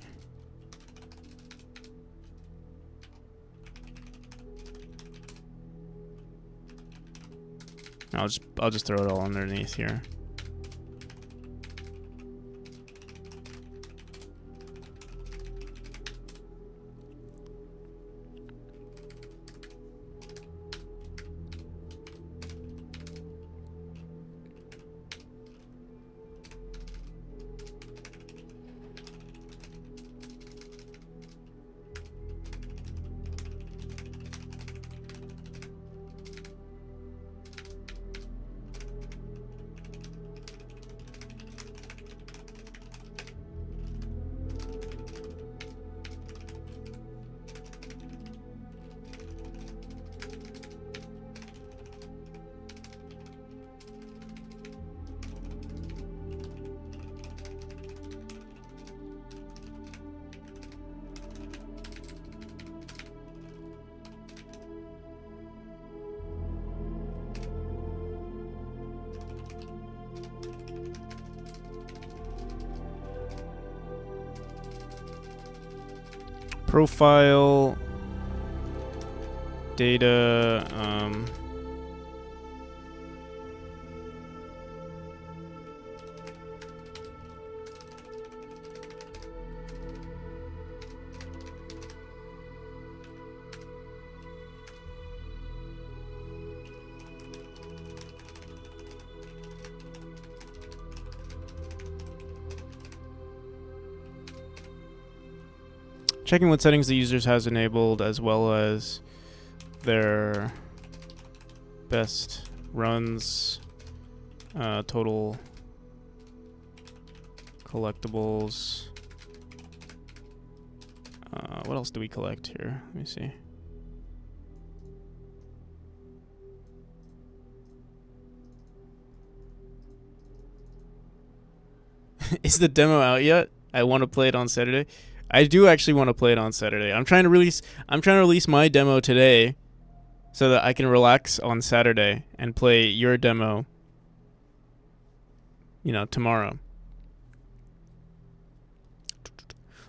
I'll just throw it all underneath here. Profile data, checking what settings the users has enabled, as well as their best runs, total collectibles. What else do we collect here? Let me see. Is the demo out yet? I want to play it on Saturday. I do actually want to play it on Saturday. I'm trying to release my demo today so that I can relax on Saturday and play your demo, tomorrow.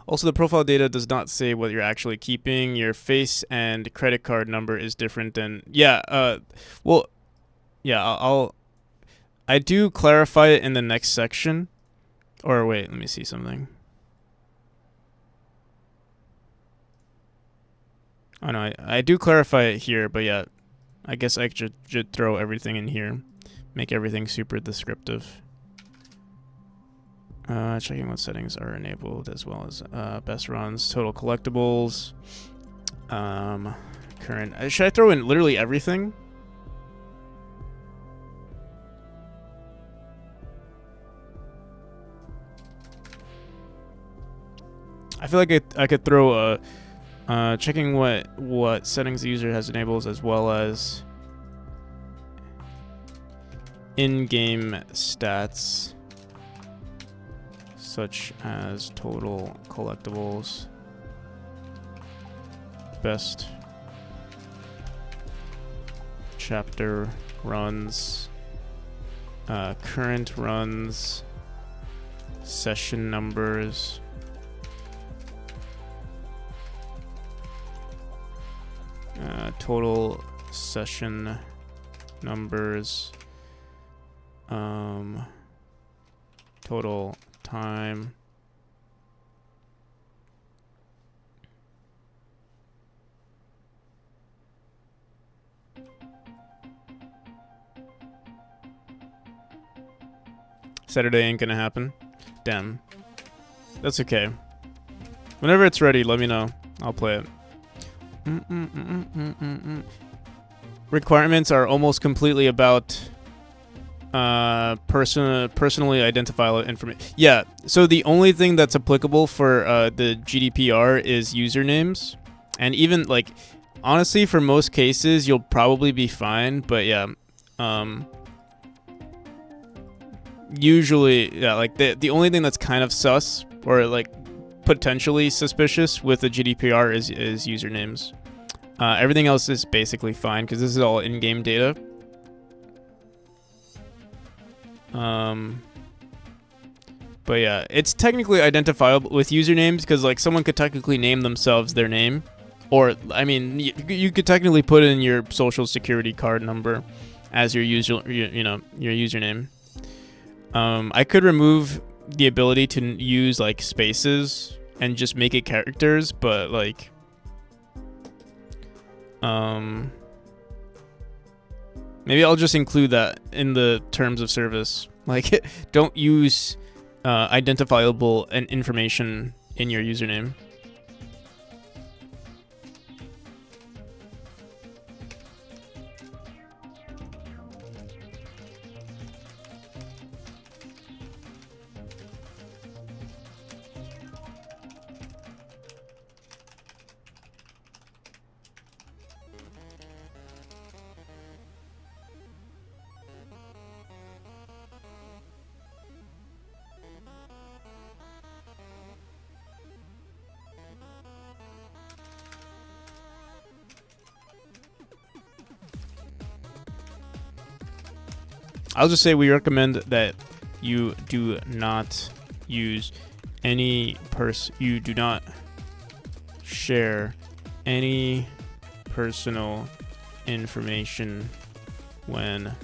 Also, the profile data does not say what you're actually keeping. Your face and credit card number is different than I do clarify it in the next section. Or wait, let me see something. Oh no, I do clarify it here, but yeah, I guess I should throw everything in here, make everything super descriptive. Checking what settings are enabled, as well as best runs, total collectibles, current. Should I throw in literally everything? I feel like I could throw a checking what settings the user has enabled, as well as in-game stats such as total collectibles, best chapter runs, current runs, session numbers, total session numbers, total time, Saturday ain't gonna happen. Damn. That's okay. Whenever it's ready, let me know. I'll play it. Requirements are almost completely about personally identifiable information. Yeah, so the only thing that's applicable for the GDPR is usernames. And even, like, honestly, for most cases, you'll probably be fine. But yeah, usually, yeah, like the only thing that's kind of sus or like potentially suspicious with the GDPR is usernames. Everything else is basically fine because this is all in-game data. But yeah, it's technically identifiable with usernames because, like, someone could technically name themselves their name, or I mean, you could technically put in your social security card number as your your username. I could remove the ability to use like spaces and just make it characters, but like, maybe I'll just include that in the terms of service. Like, don't use identifiable and information in your username. I'll just say we recommend that you do not use any you do not share any personal information when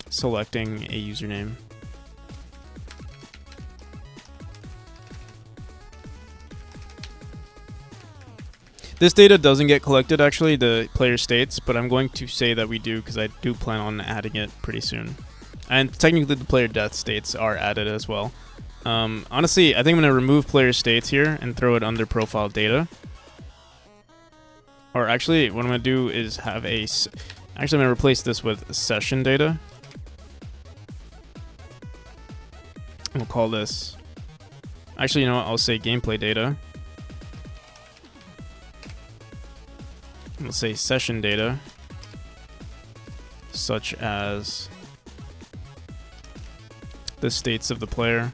selecting a username. This data doesn't get collected, actually, the player states, but I'm going to say that we do because I do plan on adding it pretty soon. And technically the player death states are added as well. Honestly, I think I'm going to remove player states here and throw it under profile data. Or actually, what I'm going to do is have actually, I'm going to replace this with session data. And we'll call this... Actually, you know what? I'll say gameplay data. Let's say session data, such as the states of the player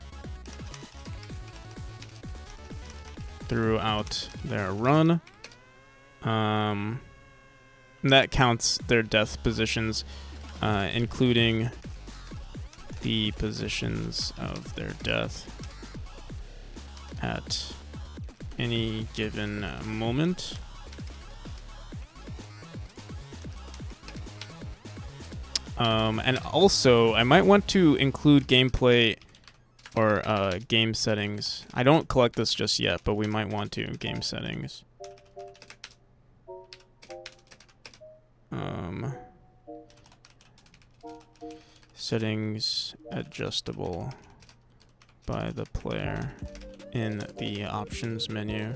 throughout their run. That counts their death positions, including the positions of their death at any given moment. And also, I might want to include gameplay or game settings. I don't collect this just yet, but we might want to. Game settings. Settings adjustable by the player in the options menu.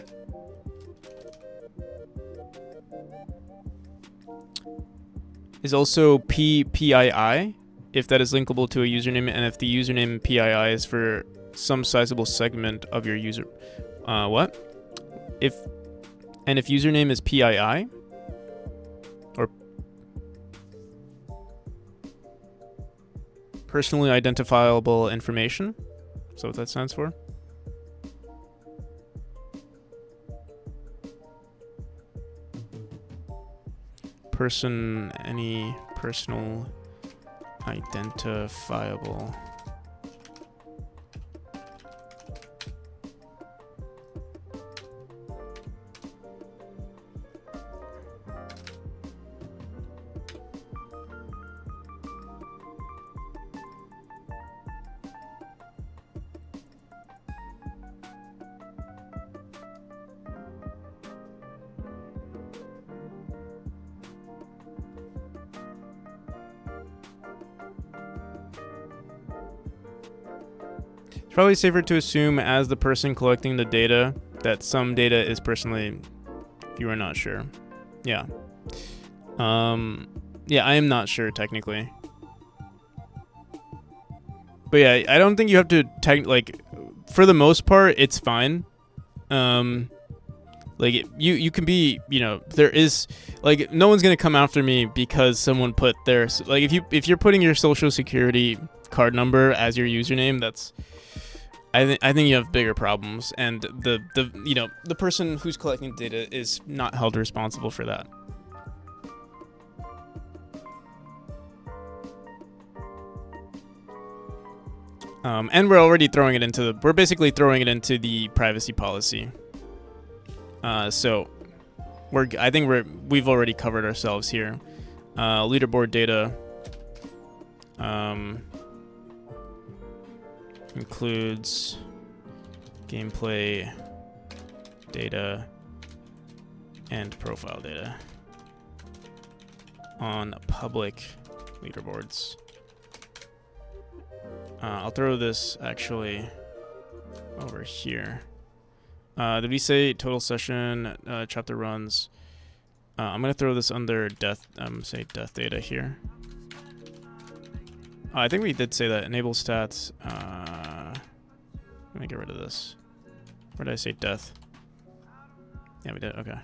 Is also PII if that is linkable to a username, and if the username PII is for some sizable segment of your user. What? If username is PII, or personally identifiable information. Is that what that stands for? Any personal identifiable. Probably safer to assume as the person collecting the data that some data is personally, if you are not sure. Yeah. Yeah, I am not sure technically. But yeah, I don't think you have to for the most part, it's fine. You can be, there is no one's gonna come after me because someone put their if you're putting your social security card number as your username, that's I think you have bigger problems, and the person who's collecting data is not held responsible for that. And we're already we're basically throwing it into the privacy policy. So I think we've already covered ourselves here. Leaderboard data includes gameplay data and profile data on public leaderboards. I'll throw this actually over here. Did we say total session, chapter runs? I'm gonna throw this under death. Say death data here. I think we did say that. Enable stats. Let me get rid of this. Where did I say death? Yeah, we did. Okay.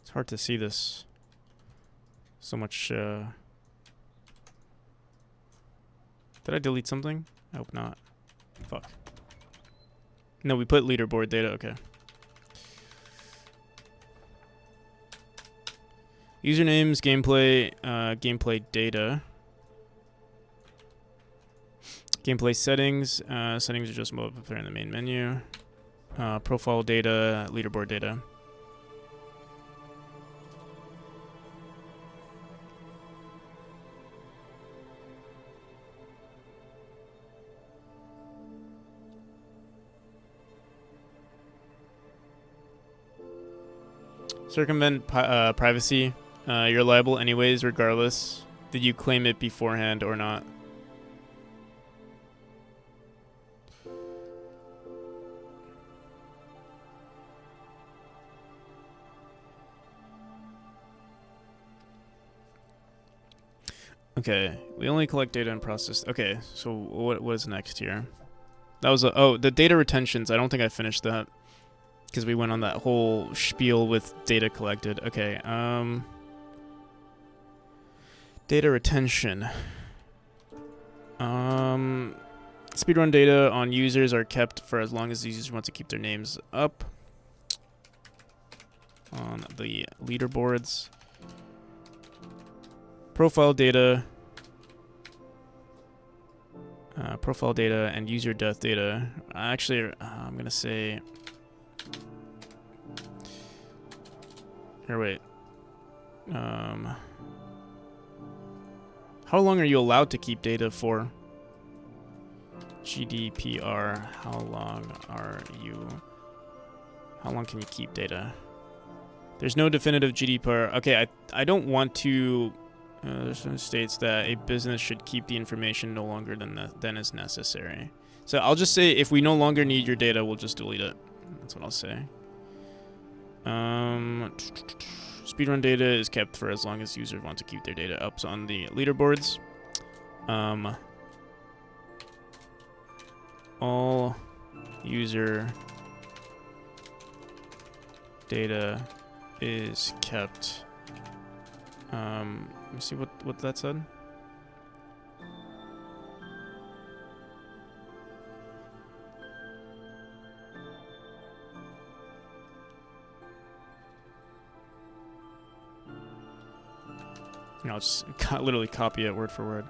It's hard to see this. So much. Did I delete something? I hope not. Fuck. No, we put leaderboard data. Okay. Usernames, gameplay, gameplay data. Gameplay settings. Settings are just mode if they're in the main menu. Profile data, leaderboard data. Circumvent privacy. You're liable anyways, regardless. Did you claim it beforehand or not? Okay, we only collect data and process. Okay, so what is next here? That was the data retentions. I don't think I finished that because we went on that whole spiel with data collected. Okay, data retention. Speedrun data on users are kept for as long as the users want to keep their names up on the leaderboards. Profile data. Profile data and user death data. Actually, I'm gonna say. Here, wait. How long are you allowed to keep data for? GDPR. How long can you keep data? There's no definitive GDPR. Okay, I don't want to This one states that a business should keep the information no longer than is necessary. So I'll just say if we no longer need your data, we'll just delete it. That's what I'll say. Speedrun data is kept for as long as users want to keep their data up on the leaderboards. All user data is kept. Let me see what that said. I'll just literally copy it word for word.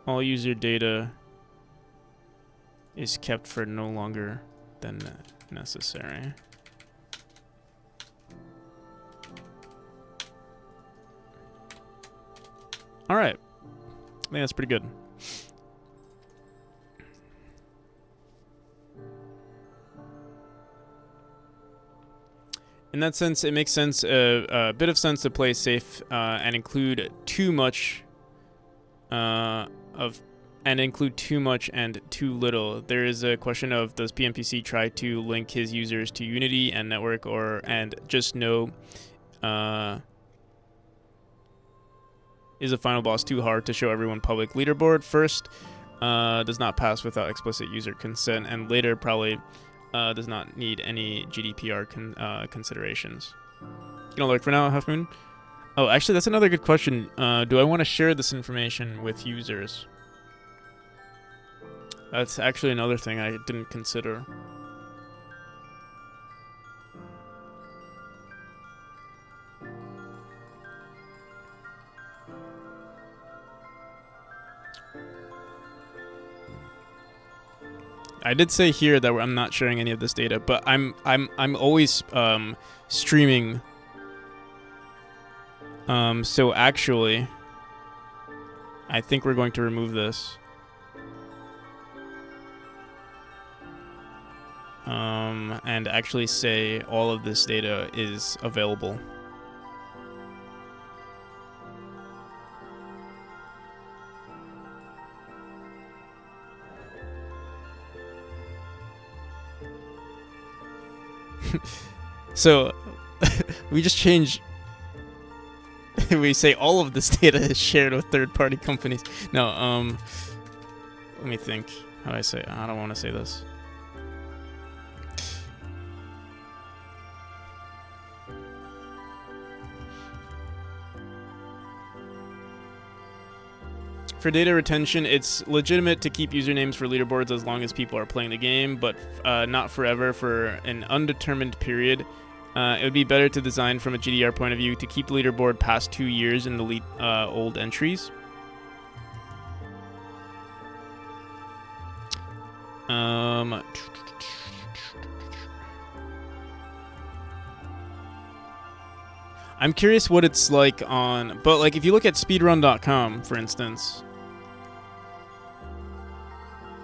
All user data is kept for no longer than necessary. All right. I think that's pretty good. In that sense, it makes sense, a bit of sense to play safe and include too much include too much and too little. There is a question of, does PNPC try to link his users to Unity and network, and just know is a final boss too hard to show everyone public leaderboard? First, does not pass without explicit user consent, and later probably does not need any GDPR considerations. You know, like for now, Half Moon. Oh, actually, that's another good question. Do I want to share this information with users? That's actually another thing I didn't consider. I did say here that I'm not sharing any of this data, but I'm always streaming. So actually, I think we're going to remove this. And actually say all of this data is available. So we just change. We say all of this data is shared with third-party companies. No, let me think. How do I say? I don't want to say this. For data retention, it's legitimate to keep usernames for leaderboards as long as people are playing the game, but not forever for an undetermined period. It would be better to design from a GDR point of view to keep the leaderboard past 2 years in the old entries. I'm curious what it's like on, but like if you look at speedrun.com, for instance,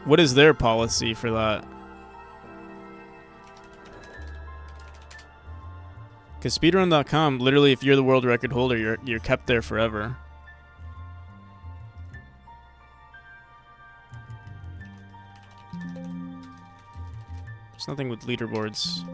what is their policy for that? Because speedrun.com, literally, if you're the world record holder, you're kept there forever. There's nothing with leaderboards.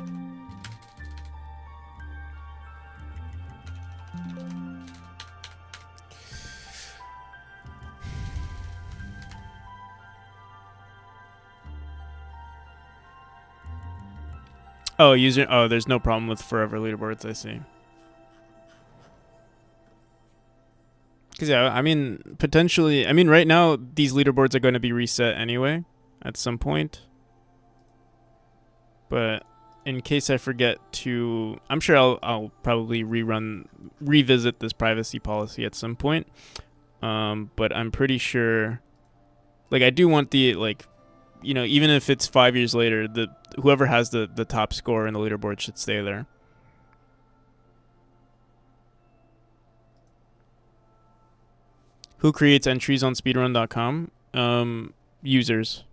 Oh, there's no problem with forever leaderboards, I see. Because, yeah, I mean, potentially, I mean, right now, these leaderboards are going to be reset anyway, at some point. But in case I forget to, I'm sure I'll probably revisit this privacy policy at some point. But I'm pretty sure, like, I do want the, like, you know, even if it's 5 years later, whoever has the top score in the leaderboard should stay there. Who creates entries on speedrun.com? Users.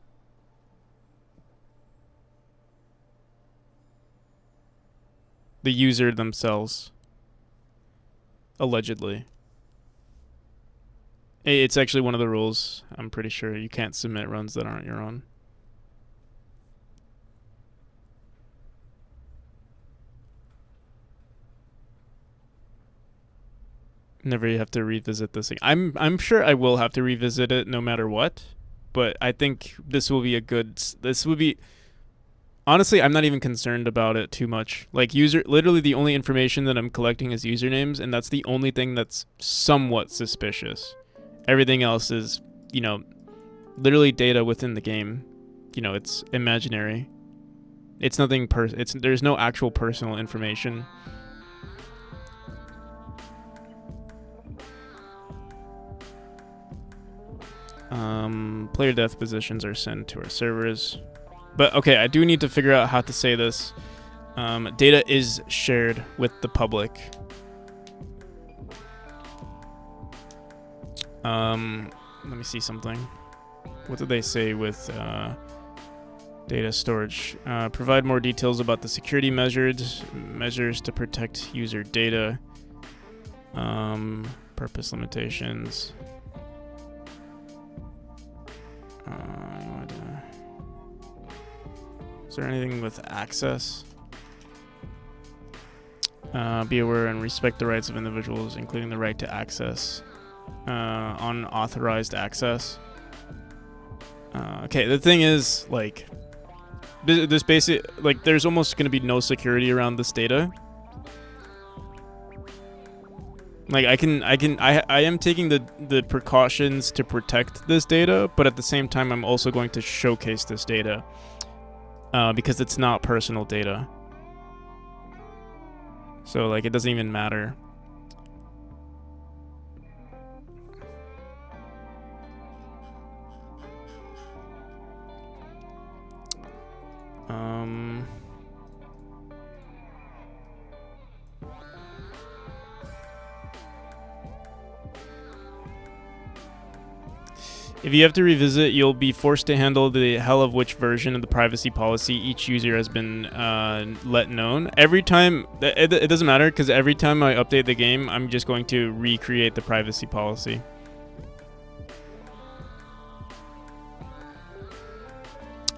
the user themselves. Allegedly. It's actually one of the rules. I'm pretty sure you can't submit runs that aren't your own. Never you have to revisit this thing. I'm sure I will have to revisit it no matter what, but I think this will be a good. This would be. Honestly, I'm not even concerned about it too much. Like literally the only information that I'm collecting is usernames, and that's the only thing that's somewhat suspicious. Everything else is, literally data within the game. It's imaginary. It's nothing there's no actual personal information. Player death positions are sent to our servers. But okay, I do need to figure out how to say this. Data is shared with the public. Let me see something. What did they say with data storage? Provide more details about the security measures to protect user data. Purpose limitations. Is there anything with access? Be aware and respect the rights of individuals, including the right to access. Unauthorized access. Okay, the thing is, like, this basic, like, there's almost going to be no security around this data. Like, I am taking the precautions to protect this data, but at the same time, I'm also going to showcase this data. Because it's not personal data. So, like, it doesn't even matter. If you have to revisit, you'll be forced to handle the hell of which version of the privacy policy each user has been let known. Every time, it doesn't matter, because every time I update the game, I'm just going to recreate the privacy policy.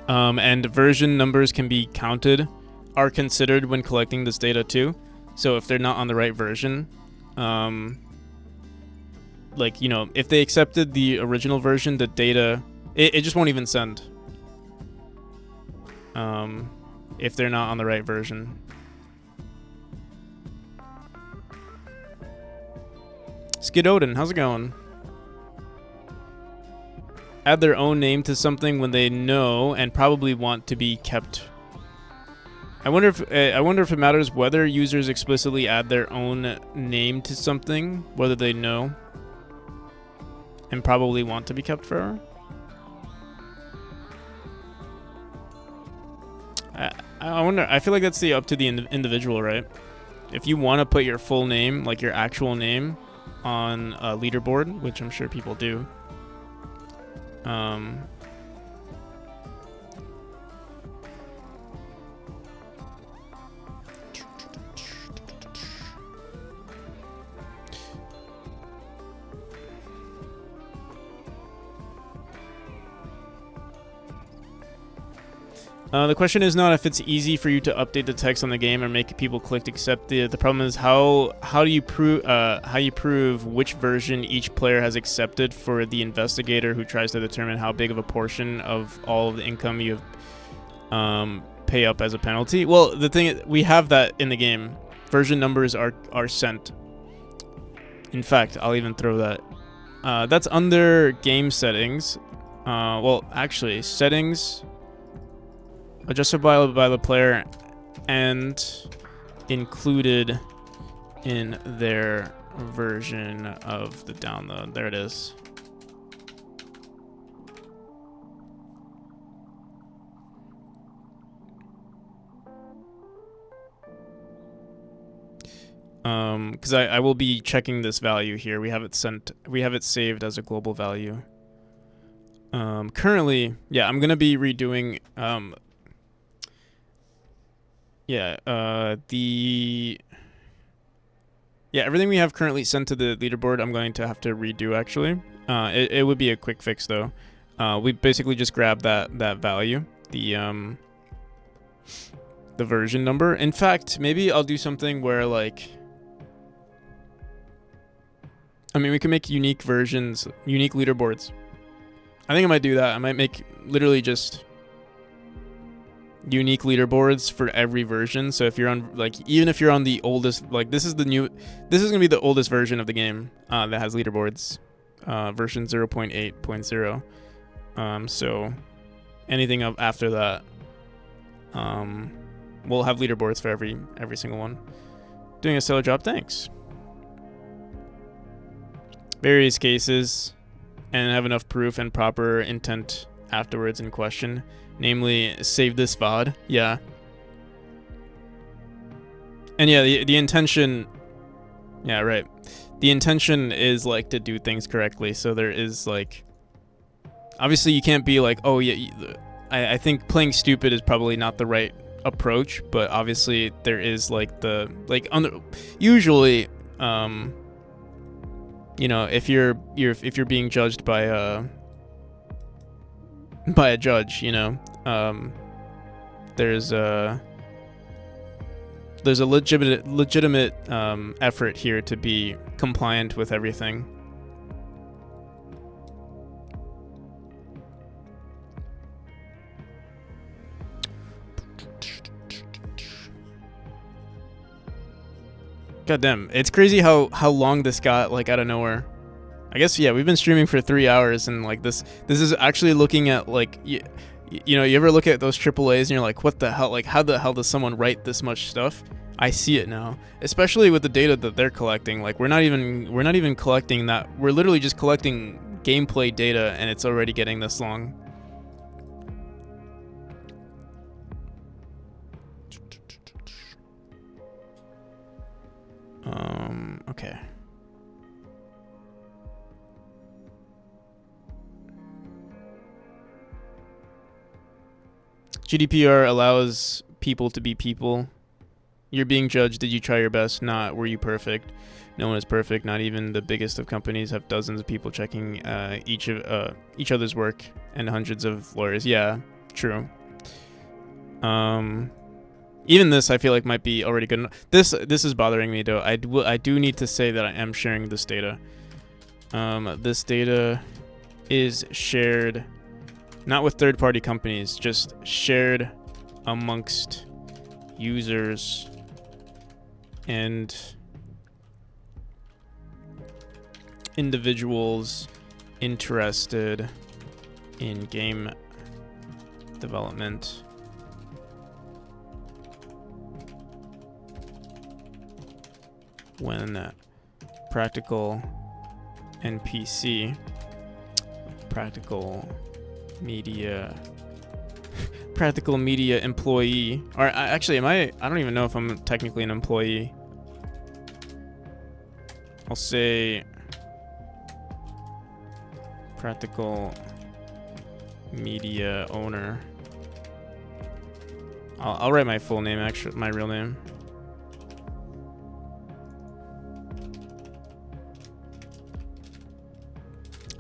And version numbers can be counted, are considered when collecting this data too. So if they're not on the right version, like, if they accepted the original version, the data, it just won't even send. If they're not on the right version. Godot, how's it going? Add their own name to something when they know and probably want to be kept. I wonder if it matters whether users explicitly add their own name to something, whether they know and probably want to be kept forever. I wonder. I feel like that's up to the individual, right? If you want to put your full name, like your actual name, on a leaderboard, which I'm sure people do. The question is not if it's easy for you to update the text on the game or make people click accept. The problem is how do you prove which version each player has accepted for the investigator who tries to determine how big of a portion of all of the income you pay up as a penalty. Well, the thing is, we have that in the game. Version numbers are sent. In fact, I'll even throw that. That's under game settings. Well, actually, settings. Adjusted by the player and included in their version of the download. There it is. Because I will be checking this value here. We have it saved as a global value. Currently, yeah, I'm gonna be redoing Yeah, everything we have currently sent to the leaderboard, I'm going to have to redo actually. It would be a quick fix though. We basically just grab that value, the version number. In fact, maybe I'll do something where like, I mean, we can make unique versions, unique leaderboards. I think I might do that. I might make literally just unique leaderboards for every version. So if you're on, like, even if you're on the oldest, like this is gonna be the oldest version of the game that has leaderboards, version 0.8.0. So anything up after that, we'll have leaderboards for every single one. Doing a stellar job, thanks. Various cases, and have enough proof and proper intent afterwards in question. Namely, save this VOD. Yeah. And yeah, the intention... Yeah, right. The intention is, like, to do things correctly. So there is, like... Obviously, you can't be like, oh, yeah... I think playing stupid is probably not the right approach. But obviously, there is, like, the... Like, usually... You know, if you're being judged by a judge, you know, there's a legitimate effort here to be compliant with everything. God damn, it's crazy how long this got, like, out of nowhere. I guess, yeah, we've been streaming for 3 hours, and like this is actually looking at, like, you know, you ever look at those AAAs and you're like, what the hell, like, how the hell does someone write this much stuff? I see it now, especially with the data that they're collecting. Like, we're not even collecting that. We're literally just collecting gameplay data, and it's already getting this long. Okay. GDPR allows people to be people. You're being judged. Did you try your best? Not were you perfect? No one is perfect. Not even the biggest of companies have dozens of people checking each other's work and hundreds of lawyers. Yeah, true. Even this, I feel like, might be already good enough. This is bothering me though. I do need to say that I am sharing this data. This data is shared not with third-party companies, just shared amongst users and individuals interested in game development. When practical NPC, practical media employee, or actually, I don't even know if I'm technically an employee. I'll say practical media owner. I'll write my full name, actually, my real name.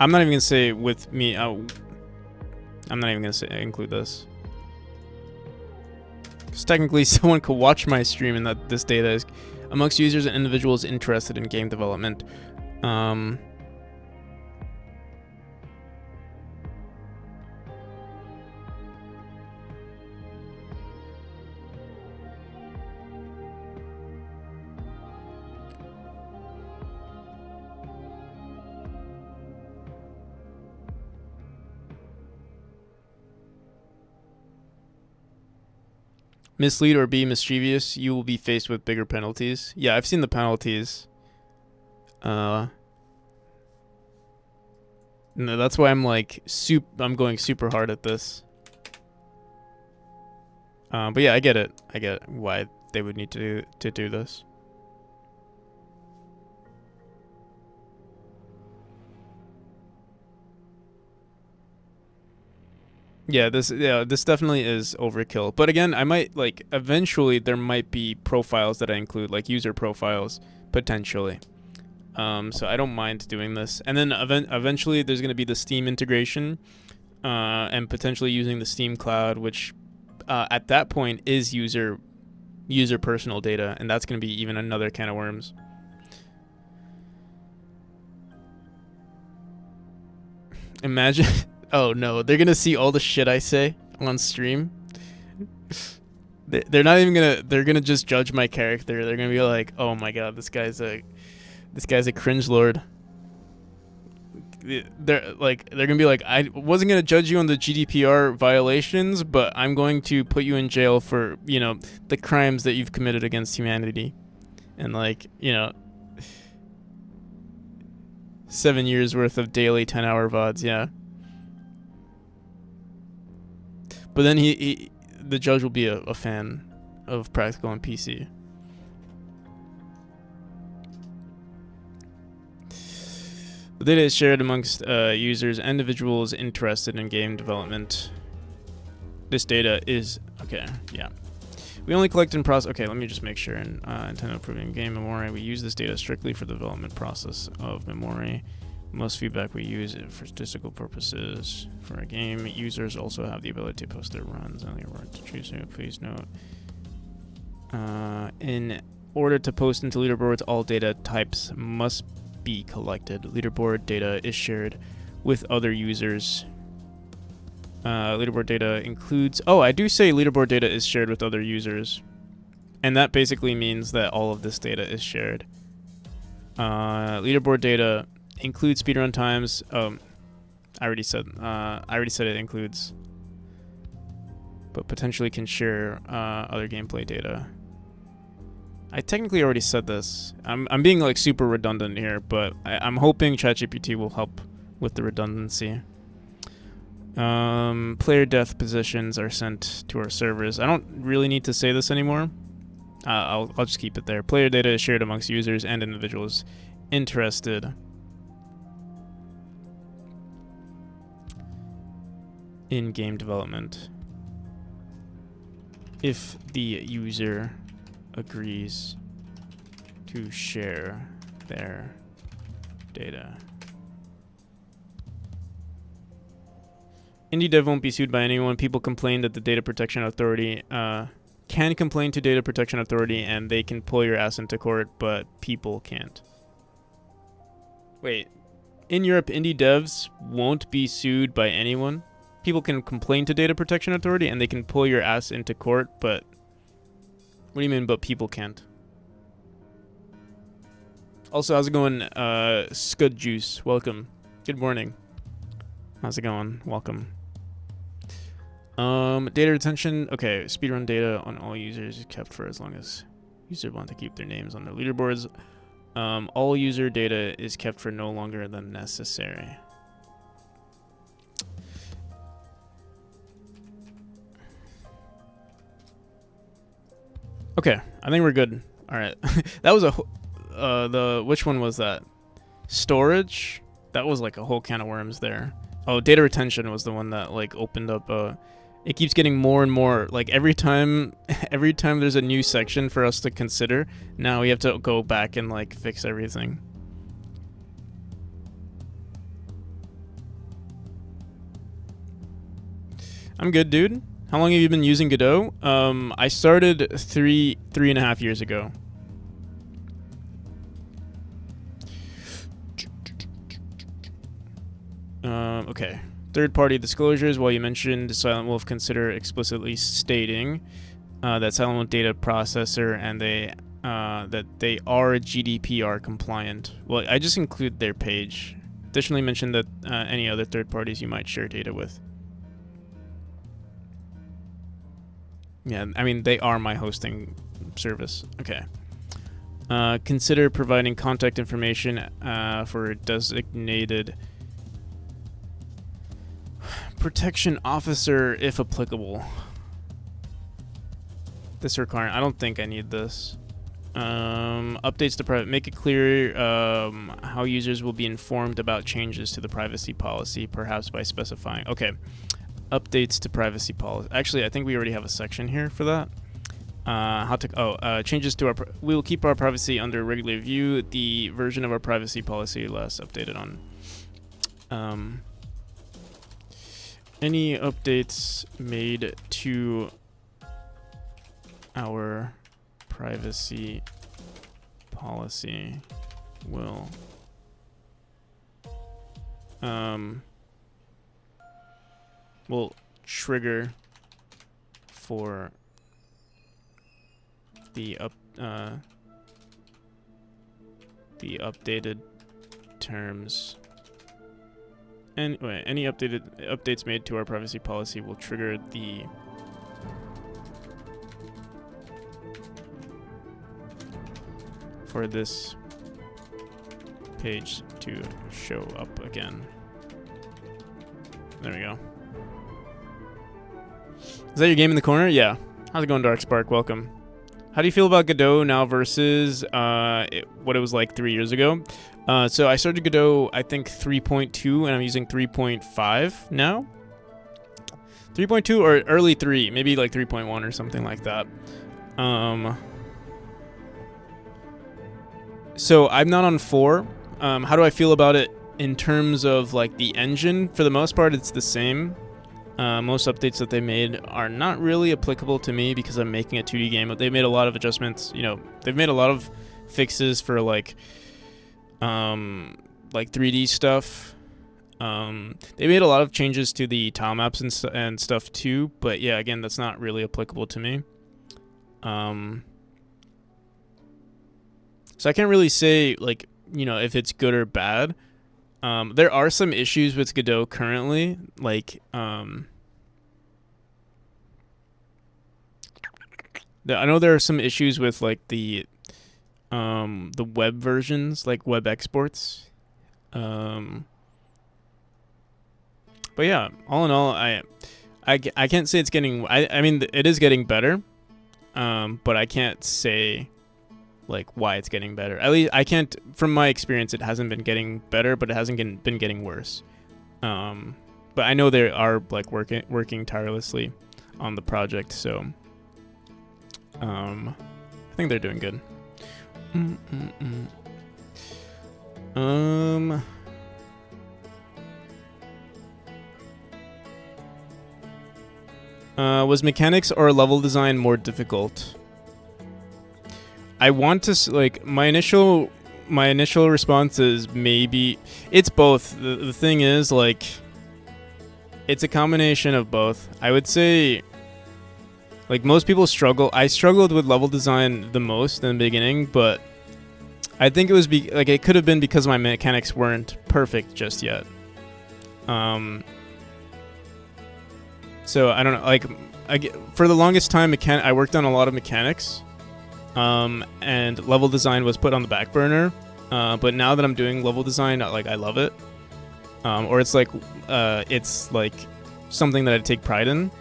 I'm not even gonna say with me. I'm not even gonna include this, because technically someone could watch my stream, and that this data is amongst users and individuals interested in game development. Mislead or be mischievous, you will be faced with bigger penalties. Yeah, I've seen the penalties. No, that's why I'm like I'm going super hard at this. But yeah, I get it. I get why they would need to do this. Yeah, this definitely is overkill. But again, I might like eventually there might be profiles that I include, like user profiles potentially. So I don't mind doing this. And then eventually there's going to be the Steam integration, and potentially using the Steam Cloud, which at that point is user personal data, and that's going to be even another can of worms. Imagine. Oh no, they're gonna see all the shit I say on stream. They're not even gonna. They're gonna just judge my character. They're gonna be like, "Oh my god, this guy's a cringe lord." They're gonna be like, "I wasn't gonna judge you on the GDPR violations, but I'm going to put you in jail for the crimes that you've committed against humanity," and 7 years worth of daily 10-hour VODs. Yeah. But then the judge will be a fan of Practical and PC. The data is shared amongst users and individuals interested in game development. This data is okay. Yeah, we only collect and process. Okay, let me just make sure. In intent of improving game memory, we use this data strictly for the development process of memory. Most feedback we use it for statistical purposes. For a game, users also have the ability to post their runs. Only a word to choose. Please note. In order to post into leaderboards, all data types must be collected. Leaderboard data is shared with other users. Leaderboard data includes. Oh, I do say leaderboard data is shared with other users, and that basically means that all of this data is shared. Leaderboard data includes speedrun times. I already said it includes, but potentially can share other gameplay data. I technically already said this. I'm being like super redundant here, but I'm hoping ChatGPT will help with the redundancy. Player death positions are sent to our servers. I don't really need to say this anymore. I'll just keep it there. Player data is shared amongst users and individuals interested in game development. If the user agrees to share their data. Indie dev won't be sued by anyone. People complain that the Data Protection Authority can complain to Data Protection Authority and they can pull your ass into court, but people can't. Wait, in Europe, indie devs won't be sued by anyone? People can complain to Data Protection Authority and they can pull your ass into court, but what do you mean, but people can't? Also, how's it going, Scud Juice? Welcome. Good morning. How's it going? Welcome. Data retention. Okay, speedrun data on all users is kept for as long as users want to keep their names on their leaderboards. All user data is kept for no longer than necessary. Okay, I think we're good. All right, that was which one was that? Storage. That was like a whole can of worms there. Oh, data retention was the one that like opened up. It keeps getting more and more. Like every time there's a new section for us to consider, now we have to go back and like fix everything. I'm good, dude. How long have you been using Godot? I started three and a half years ago. Okay. Third-party disclosures. While you mentioned Silent Wolf, consider explicitly stating that Silent Wolf data processor and that they are GDPR compliant. Well, I just include their page. Additionally, mention that any other third parties you might share data with. Yeah, I mean, they are my hosting service. Okay. Consider providing contact information for a designated protection officer if applicable. This requirement, I don't think I need this. Updates to private, make it clear how users will be informed about changes to the privacy policy, perhaps by specifying. Okay. updates to privacy policy. Actually, I think we already have a section here for that. Changes to our. We will keep our privacy under regular review. The version of our privacy policy last updated on. Any updates made to our privacy policy will trigger for the updated terms. Anyway, any updates made to our privacy policy will trigger the for this page to show up again. There we go. Is that your game in the corner? Yeah. How's it going, Darkspark? Welcome. How do you feel about Godot now versus what it was like 3 years ago? So I started Godot, I think 3.2, and I'm using 3.5 now. 3.2 or early 3, maybe like 3.1 or something like that. So I'm not on 4. How do I feel about it in terms of like the engine? For the most part, it's the same. Most updates that they made are not really applicable to me because I'm making a 2D game. But they made a lot of adjustments. You know, they've made a lot of fixes for like 3D stuff. They made a lot of changes to the tile maps and stuff too. But yeah, again, that's not really applicable to me. So I can't really say like, you know, if it's good or bad. There are some issues with Godot currently, like I know there are some issues with like the web versions, like web exports. But yeah, all in all, I can't say it's getting. I mean, it is getting better, but I can't say like why it's getting better. At least I can't, from my experience, it hasn't been getting better, but it hasn't been getting worse. But I know they are like working tirelessly on the project, so I think they're doing good. Was mechanics or level design more difficult? I want to like my initial response is maybe it's both. The thing is like it's a combination of both. I would say like most people struggle. I struggled with level design the most in the beginning, but I think it was it could have been because my mechanics weren't perfect just yet. So I don't know. Like for the longest time, I worked on a lot of mechanics. And level design was put on the back burner, but now that I'm doing level design, like I love it, or it's like something that I take pride in.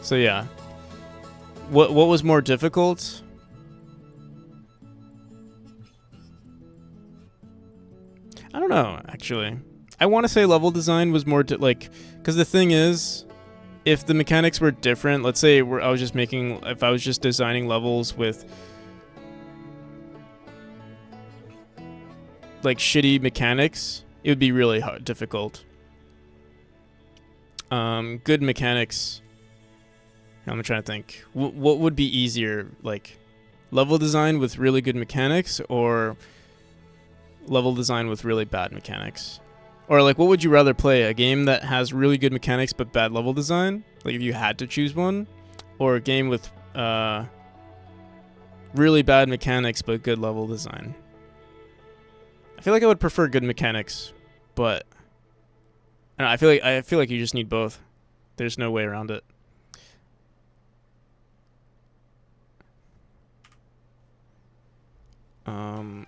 So yeah, what was more difficult? I don't know, actually. I want to say level design was more because the thing is, if the mechanics were different, let's say if I was just designing levels with like shitty mechanics, it would be really difficult. Good mechanics. I'm trying to think. What would be easier, like level design with really good mechanics or level design with really bad mechanics? Or like, what would you rather play? A game that has really good mechanics but bad level design? Like if you had to choose one? Or a game with really bad mechanics but good level design? I feel like I would prefer good mechanics, but I don't know, I feel like you just need both. There's no way around it.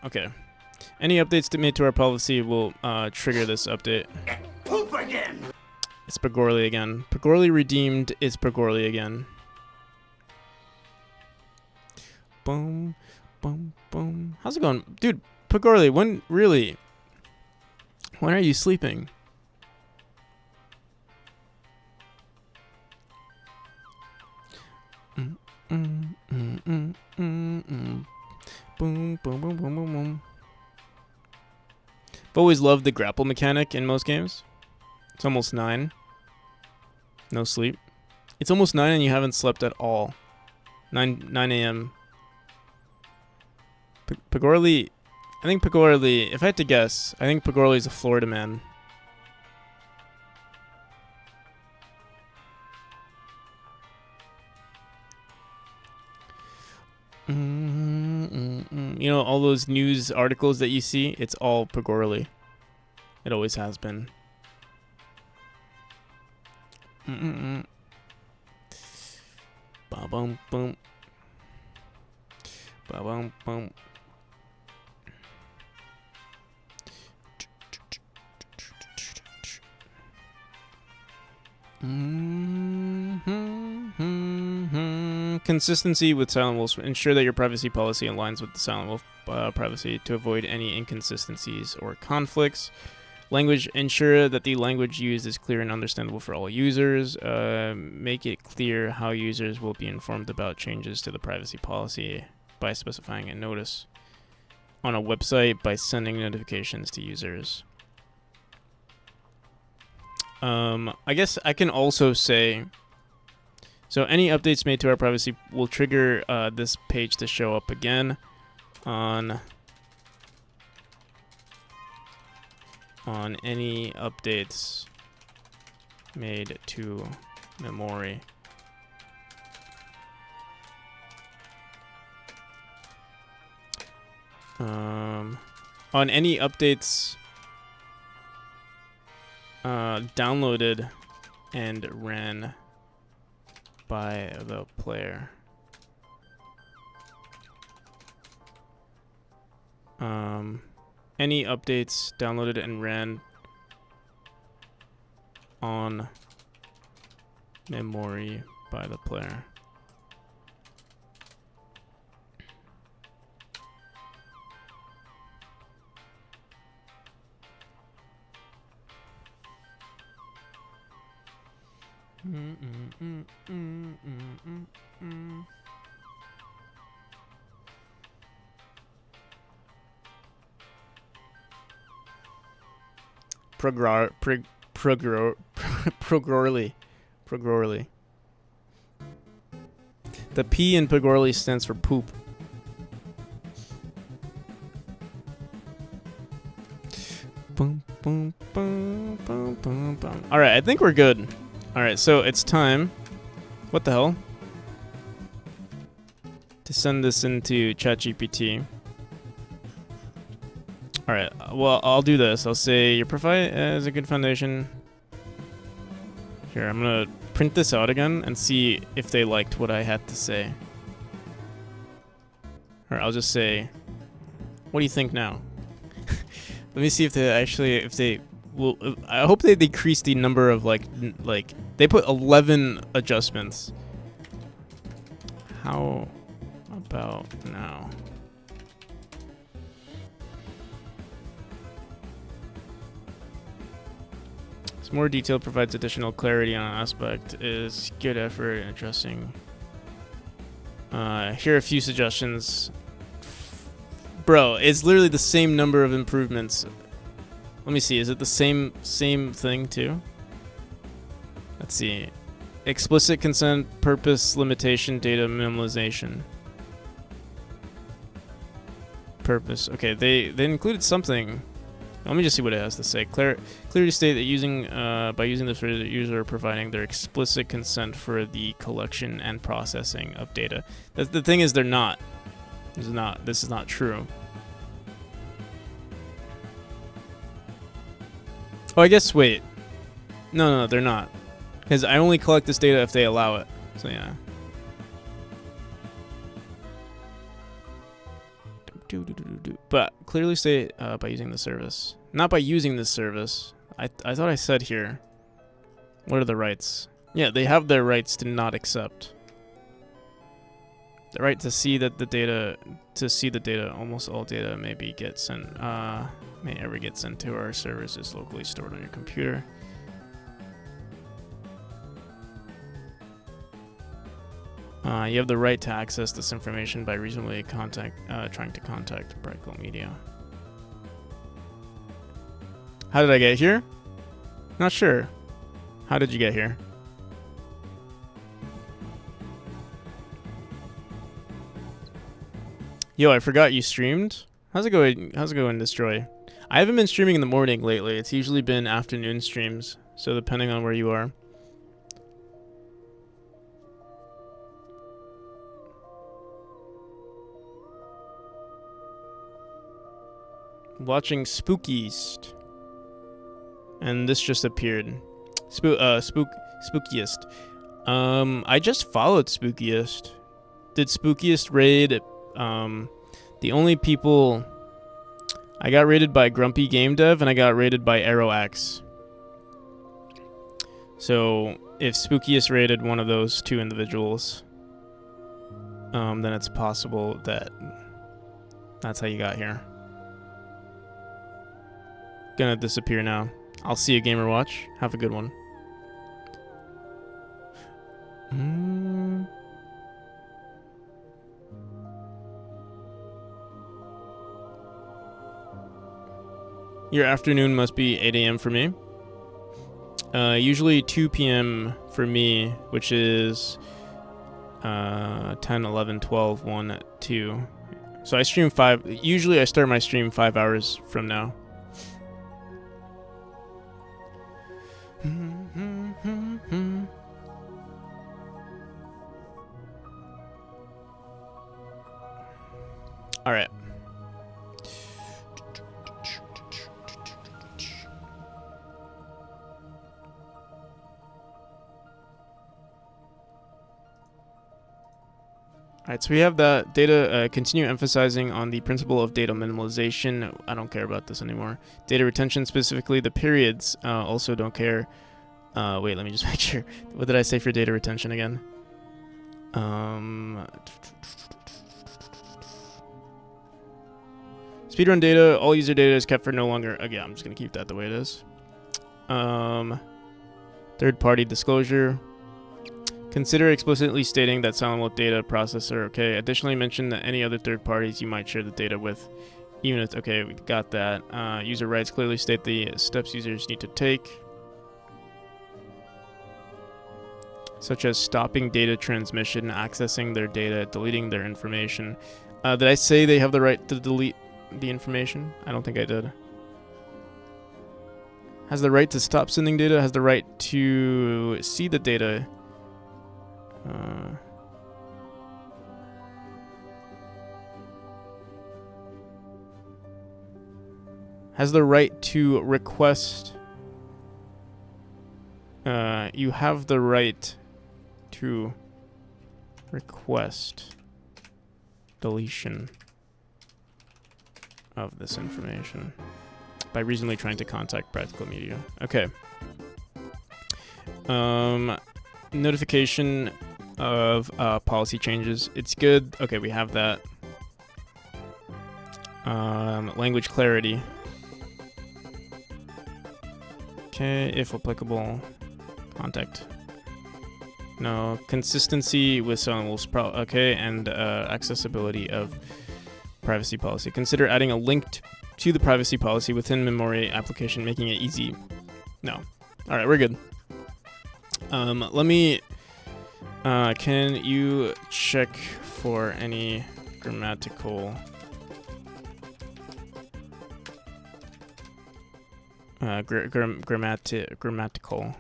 Okay. Any updates made to our policy will trigger this update. Poop again. It's Pagorli again. Pagorli redeemed. It's Pagorli again. Boom, boom, boom. How's it going, dude? Pagorli, when are you sleeping? Boom, boom, boom, boom, boom, boom. I've always loved the grapple mechanic in most games. It's almost 9. No sleep. It's almost 9 and you haven't slept at all. 9 a.m. Pagorli, I think Pagorli, if I had to guess, I think Pagorli is a Florida man. You know, all those news articles that you see, it's all Pagorli. It always has been. Ba-bum, boom. Ba-bum, boom. Consistency with Silent Wolf. Ensure that your privacy policy aligns with the Silent Wolf privacy to avoid any inconsistencies or conflicts. Language. Ensure that the language used is clear and understandable for all users. Make it clear how users will be informed about changes to the privacy policy by specifying a notice on a website by sending notifications to users. I guess I can also say, so any updates made to our privacy will trigger this page to show up again on any updates made to memory. On any updates downloaded and ran by the player. Any updates downloaded and ran on memory by the player. Pagorli. The P in Pagorli stands for poop. Boom, boom, boom, boom, boom, boom. All right, I think we're good. All right, so it's time. What the hell? To send this into ChatGPT. All right, well, I'll do this. I'll say your profile is a good foundation. Here, I'm gonna print this out again and see if they liked what I had to say. Or I'll just say, what do you think now? Let me see if they actually, if they will. I hope they decrease the number of like they put 11 adjustments. How about now? This more detail provides additional clarity on an aspect. Is good effort in addressing. Here are a few suggestions. Bro, it's literally the same number of improvements. Let me see. Is it the same thing too? Let's see. Explicit consent, purpose, limitation, data minimalization. Purpose. Okay, they included something. Let me just see what it has to say. Clearly state that by using this, the user providing their explicit consent for the collection and processing of data. The thing is, they're not. This is not true. Oh, I guess. Wait. No, they're not. Because I only collect this data if they allow it. So yeah. But clearly state by using the service. Not by using this service. I thought I said here. What are the rights? Yeah, they have their rights to not accept. The right to see that the data, almost all data may ever get sent to our servers is locally stored on your computer. You have the right to access this information by reasonably trying to contact Brightwell Media. How did I get here? Not sure. How did you get here? Yo, I forgot you streamed. How's it going? How's it going, Destroy? I haven't been streaming in the morning lately. It's usually been afternoon streams. So depending on where you are. Watching Spookiest. And this just appeared. Spookiest. I just followed Spookiest. Did Spookiest raid? The only people I got raided by Grumpy Game Dev and I got raided by ArrowX. So if Spookiest raided one of those two individuals, then it's possible that that's how you got here. Gonna disappear now. I'll see you, Gamer Watch. Have a good one. Your afternoon must be 8 a.m. for me. Usually 2 p.m. for me, which is 10, 11, 12, 1, 2. So I stream 5. Usually I start my stream 5 hours from now. All right. Alright, so we have that data, continue emphasizing on the principle of data minimalization. I don't care about this anymore. Data retention, specifically the periods, also don't care. Wait, let me just make sure. What did I say for data retention again? Speedrun data, all user data is kept for no longer. Again, I'm just going to keep that the way it is. Third-party disclosure. Consider explicitly stating that Silent data processor, okay. Additionally, mention that any other third parties you might share the data with, even if, okay, we got that. User rights, clearly state the steps users need to take, such as stopping data transmission, accessing their data, deleting their information. Did I say they have the right to delete the information? I don't think I did. Has the right to stop sending data, has the right to see the data. Has the right to request. You have the right to request deletion of this information by reasonably trying to contact Practical Media. Okay. Notification of policy changes. It's good. Okay, we have that. Language clarity. Okay, if applicable, contact. No, consistency with someone's okay, and accessibility of privacy policy. Consider adding a link to the privacy policy within memory application, making it easy. No. All right, we're good. Let me. Can you check for any grammatical grammatical.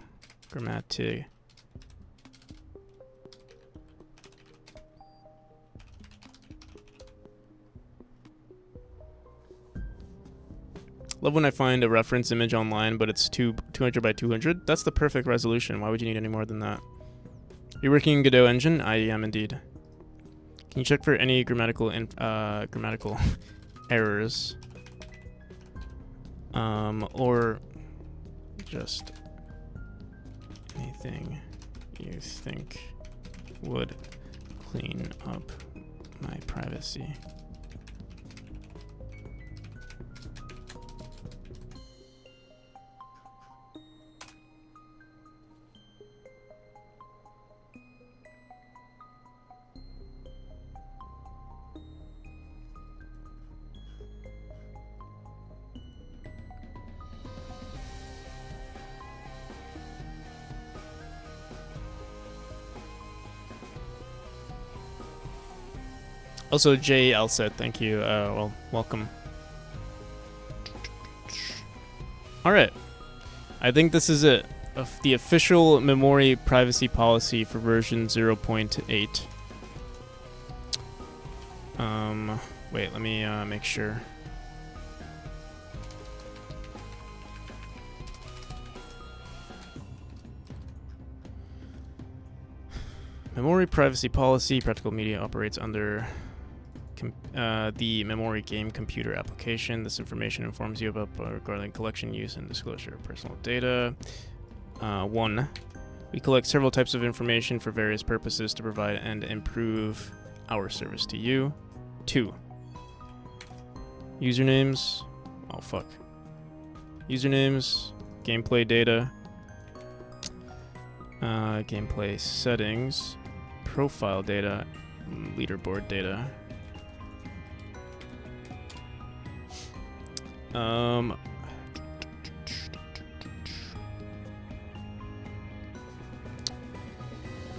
Love when I find a reference image online, but it's 200 by 200. That's the perfect resolution. Why would you need any more than that? You're working in Godot engine? I am indeed. Can you check for any grammatical errors? Or just anything you think would clean up my privacy? Also, Jay Alset, thank you. Well, welcome. All right. I think this is it. The official memory privacy policy for version 0.8. Wait, let me make sure. Memory privacy policy. Practical Media operates under the memory game computer application. This information informs you about regarding collection, use, and disclosure of personal data. 1. We collect several types of information for various purposes to provide and improve our service to you. 2. Usernames. Oh, fuck. Usernames. Gameplay data. Gameplay settings. Profile data. Leaderboard data.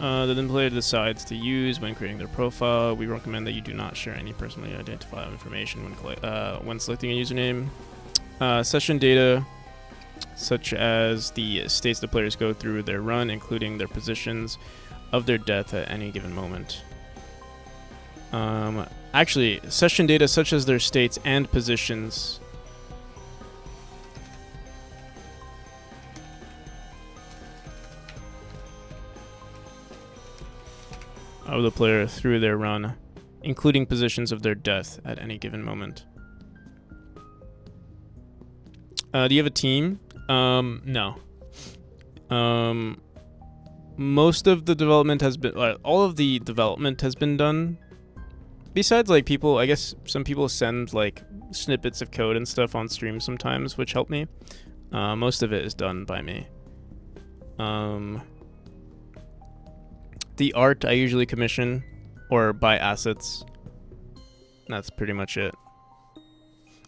That the player decides to use when creating their profile. We recommend that you do not share any personally identifiable information when selecting a username. Session data, such as the states the players go through their run, including their positions of their death at any given moment. Actually, session data such as their states and positions. Of the player through their run, including positions of their death at any given moment. Do you have a team? No. Most of the development has been, all of the development has been done. Besides, like, people, I guess some people send, like, snippets of code and stuff on stream sometimes, which help me. Most of it is done by me. The art I usually commission or buy assets. That's pretty much it.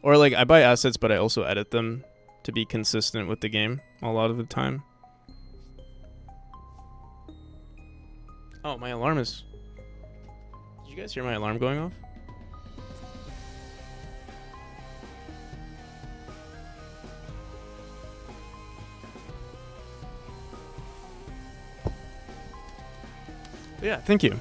Or, like, I buy assets, but I also edit them to be consistent with the game a lot of the time. Oh, my alarm is... Did you guys hear my alarm going off? Yeah, thank you.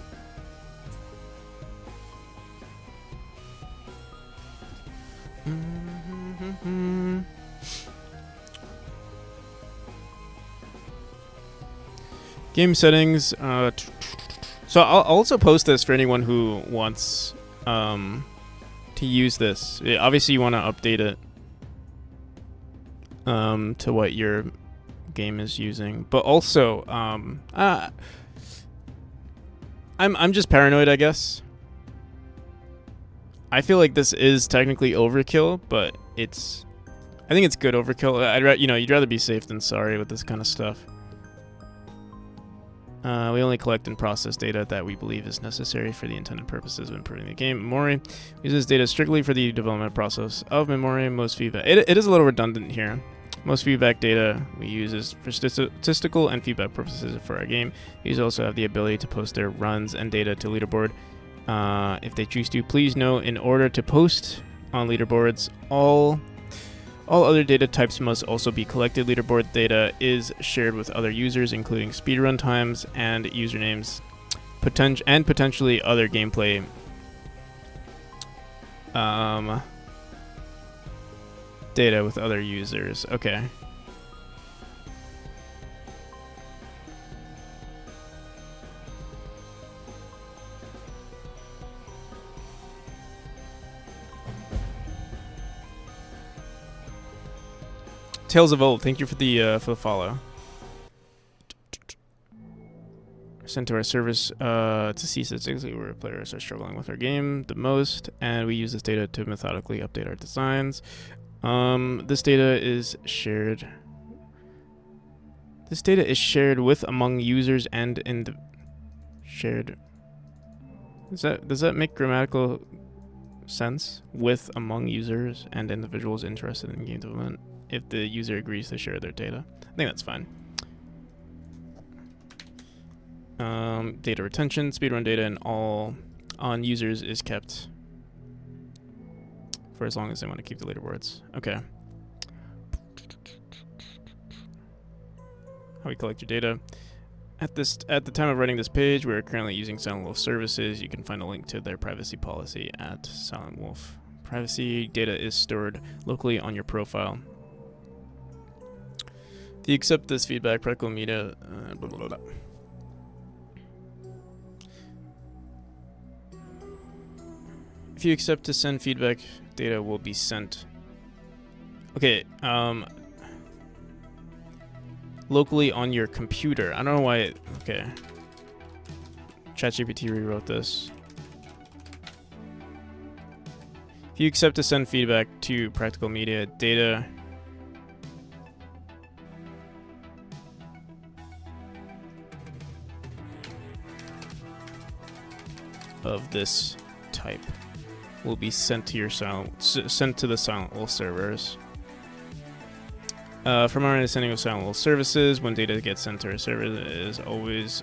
Game settings. So I'll also post this for anyone who wants to use this. Obviously, you want to update it to what your game is using, but also I'm just paranoid, I guess. I feel like this is technically overkill, but I think it's good overkill. You'd rather be safe than sorry with this kind of stuff. We only collect and process data that we believe is necessary for the intended purposes of improving the game. Memory uses data strictly for the development process of memory. Most feedback. It is a little redundant here. Most feedback data we use is for statistical and feedback purposes for our game. Users also have the ability to post their runs and data to leaderboard if they choose to. Please note, in order to post on leaderboards, all other data types must also be collected. Leaderboard data is shared with other users, including speedrun times and usernames, potentially other gameplay data with other users. Okay. Tales of Old, thank you for the follow. Sent to our service to see statistically where players are struggling with our game the most, and we use this data to methodically update our designs. This data is shared. This data is shared with among users and in the shared. Does that make grammatical sense? With among users and individuals interested in game development, if the user agrees to share their data. I think that's fine. Data retention, speedrun data, and all on users is kept for as long as they want to keep the leaderboards. Okay. How we collect your data. At the time of writing this page, we are currently using Silent Wolf services. You can find a link to their privacy policy at Silent Wolf. Privacy data is stored locally on your profile. If you accept this feedback, practical media, blah, blah, blah. If you accept to send feedback, data will be sent. Okay, locally on your computer. I don't know why okay. ChatGPT rewrote this. If you accept to send feedback to practical media, data of this type will be sent to your sent to the Silent Wolf servers. From our understanding of Silent Wolf services, when data gets sent to our server, it is always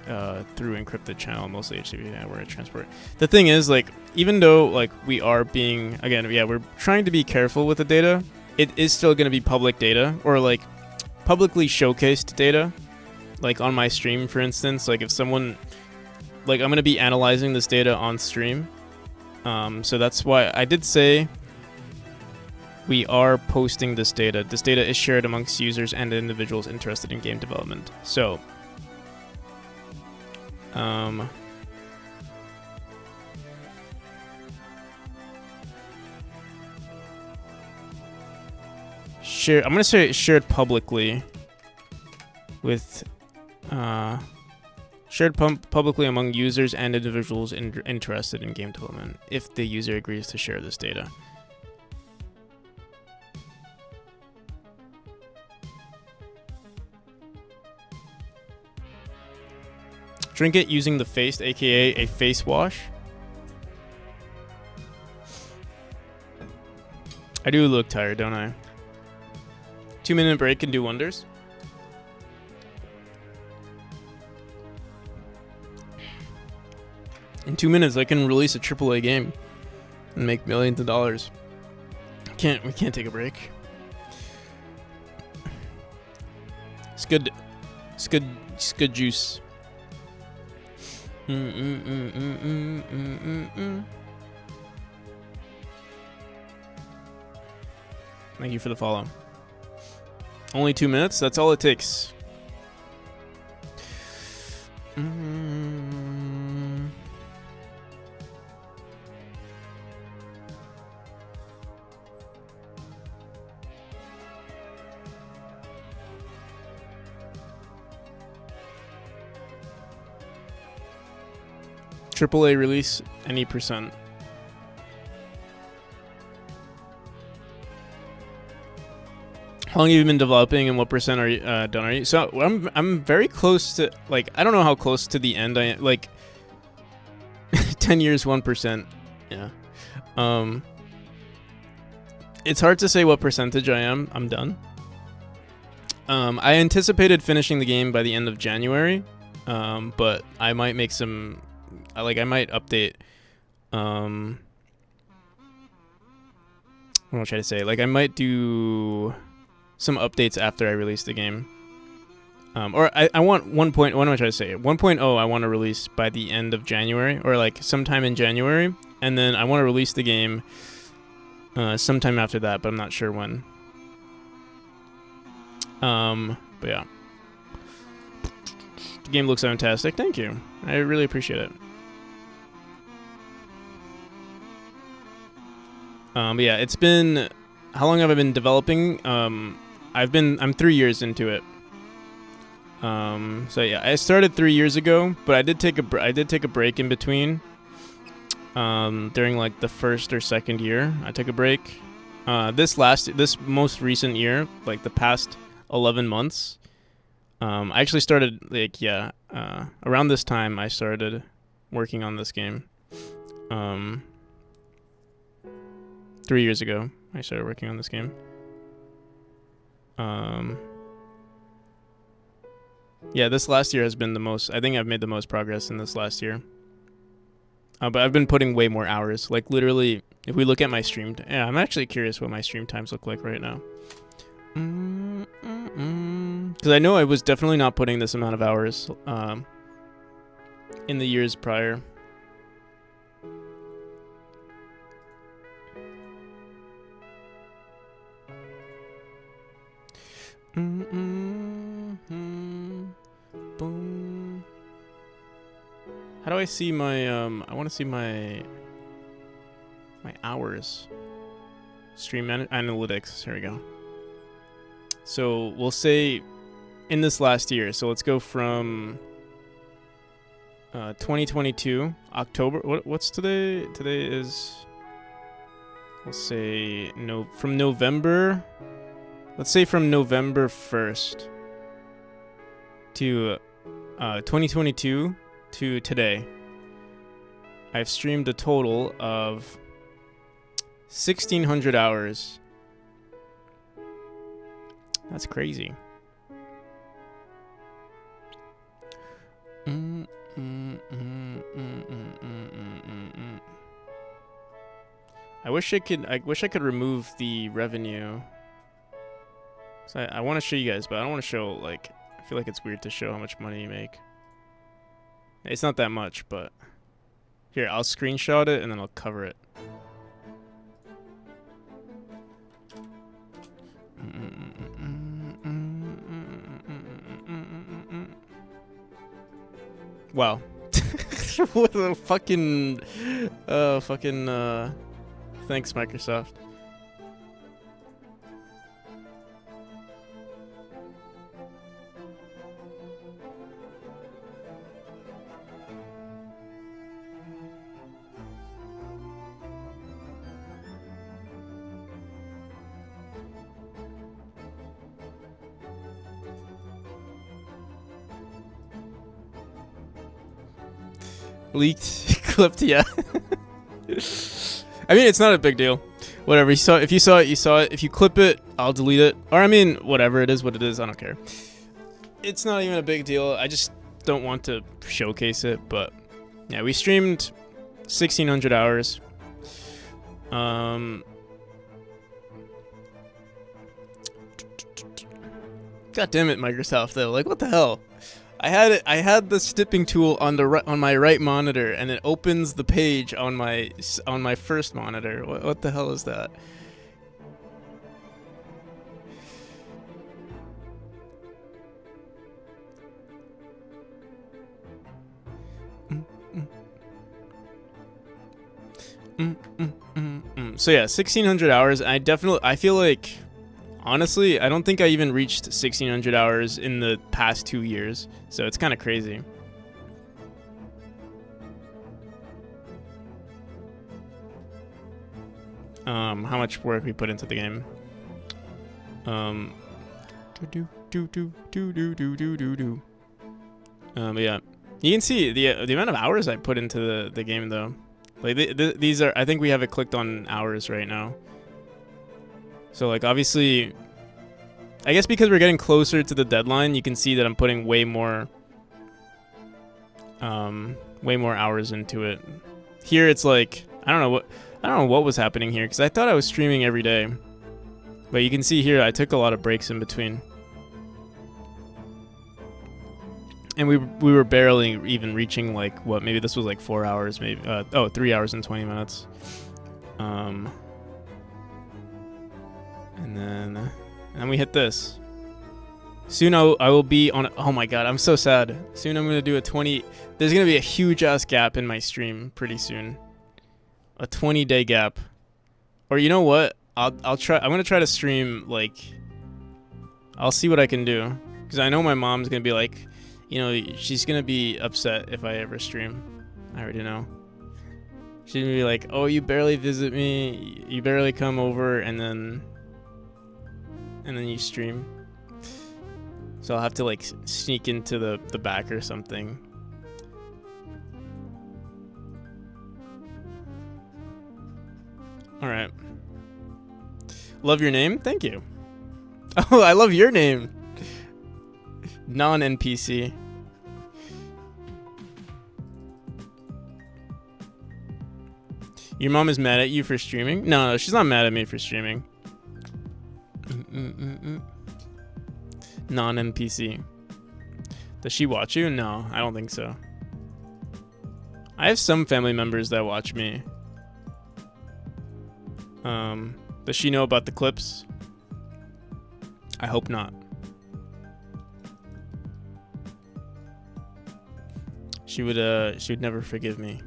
through encrypted channel, mostly HTTP network transport. The thing is, like, even though like we are being, again, yeah, we're trying to be careful with the data, it is still going to be public data, or like publicly showcased data. Like on my stream, for instance, like if someone, like I'm going to be analyzing this data on stream. So that's why I did say we are posting this data. This data is shared amongst users and individuals interested in game development. So, share. I'm gonna say shared publicly with shared publicly among users and individuals interested in game development if the user agrees to share this data. Drink it using the face, aka a face wash. I do look tired, don't I? 2-minute break can do wonders. In 2 minutes, I can release a AAA game and make millions of dollars. We can't take a break. It's good. It's good juice. Thank you for the follow. Only 2 minutes? That's all it takes. AAA release any percent. How long have you been developing, and what percent are you done? Are you? So I'm very close to, like, I don't know how close to the end I am. Like 10 years, 1%. Yeah. It's hard to say what percentage I am. I'm done. I anticipated finishing the game by the end of January, but I might make some. I might update. What am I trying to say? Like, I might do some updates after I release the game. Or I want 1. What am I trying to say? 1.0 I want to release by the end of January, or like sometime in January, and then I want to release the game sometime after that, but I'm not sure when. But yeah. The game looks fantastic. Thank you. I really appreciate it. But yeah, it's been, how long have I been developing? I'm 3 years into it. So yeah, I started 3 years ago, but I did take a break in between. During like the first or second year, I took a break. This most recent year, like the past 11 months, I actually started around this time I started working on this game. 3 years ago, I started working on this game. Yeah, this last year has been the most. I think I've made the most progress in this last year. But I've been putting way more hours. Like literally, if we look at my stream, yeah, I'm actually curious what my stream times look like right now. Because I know I was definitely not putting this amount of hours in the years prior. Boom. How do I see my I want to see my hours. Stream analytics. Here we go. So we'll say in this last year. So let's go from 2022 October. What's today? Today is, let's say from November. Let's say from November 1st to 2022 to today. I've streamed a total of 1,600 hours. That's crazy. I wish I could remove the revenue. So I want to show you guys, but I don't want to show, like, I feel like it's weird to show how much money you make. It's not that much, but here, I'll screenshot it and then I'll cover it. Wow. What a fucking thanks, Microsoft. Leaked, clipped, yeah. I mean, it's not a big deal. Whatever, if you saw it, you saw it. If you clip it, I'll delete it. Or I mean, whatever, it is what it is, I don't care. It's not even a big deal. I just don't want to showcase it, but yeah, we streamed 1,600 hours. God damn it, Microsoft, though. Like, what the hell? I had the snipping tool on my right monitor, and it opens the page on my first monitor. What the hell is that? So yeah, 1,600 hours. I feel like, honestly, I don't think I even reached 1,600 hours in the past 2 years, so it's kind of crazy. How much work we put into the game. But yeah, you can see the amount of hours I put into the game, though. Like these are, I think we have it clicked on hours right now. So like, obviously, I guess because we're getting closer to the deadline, you can see that I'm putting way more hours into it. Here it's like, I don't know what was happening here, because I thought I was streaming every day. But you can see here I took a lot of breaks in between. And we were barely even reaching, like, what, maybe this was like 4 hours, maybe 3 hours and 20 minutes. And then we hit this. Soon I will be on, oh my god, I'm so sad. Soon I'm going to do there's going to be a huge ass gap in my stream pretty soon. A 20-day gap. Or you know what? I'll try, I'm going to try to stream, like, I'll see what I can do. Because I know my mom's going to be like, you know, she's going to be upset if I ever stream. I already know. She's going to be like, oh, you barely visit me, you barely come over, and then you stream. So I'll have to, like, sneak into the back or something. Alright. Love your name? Thank you. Oh, I love your name. Non-NPC. Your mom is mad at you for streaming? No, she's not mad at me for streaming. Non-NPC. Does she watch you? No, I don't think so. I have some family members that watch me. Does she know about the clips? I hope not. She would never forgive me.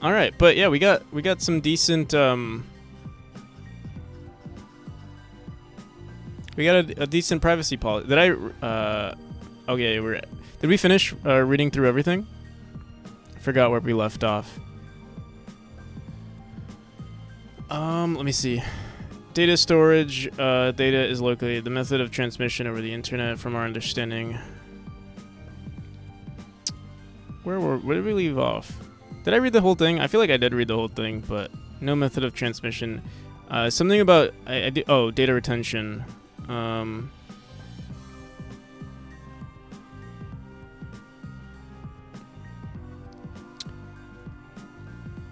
All right, but yeah, we got some decent we got a decent privacy policy. Did I okay, did we finish reading through everything? I forgot where we left off. Let me see. Data storage, data is located. The method of transmission over the internet, from our understanding. Where did we leave off? Did I read the whole thing? I feel like I did read the whole thing, but no method of transmission. Something about data retention.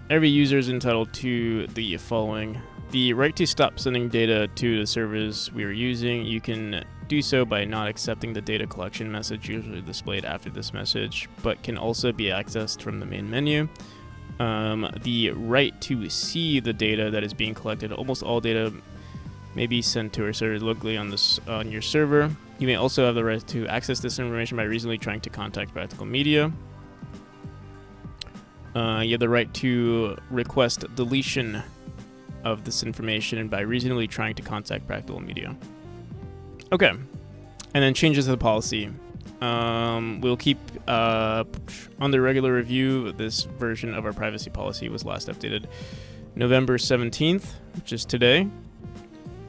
Every user is entitled to the following: the right to stop sending data to the servers we are using. You can do so by not accepting the data collection message usually displayed after this message, but can also be accessed from the main menu. The right to see the data that is being collected. Almost all data may be sent to our server locally on your server. You may also have the right to access this information by reasonably trying to contact Practical Media. You have the right to request deletion of this information and by reasonably trying to contact Practical Media. Okay, and then changes to the policy. We'll keep under regular review. This version of our privacy policy was last updated November 17th, which is today.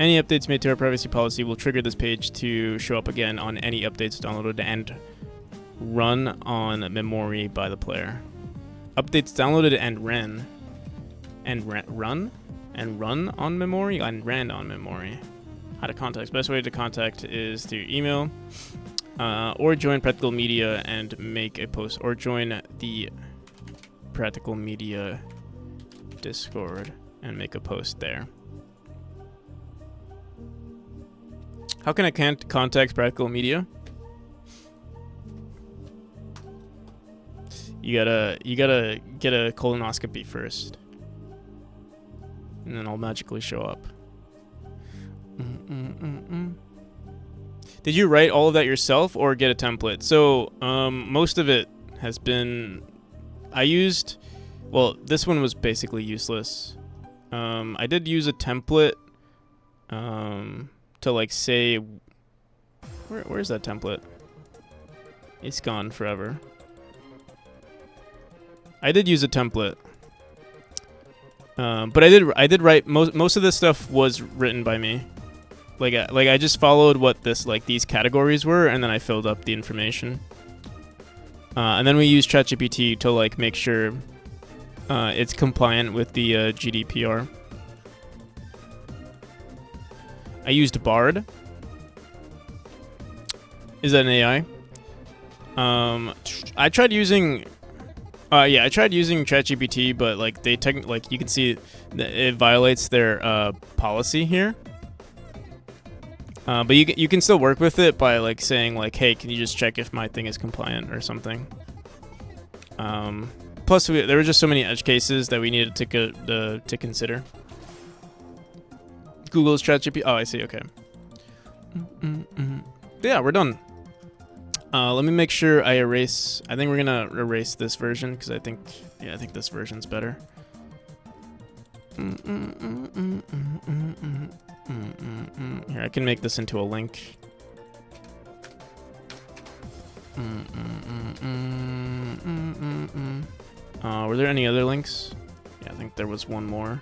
Any updates made to our privacy policy will trigger this page to show up again on any updates downloaded and run on memory by the player. Updates downloaded and run on memory and ran on memory. How to contact. Best way to contact is through email or join Practical Media and make a post, or join the Practical Media Discord and make a post there. How can I contact Practical Media? You gotta get a colonoscopy first, and then I'll magically show up. Did you write all of that yourself or get a template? So most of it has been this one was basically useless. I did use a template to like say where's that template? It's gone forever. I did use a template. But I did write most of this stuff was written by me. Like I just followed what these categories were, and then I filled up the information. And then we used ChatGPT to like make sure it's compliant with the GDPR. I used Bard. Is that an AI? I tried using ChatGPT, but like you can see that it violates their policy here. But you can still work with it by like saying like, hey, can you just check if my thing is compliant or something. Plus, there were just so many edge cases that we needed to consider. Google's ChatGPT. Oh, I see. Okay. Yeah, we're done. Let me make sure I erase. I think we're gonna erase this version because I think this version's better. Here, I can make this into a link. Were there any other links? Yeah, I think there was one more.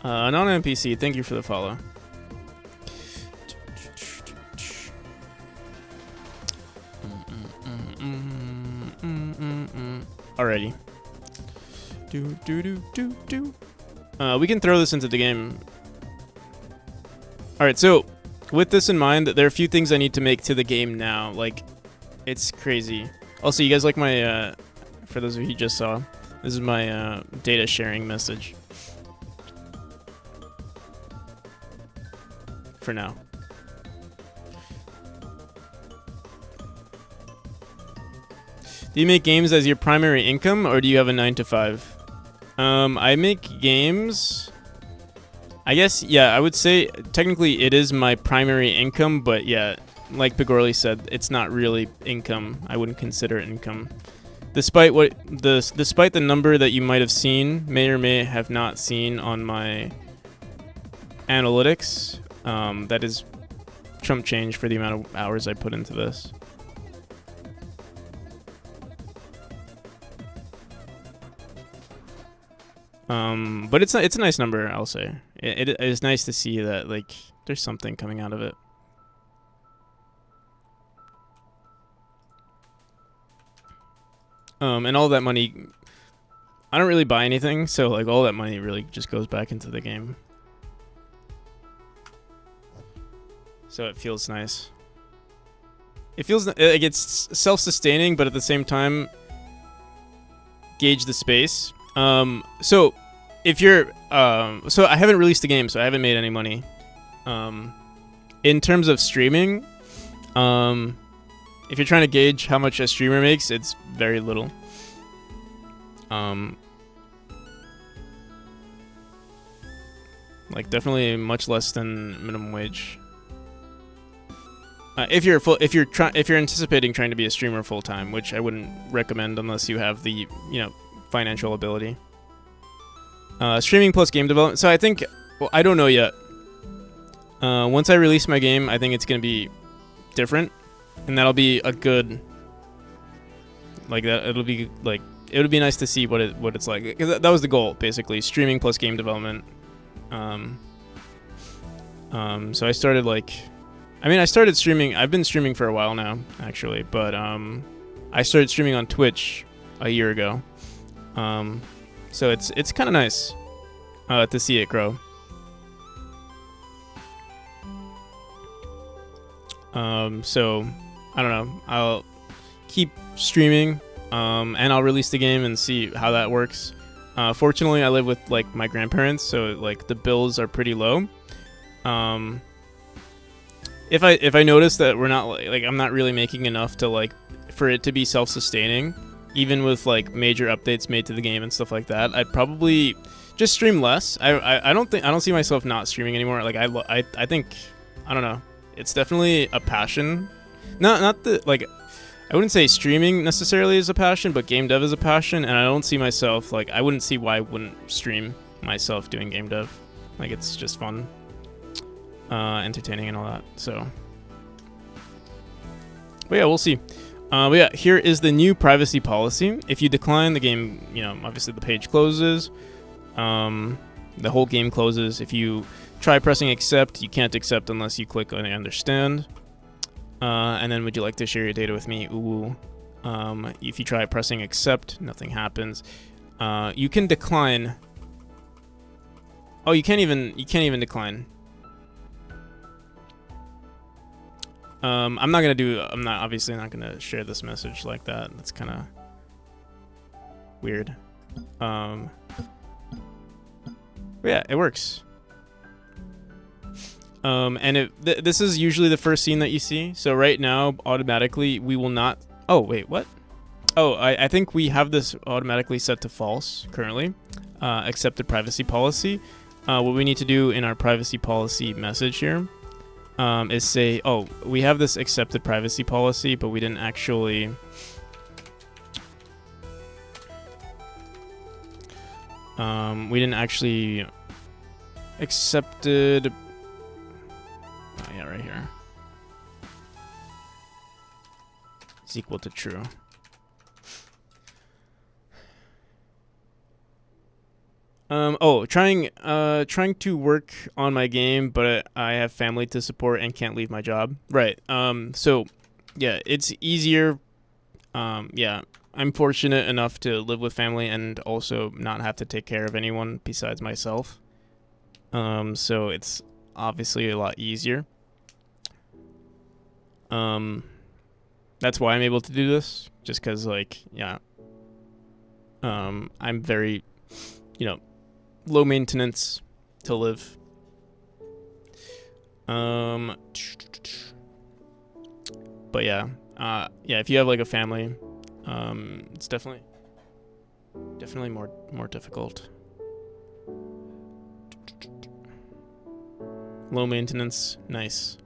Non-NPC, thank you for the follow. Alrighty. We can throw this into the game. All right, so with this in mind, there are a few things I need to make to the game now. Like, it's crazy. Also, you guys like my, for those of you who just saw, this is my data sharing message. For now. Do you make games as your primary income, or do you have a 9-to-5? I make games. I guess, yeah, I would say technically it is my primary income, but yeah, like Pigorli said, it's not really income. I wouldn't consider it income. Despite the number that you might have seen, may or may have not seen on my analytics, that is chump change for the amount of hours I put into this. But it's a nice number, I'll say. It is nice to see that, like, there's something coming out of it. And all that money, I don't really buy anything, so like all that money really just goes back into the game. So it feels nice. It feels like it's self-sustaining, but at the same time, gauge the space. So if you're, so I haven't released a game, so I haven't made any money. In terms of streaming, if you're trying to gauge how much a streamer makes, it's very little. Like definitely much less than minimum wage. If you're anticipating trying to be a streamer full time, which I wouldn't recommend unless you have the financial ability. Streaming plus game development. So I think, well, I don't know yet. Once I release my game, I think it's gonna be different, and that'll be a good. Like that, it'll be nice to see what it's like. Because that was the goal, basically, streaming plus game development. So I started I started streaming. I've been streaming for a while now, actually, but I started streaming on Twitch a year ago. So it's kind of nice to see it grow. So I don't know. I'll keep streaming, and I'll release the game and see how that works. Fortunately, I live with like my grandparents, so like the bills are pretty low. If I notice that we're not like I'm not really making enough to like for it to be self-sustaining, even with like major updates made to the game and stuff like that, I'd probably just stream less. I don't see myself not streaming anymore. Like I think, I don't know. It's definitely a passion. Not the like, I wouldn't say streaming necessarily is a passion, but game dev is a passion, and I don't see myself like, I wouldn't see why I wouldn't stream myself doing game dev. Like it's just fun, entertaining and all that. So, but yeah, we'll see. But yeah, here is the new privacy policy. If you decline, the game, obviously the page closes. The whole game closes. If you try pressing accept, you can't accept unless you click on understand. And then would you like to share your data with me? Ooh. If you try pressing accept, nothing happens. You can decline. Oh, you can't even decline. I'm obviously not gonna share this message like that. That's kind of weird. But yeah, it works. And this is usually the first scene that you see. So right now, automatically, we will not. Oh wait, what? Oh, I think we have this automatically set to false currently. Accepted privacy policy. What we need to do in our privacy policy message here. Is say, oh, we have this accepted privacy policy, but we didn't actually accepted. Oh, yeah, right here. It's equal to true. Trying to work on my game, but I have family to support and can't leave my job. Right. So yeah, it's easier. Yeah. I'm fortunate enough to live with family and also not have to take care of anyone besides myself. So it's obviously a lot easier. That's why I'm able to do this, just because, like, yeah, I'm very, low maintenance to live. But yeah, if you have like a family, it's definitely more difficult. Low maintenance, nice.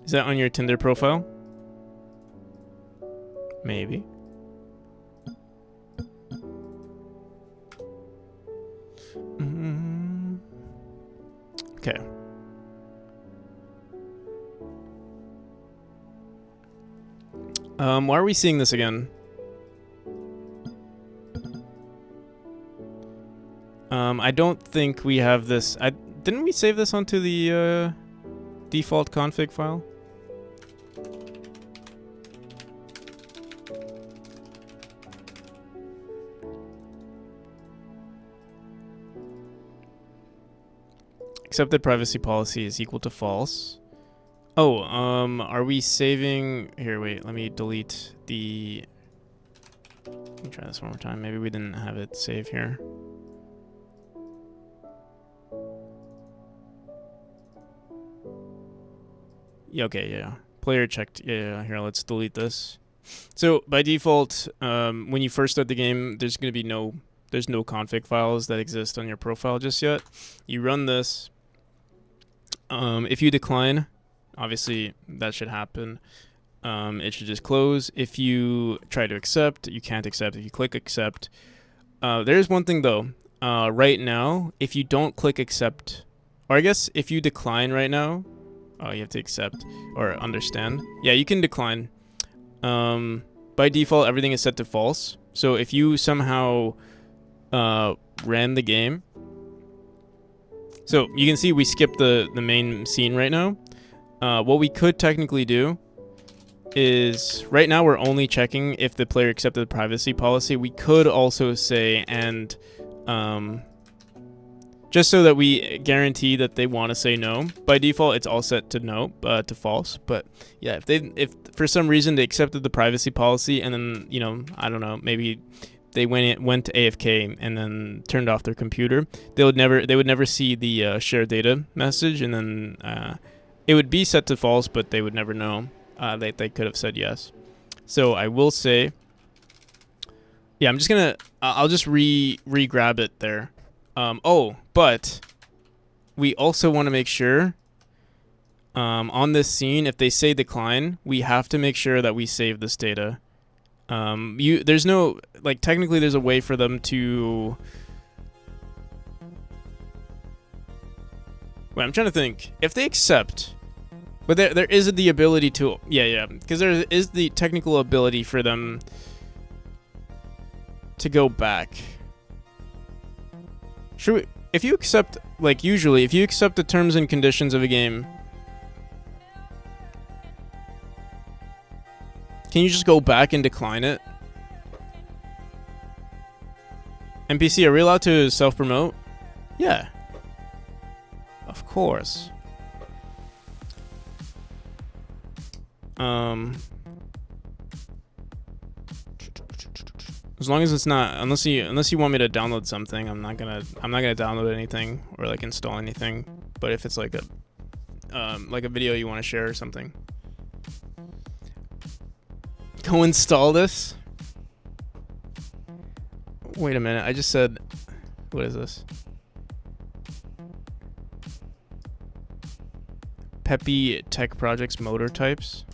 Is that on your Tinder profile? Maybe. Okay. Why are we seeing this again? I don't think we have this. Didn't we save this onto the default config file? Accepted privacy policy is equal to false. Oh, are we saving... Here, wait, let me delete the... Let me try this one more time. Maybe we didn't have it save here. Yeah, okay, yeah. Player checked. Yeah, here, let's delete this. So, by default, when you first start the game, there's going to be there's no config files that exist on your profile just yet. You run this. If you decline, obviously that should happen. It should just close. If you try to accept, you can't accept. If you click accept, there's one thing though. Right now, if you don't click accept, or I guess if you decline right now, you have to accept or understand. Yeah, you can decline. By default, everything is set to false. So if you somehow ran the game, so you can see we skipped the main scene right now. What we could technically do is, right now we're only checking if the player accepted the privacy policy. We could also say, and just so that we guarantee that they want to say no. By default, it's all set to no, to false. But yeah, if for some reason they accepted the privacy policy and then, I don't know, maybe they went to AFK and then turned off their computer, they would never see the share data message, and then it would be set to false, but they would never know. They could have said yes. So I will say, yeah, I'm just gonna I'll just re-grab it there. But we also want to make sure on this scene, if they say decline, we have to make sure that we save this data. There's no, like, technically there's a way for them to... Wait, I'm trying to think. If they accept, but there is the ability to... Yeah, because there is the technical ability for them to go back. Should we... If you accept, like, usually, if you accept the terms and conditions of a game, can you just go back and decline it? NPC, are we allowed to self-promote? Yeah. Of course. As long as it's not, unless you want me to download something, I'm not gonna download anything or like install anything. But if it's like a video you want to share or something, go install this. Wait a minute, I just said, what is this? Peppy Tech Projects motor types.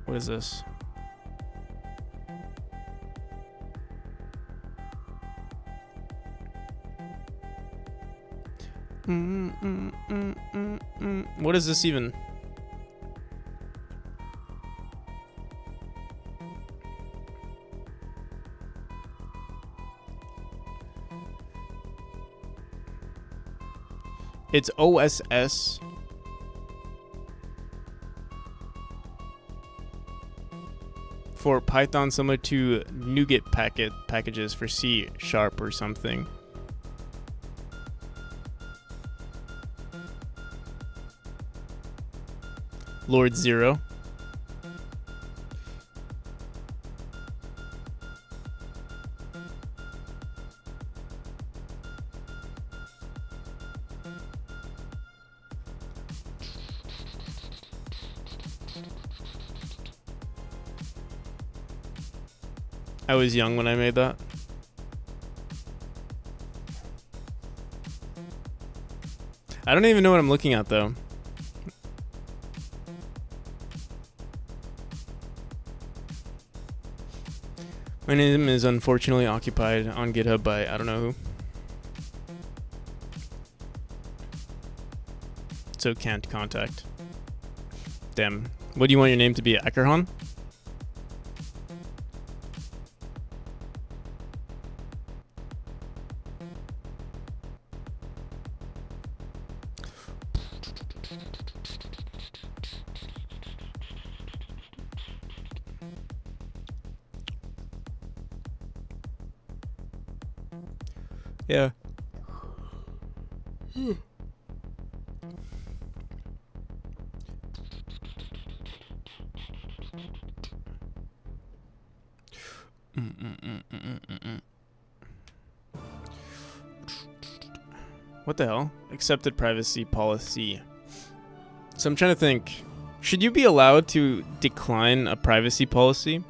What is this? What is this even? It's OSS. For Python, similar to NuGet packages for C# or something. Lord Zero. I was young when I made that. I don't even know what I'm looking at though. My name is unfortunately occupied on GitHub by I don't know who. So can't contact. Damn. What do you want your name to be? Ackerhan? Yeah. What the hell? Accepted privacy policy. So I'm trying to think. Should you be allowed to decline a privacy policy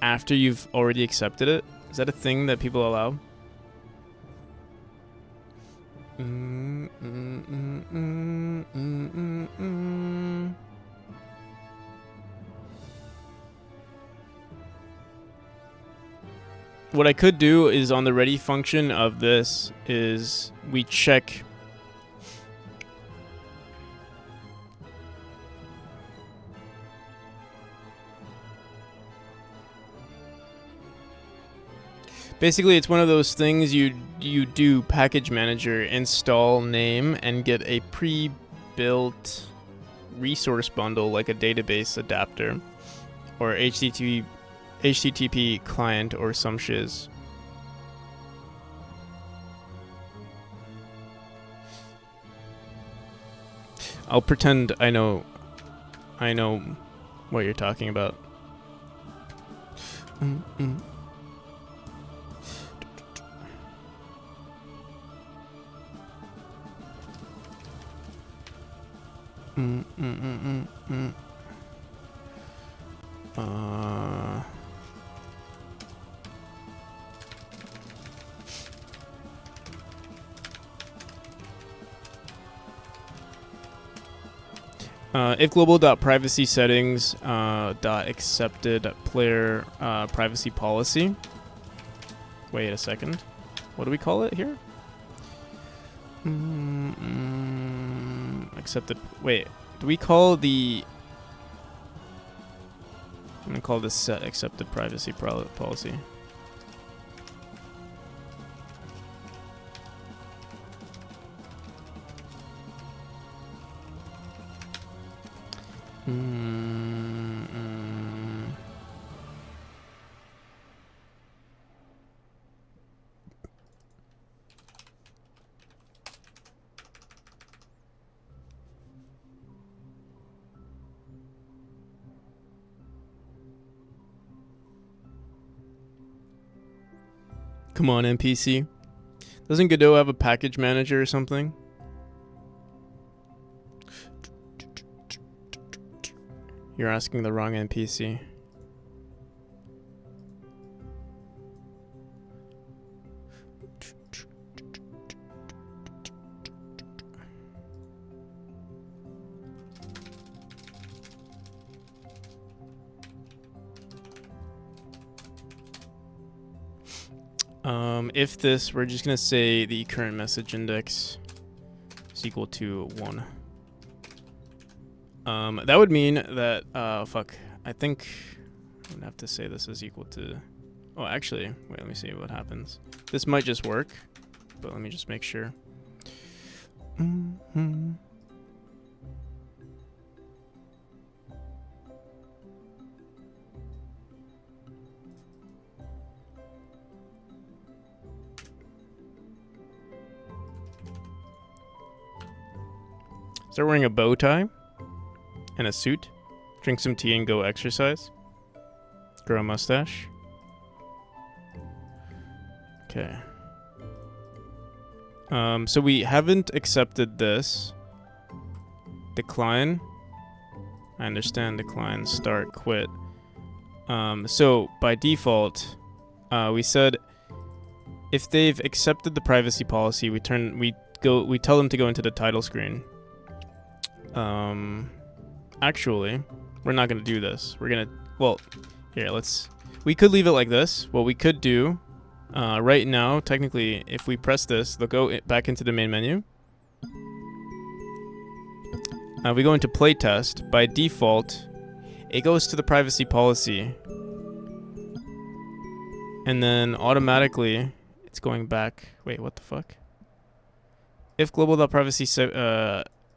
after you've already accepted it? Is that a thing that people allow? What I could do is on the ready function of this is we check basically it's one of those things you do package manager install name and get a pre-built resource bundle like a database adapter or HTTP client or some shiz. I'll pretend I know what you're talking about. If global.privacy settings .accepted player privacy policy. Wait a second. What do we call it here? Accepted. Wait. Do we call the? I'm gonna call this set accepted privacy policy. Come on, NPC. Doesn't Godot have a package manager or something? You're asking the wrong NPC. If this, we're just gonna say the current message index is equal to 1. That would mean that, fuck, I think I'm gonna have to say this is equal to, oh, actually, wait, let me see what happens. This might just work, but let me just make sure. Start wearing a bow tie and a suit. Drink some tea and go exercise. Grow a mustache. Okay. So we haven't accepted this. Decline. I understand. Decline. Start. Quit. So by default, we said if they've accepted the privacy policy, we tell them to go into the title screen. Actually, we're not gonna do this. We're gonna, well, here, we could leave it like this. What we could do, right now, technically, if we press this, they'll go back into the main menu. We go into playtest. By default, it goes to the privacy policy. And then automatically, it's going back. Wait, what the fuck? If global.privacy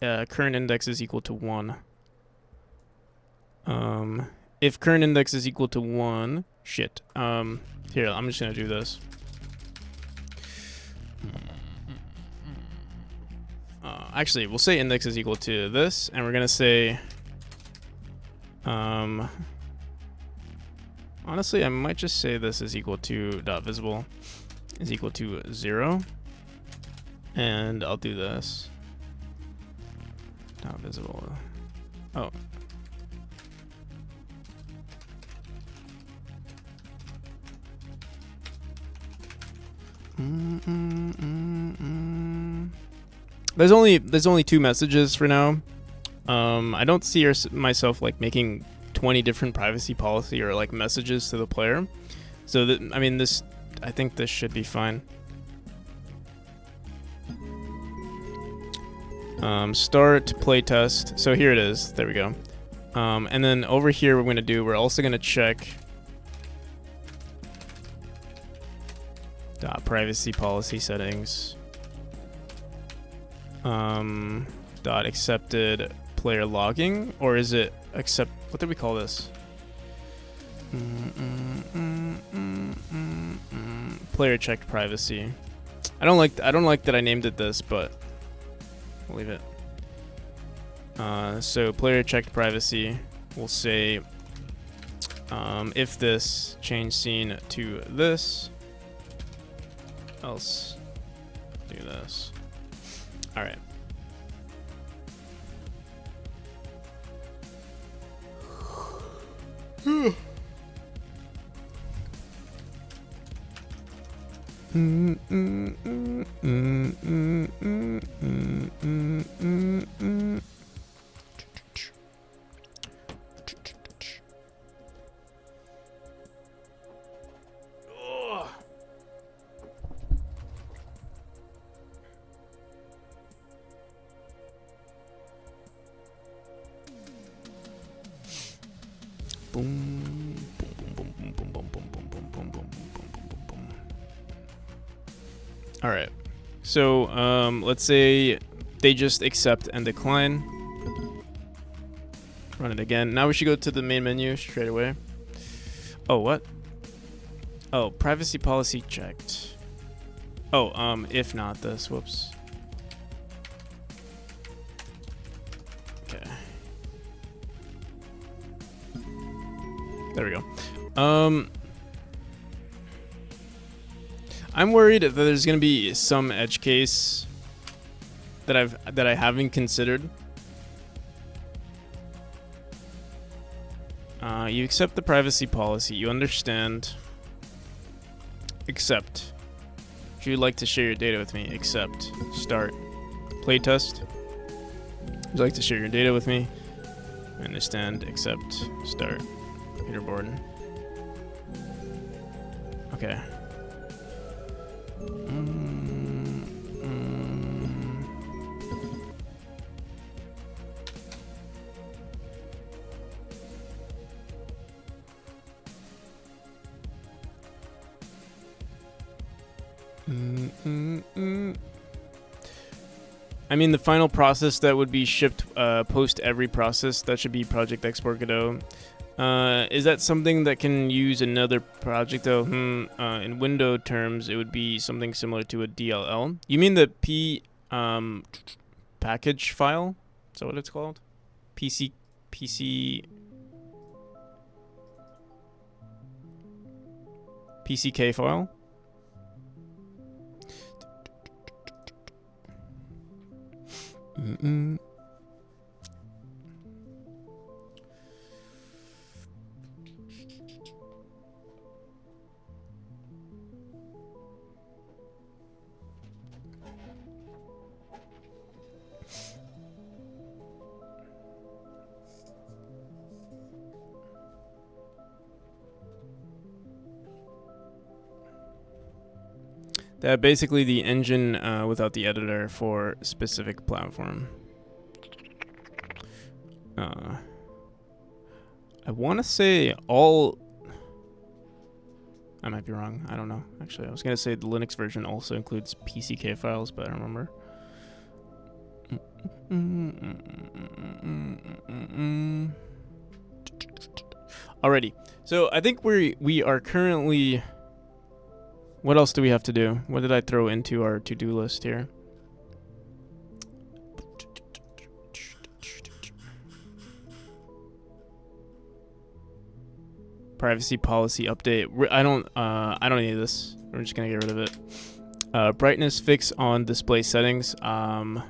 current index is equal to 1. If current index is equal to 1, shit. Here, I'm just gonna do this. Actually, we'll say index is equal to this, and we're gonna say, honestly, I might just say this is equal to .visible is equal to 0, and I'll do this. .visible. Oh. There's only 2 messages for now. I don't see myself like making 20 different privacy policy or like messages to the player. So I think this should be fine. Start playtest. So here it is. There we go. And then over here, we're also gonna check privacy policy settings. Accepted player logging, or is it accept? What did we call this? Player checked privacy. I don't like that I named it this, but we'll leave it. So player checked privacy. We'll say if this, change scene to this, else do this. All right. All right. So let's say they just accept and decline. Run it again. Now we should go to the main menu straight away. Oh, what? Oh, privacy policy checked. Oh, if not this, whoops. Okay. There we go. I'm worried that there's gonna be some edge case that I haven't considered. You accept the privacy policy. You understand. Accept. Would you like to share your data with me? Accept. Start. Playtest. Would you like to share your data with me? Understand. Accept. Start. Leaderboard. Okay. I mean, the final process that would be shipped post every process, that should be Project Export Godot. Is that something that can use another project though? In window terms, it would be something similar to a DLL. You mean the package file? Is that what it's called? PCK file? That basically the engine without the editor for specific platform. I want to say all. I might be wrong. I don't know. Actually, I was gonna say the Linux version also includes PCK files, but I don't remember. Alrighty. So I think we are currently. What else do we have to do? What did I throw into our to-do list here? Privacy policy update. I don't need this. We're just gonna get rid of it. Brightness fix on display settings. I'm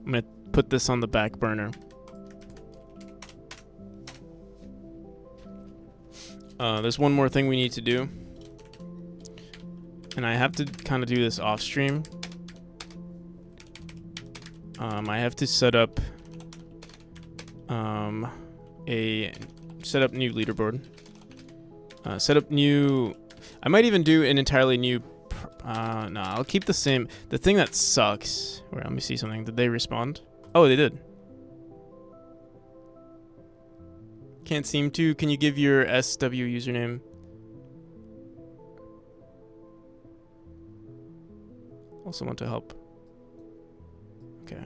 gonna put this on the back burner. There's one more thing we need to do. And I have to kind of do this off stream. I have to set up new leaderboard. Set up new. I might even do an entirely new. No, I'll keep the same. The thing that sucks. Wait, let me see something. Did they respond? Oh, they did. Can't seem to. Can you give your SW username? Also want to help. Okay.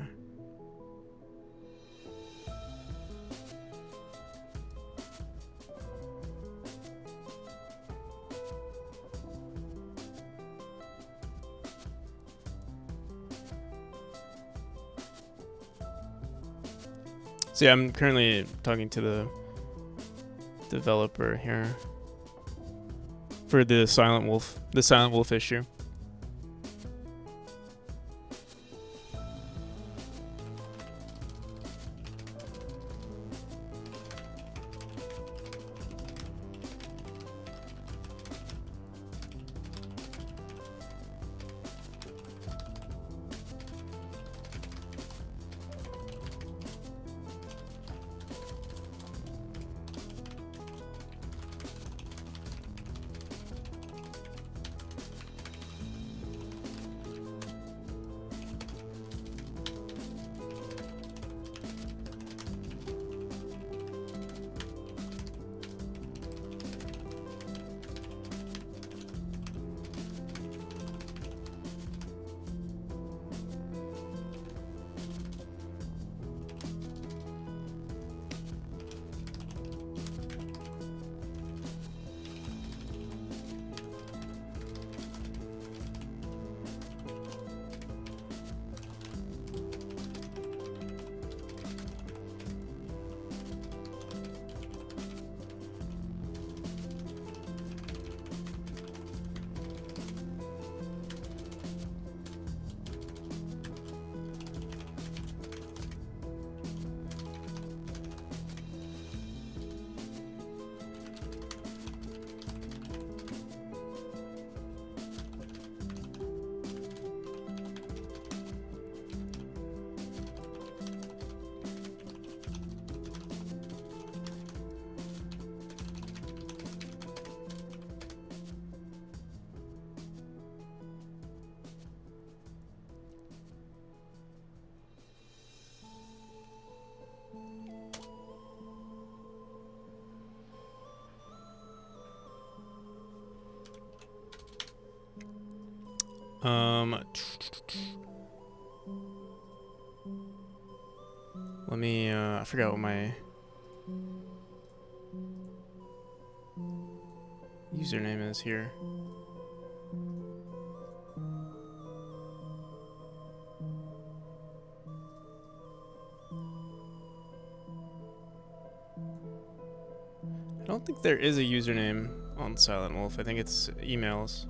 So yeah, I'm currently talking to the developer here for the Silent Wolf issue. Let me, I forgot what my username is here. I don't think there is a username on Silent Wolf. I think it's emails.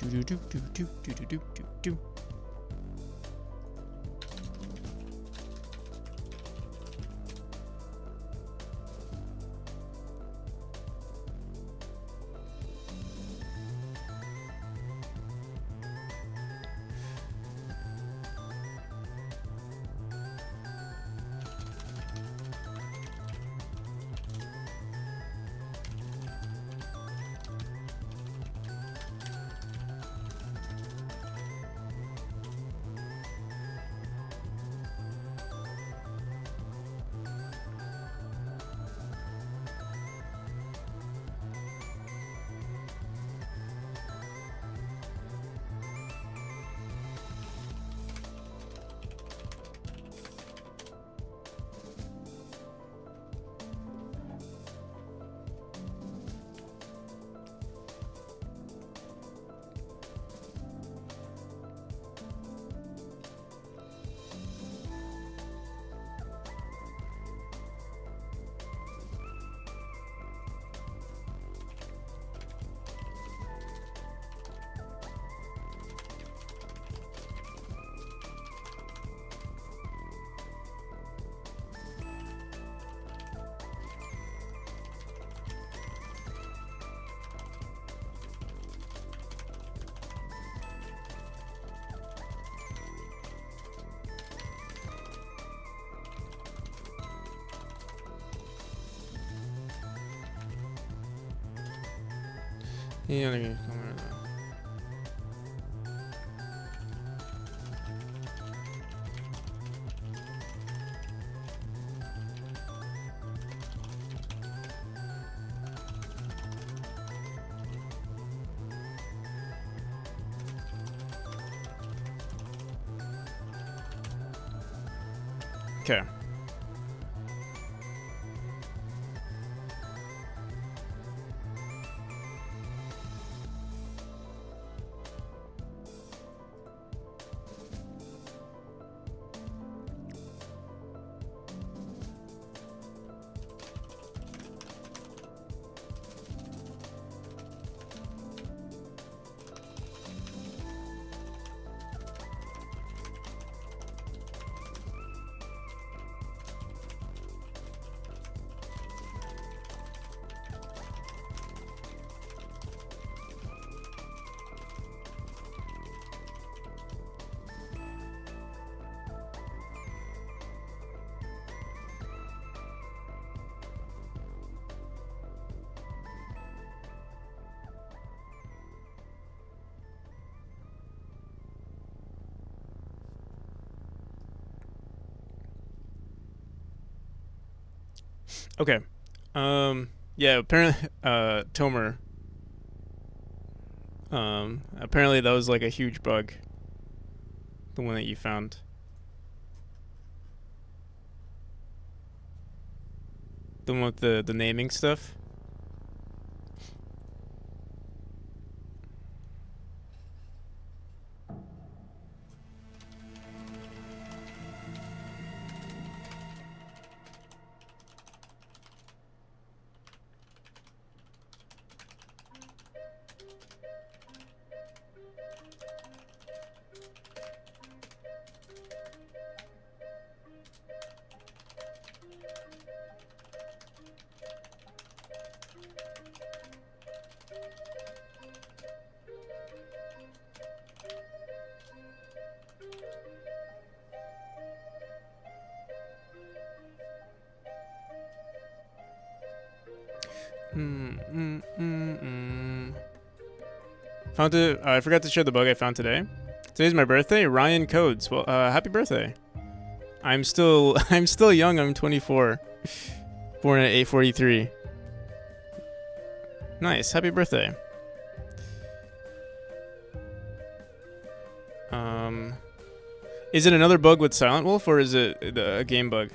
Do do do do do do do do do. Yeah, come on. Okay. Okay. Yeah, apparently Tomer, apparently that was like a huge bug. The one that you found. The one with the naming stuff. Found it. I forgot to share the bug I found today. Today's my birthday. Ryan Codes. Well, happy birthday. I'm still young. I'm 24. Born at 8:43. Nice. Happy birthday. Is it another bug with Silent Wolf, or is it a game bug?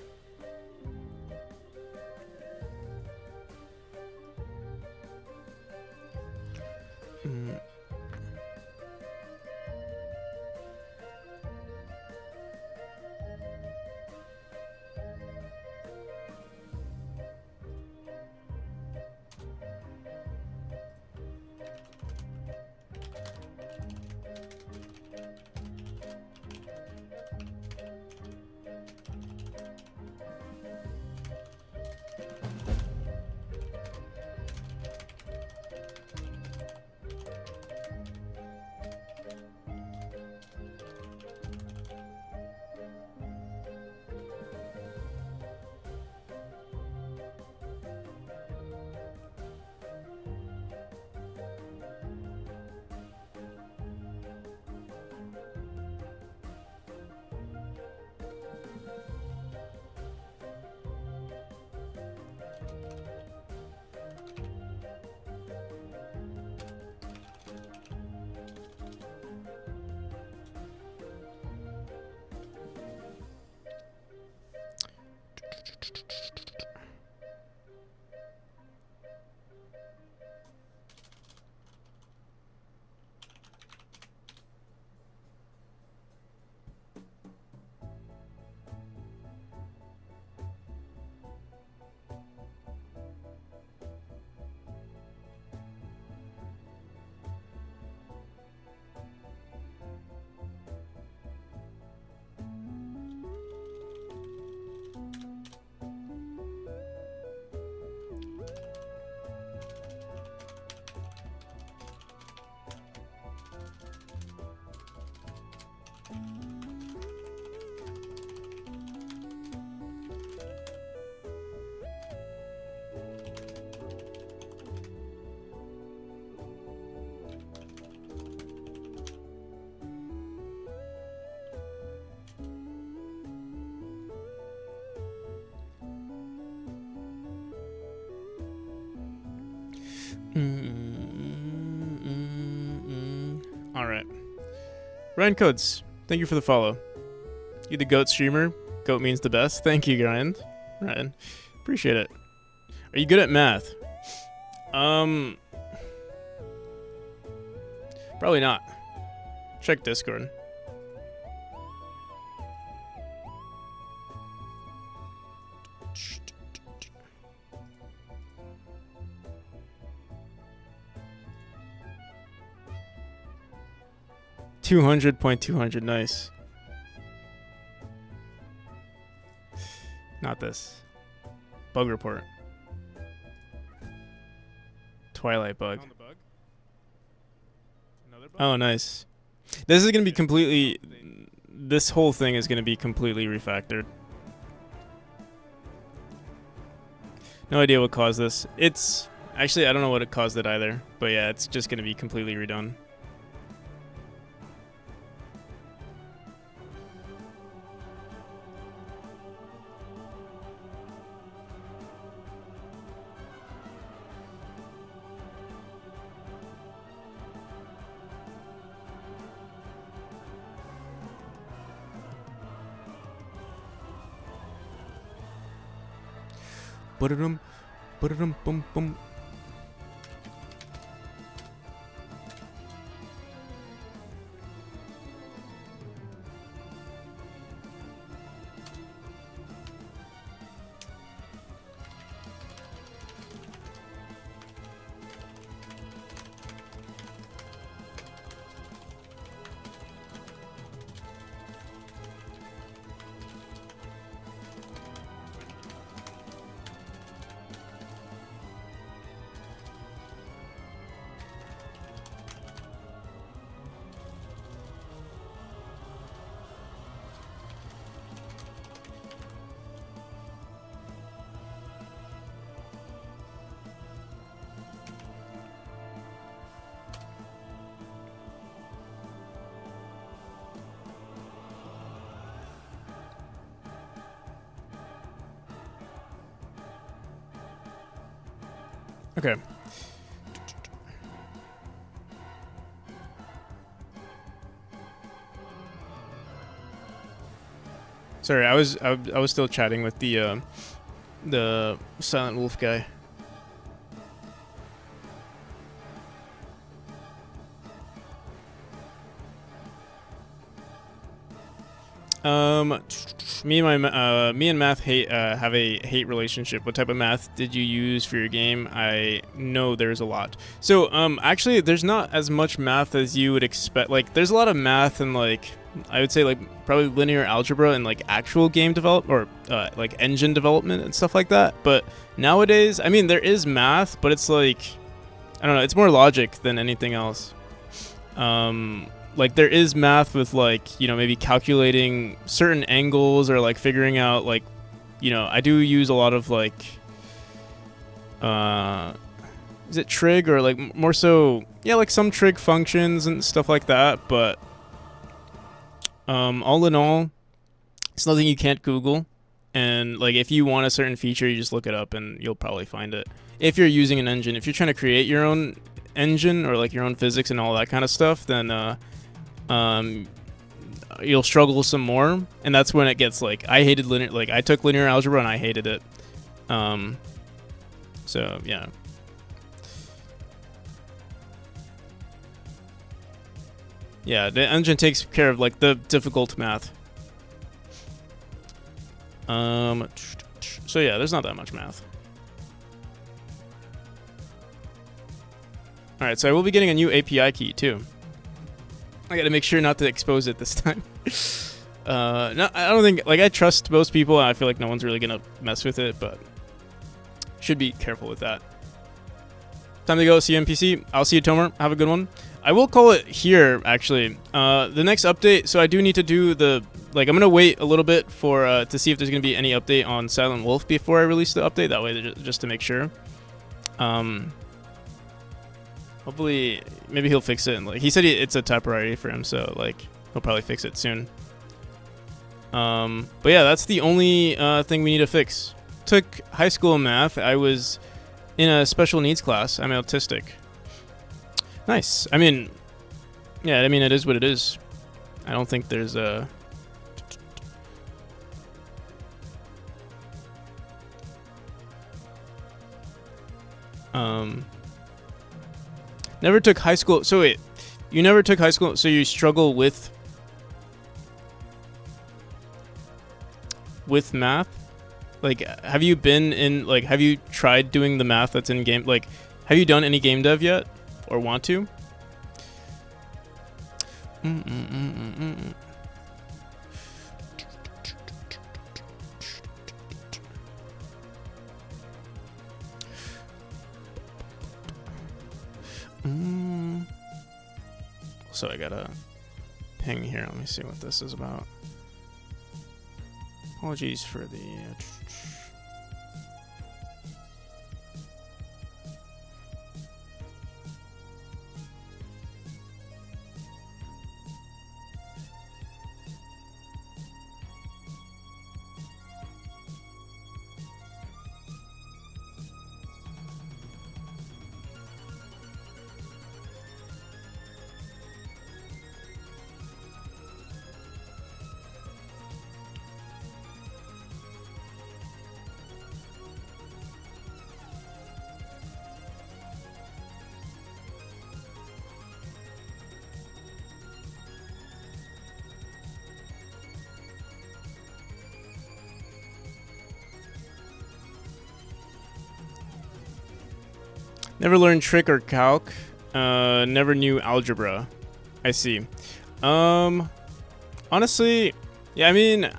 All right. Ryan Codes, thank you for the follow. You the goat streamer. Goat means the best. Thank you, Ryan. Appreciate it. Are you good at math? Probably not. Check Discord. $200.200, nice. Not this. Bug report. Twilight bug. Oh, nice. This is gonna be completely. This whole thing is gonna be completely refactored. No idea what caused this. It's actually I don't know what it caused it either. But yeah, it's just gonna be completely redone. Ba-da-dum, ba-da-dum, bum, bum. Okay. Sorry, I was still chatting with the Silent Wolf guy. Me and math have a hate relationship. What type of math did you use for your game? I know there's a lot. So actually, there's not as much math as you would expect. Like, there's a lot of math and like I would say like probably linear algebra and like actual game develop or like engine development and stuff like that. But nowadays, I mean, there is math, but it's like I don't know. It's more logic than anything else. Like there is math with like, you know, maybe calculating certain angles or like figuring out like, you know, I do use a lot of like, is it trig or like more so, yeah, like some trig functions and stuff like that. But all in all, it's nothing you can't Google. And like if you want a certain feature, you just look it up and you'll probably find it. If you're using an engine, if you're trying to create your own engine or like your own physics and all that kind of stuff, then you'll struggle some more, and that's when it gets like I hated linear. Like I took linear algebra and I hated it. So yeah. Yeah, the engine takes care of like the difficult math. So yeah, there's not that much math. All right, so I will be getting a new API key too. I gotta make sure not to expose it this time. No, I don't think, like, I trust most people, and I feel like no one's really gonna mess with it, but should be careful with that. Time to go, see you NPC. I'll see you, Tomer. Have a good one. I will call it here, actually. The next update, so I do need to do the, like, I'm gonna wait a little bit for, to see if there's gonna be any update on Silent Wolf before I release the update, that way, just to make sure. Hopefully, maybe he'll fix it. And like he said, it's a top priority for him, so like he'll probably fix it soon. But yeah, that's the only thing we need to fix. Took high school math. I was in a special needs class. I'm autistic. Nice. I mean, yeah. I mean, it is what it is. I don't think there's a. Never took high school. So wait, you never took high school. So you struggle with math? Like, have you been in, like, have you tried doing the math that's in game? Like, have you done any game dev yet or want to? So I got a ping here. Let me see what this is about. Apologies for the... Never learned trig or calc. Never knew algebra. I see. Honestly, yeah, I mean,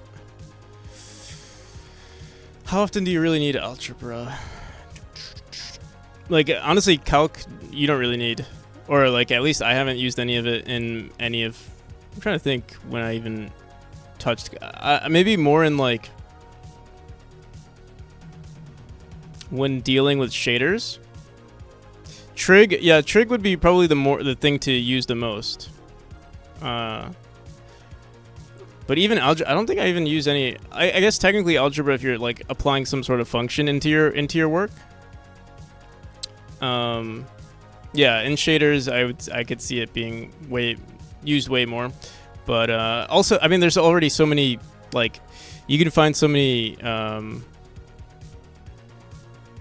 how often do you really need algebra? Like, honestly, calc, you don't really need. Or, like, at least I haven't used any of it in any of... I'm trying to think when I even touched... maybe more in, like... when dealing with shaders. Trig, yeah, trig would be probably the thing to use the most. But even algebra, I don't think I even use any. I guess technically algebra, if you're like applying some sort of function into your work. Yeah, in shaders, I could see it being used way more. But also, I mean, there's already so many, like, you can find so many,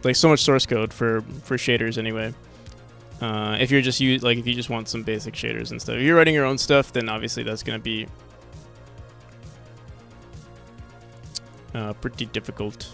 like, so much source code for shaders anyway. If you're just if you just want some basic shaders and stuff. If you're writing your own stuff, then obviously that's gonna be pretty difficult.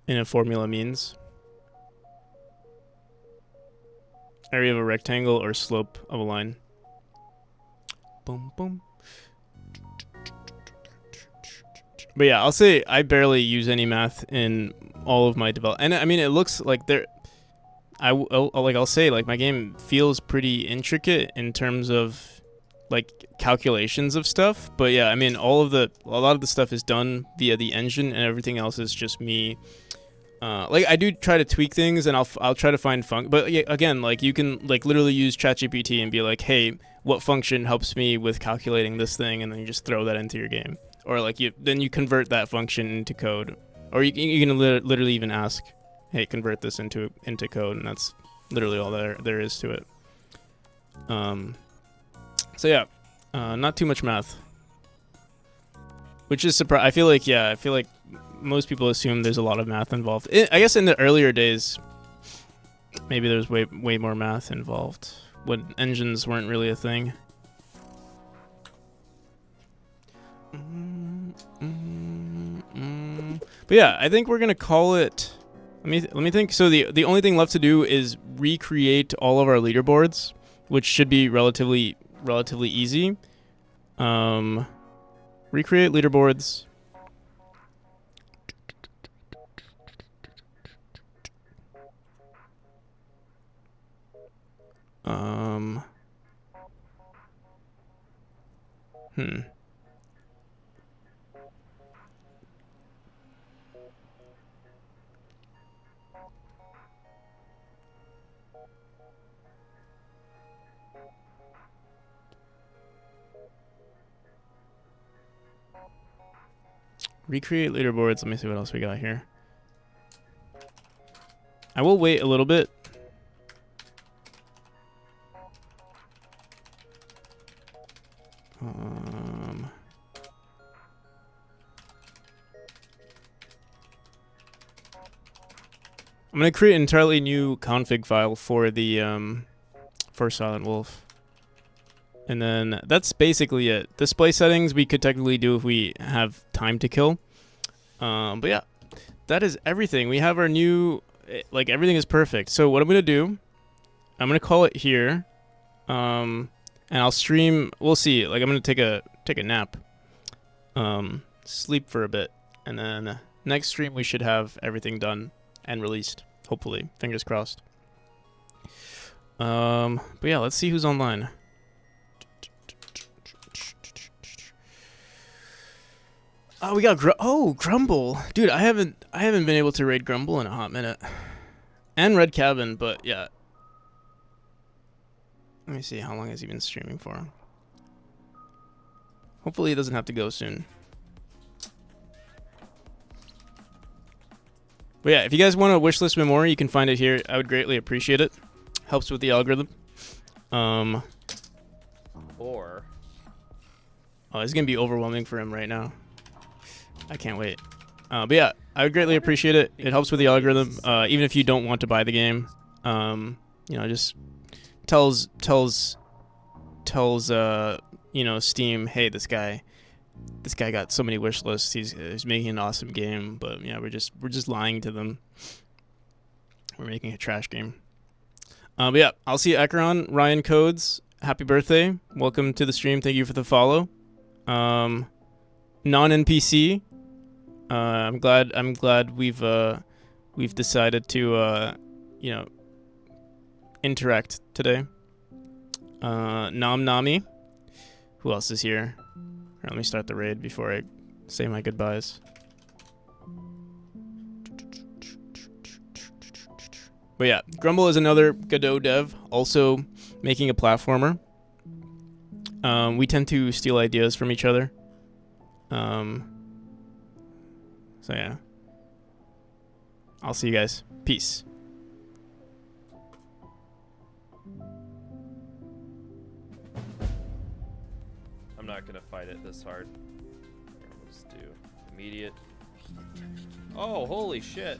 In a formula means area of a rectangle or slope of a line. Boom, boom. But yeah, I'll say I barely use any math in all of my development. And I mean, it looks like I'll say like my game feels pretty intricate in terms of like calculations of stuff. But yeah, I mean, a lot of the stuff is done via the engine, and everything else is just me. Like I do try to tweak things, and I'll try to find but yeah, again, like you can like literally use ChatGPT and be like, hey, what function helps me with calculating this thing, and then you just throw that into your game, or like then you convert that function into code, or you can literally even ask, hey, convert this into code, and that's literally all there is to it. So yeah, not too much math, which is surprising. I feel like most people assume there's a lot of math involved. I guess in the earlier days, maybe there's way more math involved when engines weren't really a thing. But yeah, I think we're gonna call it. Let me think. So the only thing left to do is recreate all of our leaderboards, which should be relatively easy. Recreate leaderboards. Recreate leaderboards. Let me see what else we got here. I will wait a little bit. I'm gonna create an entirely new config file for the for Silent Wolf, and then that's basically it. Display settings we could technically do if we have time to kill, but yeah, that is everything. We have our new, like, everything is perfect. So what I'm gonna do, I'm gonna call it here, and I'll stream. We'll see. Like, I'm gonna take a nap, sleep for a bit, and then next stream we should have everything done and released, hopefully. Fingers crossed. But yeah, let's see who's online. Oh, we got Grumble, dude. I haven't been able to raid Grumble in a hot minute, and Red Cabin. But yeah, let me see, how long has he been streaming for? Hopefully he doesn't have to go soon. But yeah, if you guys want to wishlist me more, you can find it here. I would greatly appreciate it. Helps with the algorithm. Oh, it's gonna be overwhelming for him right now. I can't wait. But yeah, I would greatly appreciate it. It helps with the algorithm. Even if you don't want to buy the game, just tells Steam, hey, this guy got so many wish lists. He's making an awesome game, but yeah, we're just lying to them. We're making a trash game. But yeah, I'll see you, Ekron. Ryan Codes, happy birthday. Welcome to the stream. Thank you for the follow. Non-NPC. I'm glad we've decided to interact today. Nam Nami. Who else is here? Let me start the raid before I say my goodbyes. But yeah, Grumble is another Godot dev, also making a platformer. We tend to steal ideas from each other. So yeah. I'll see you guys. Peace. I'm not gonna fight it this hard. Here, let's do immediate. Oh, holy shit.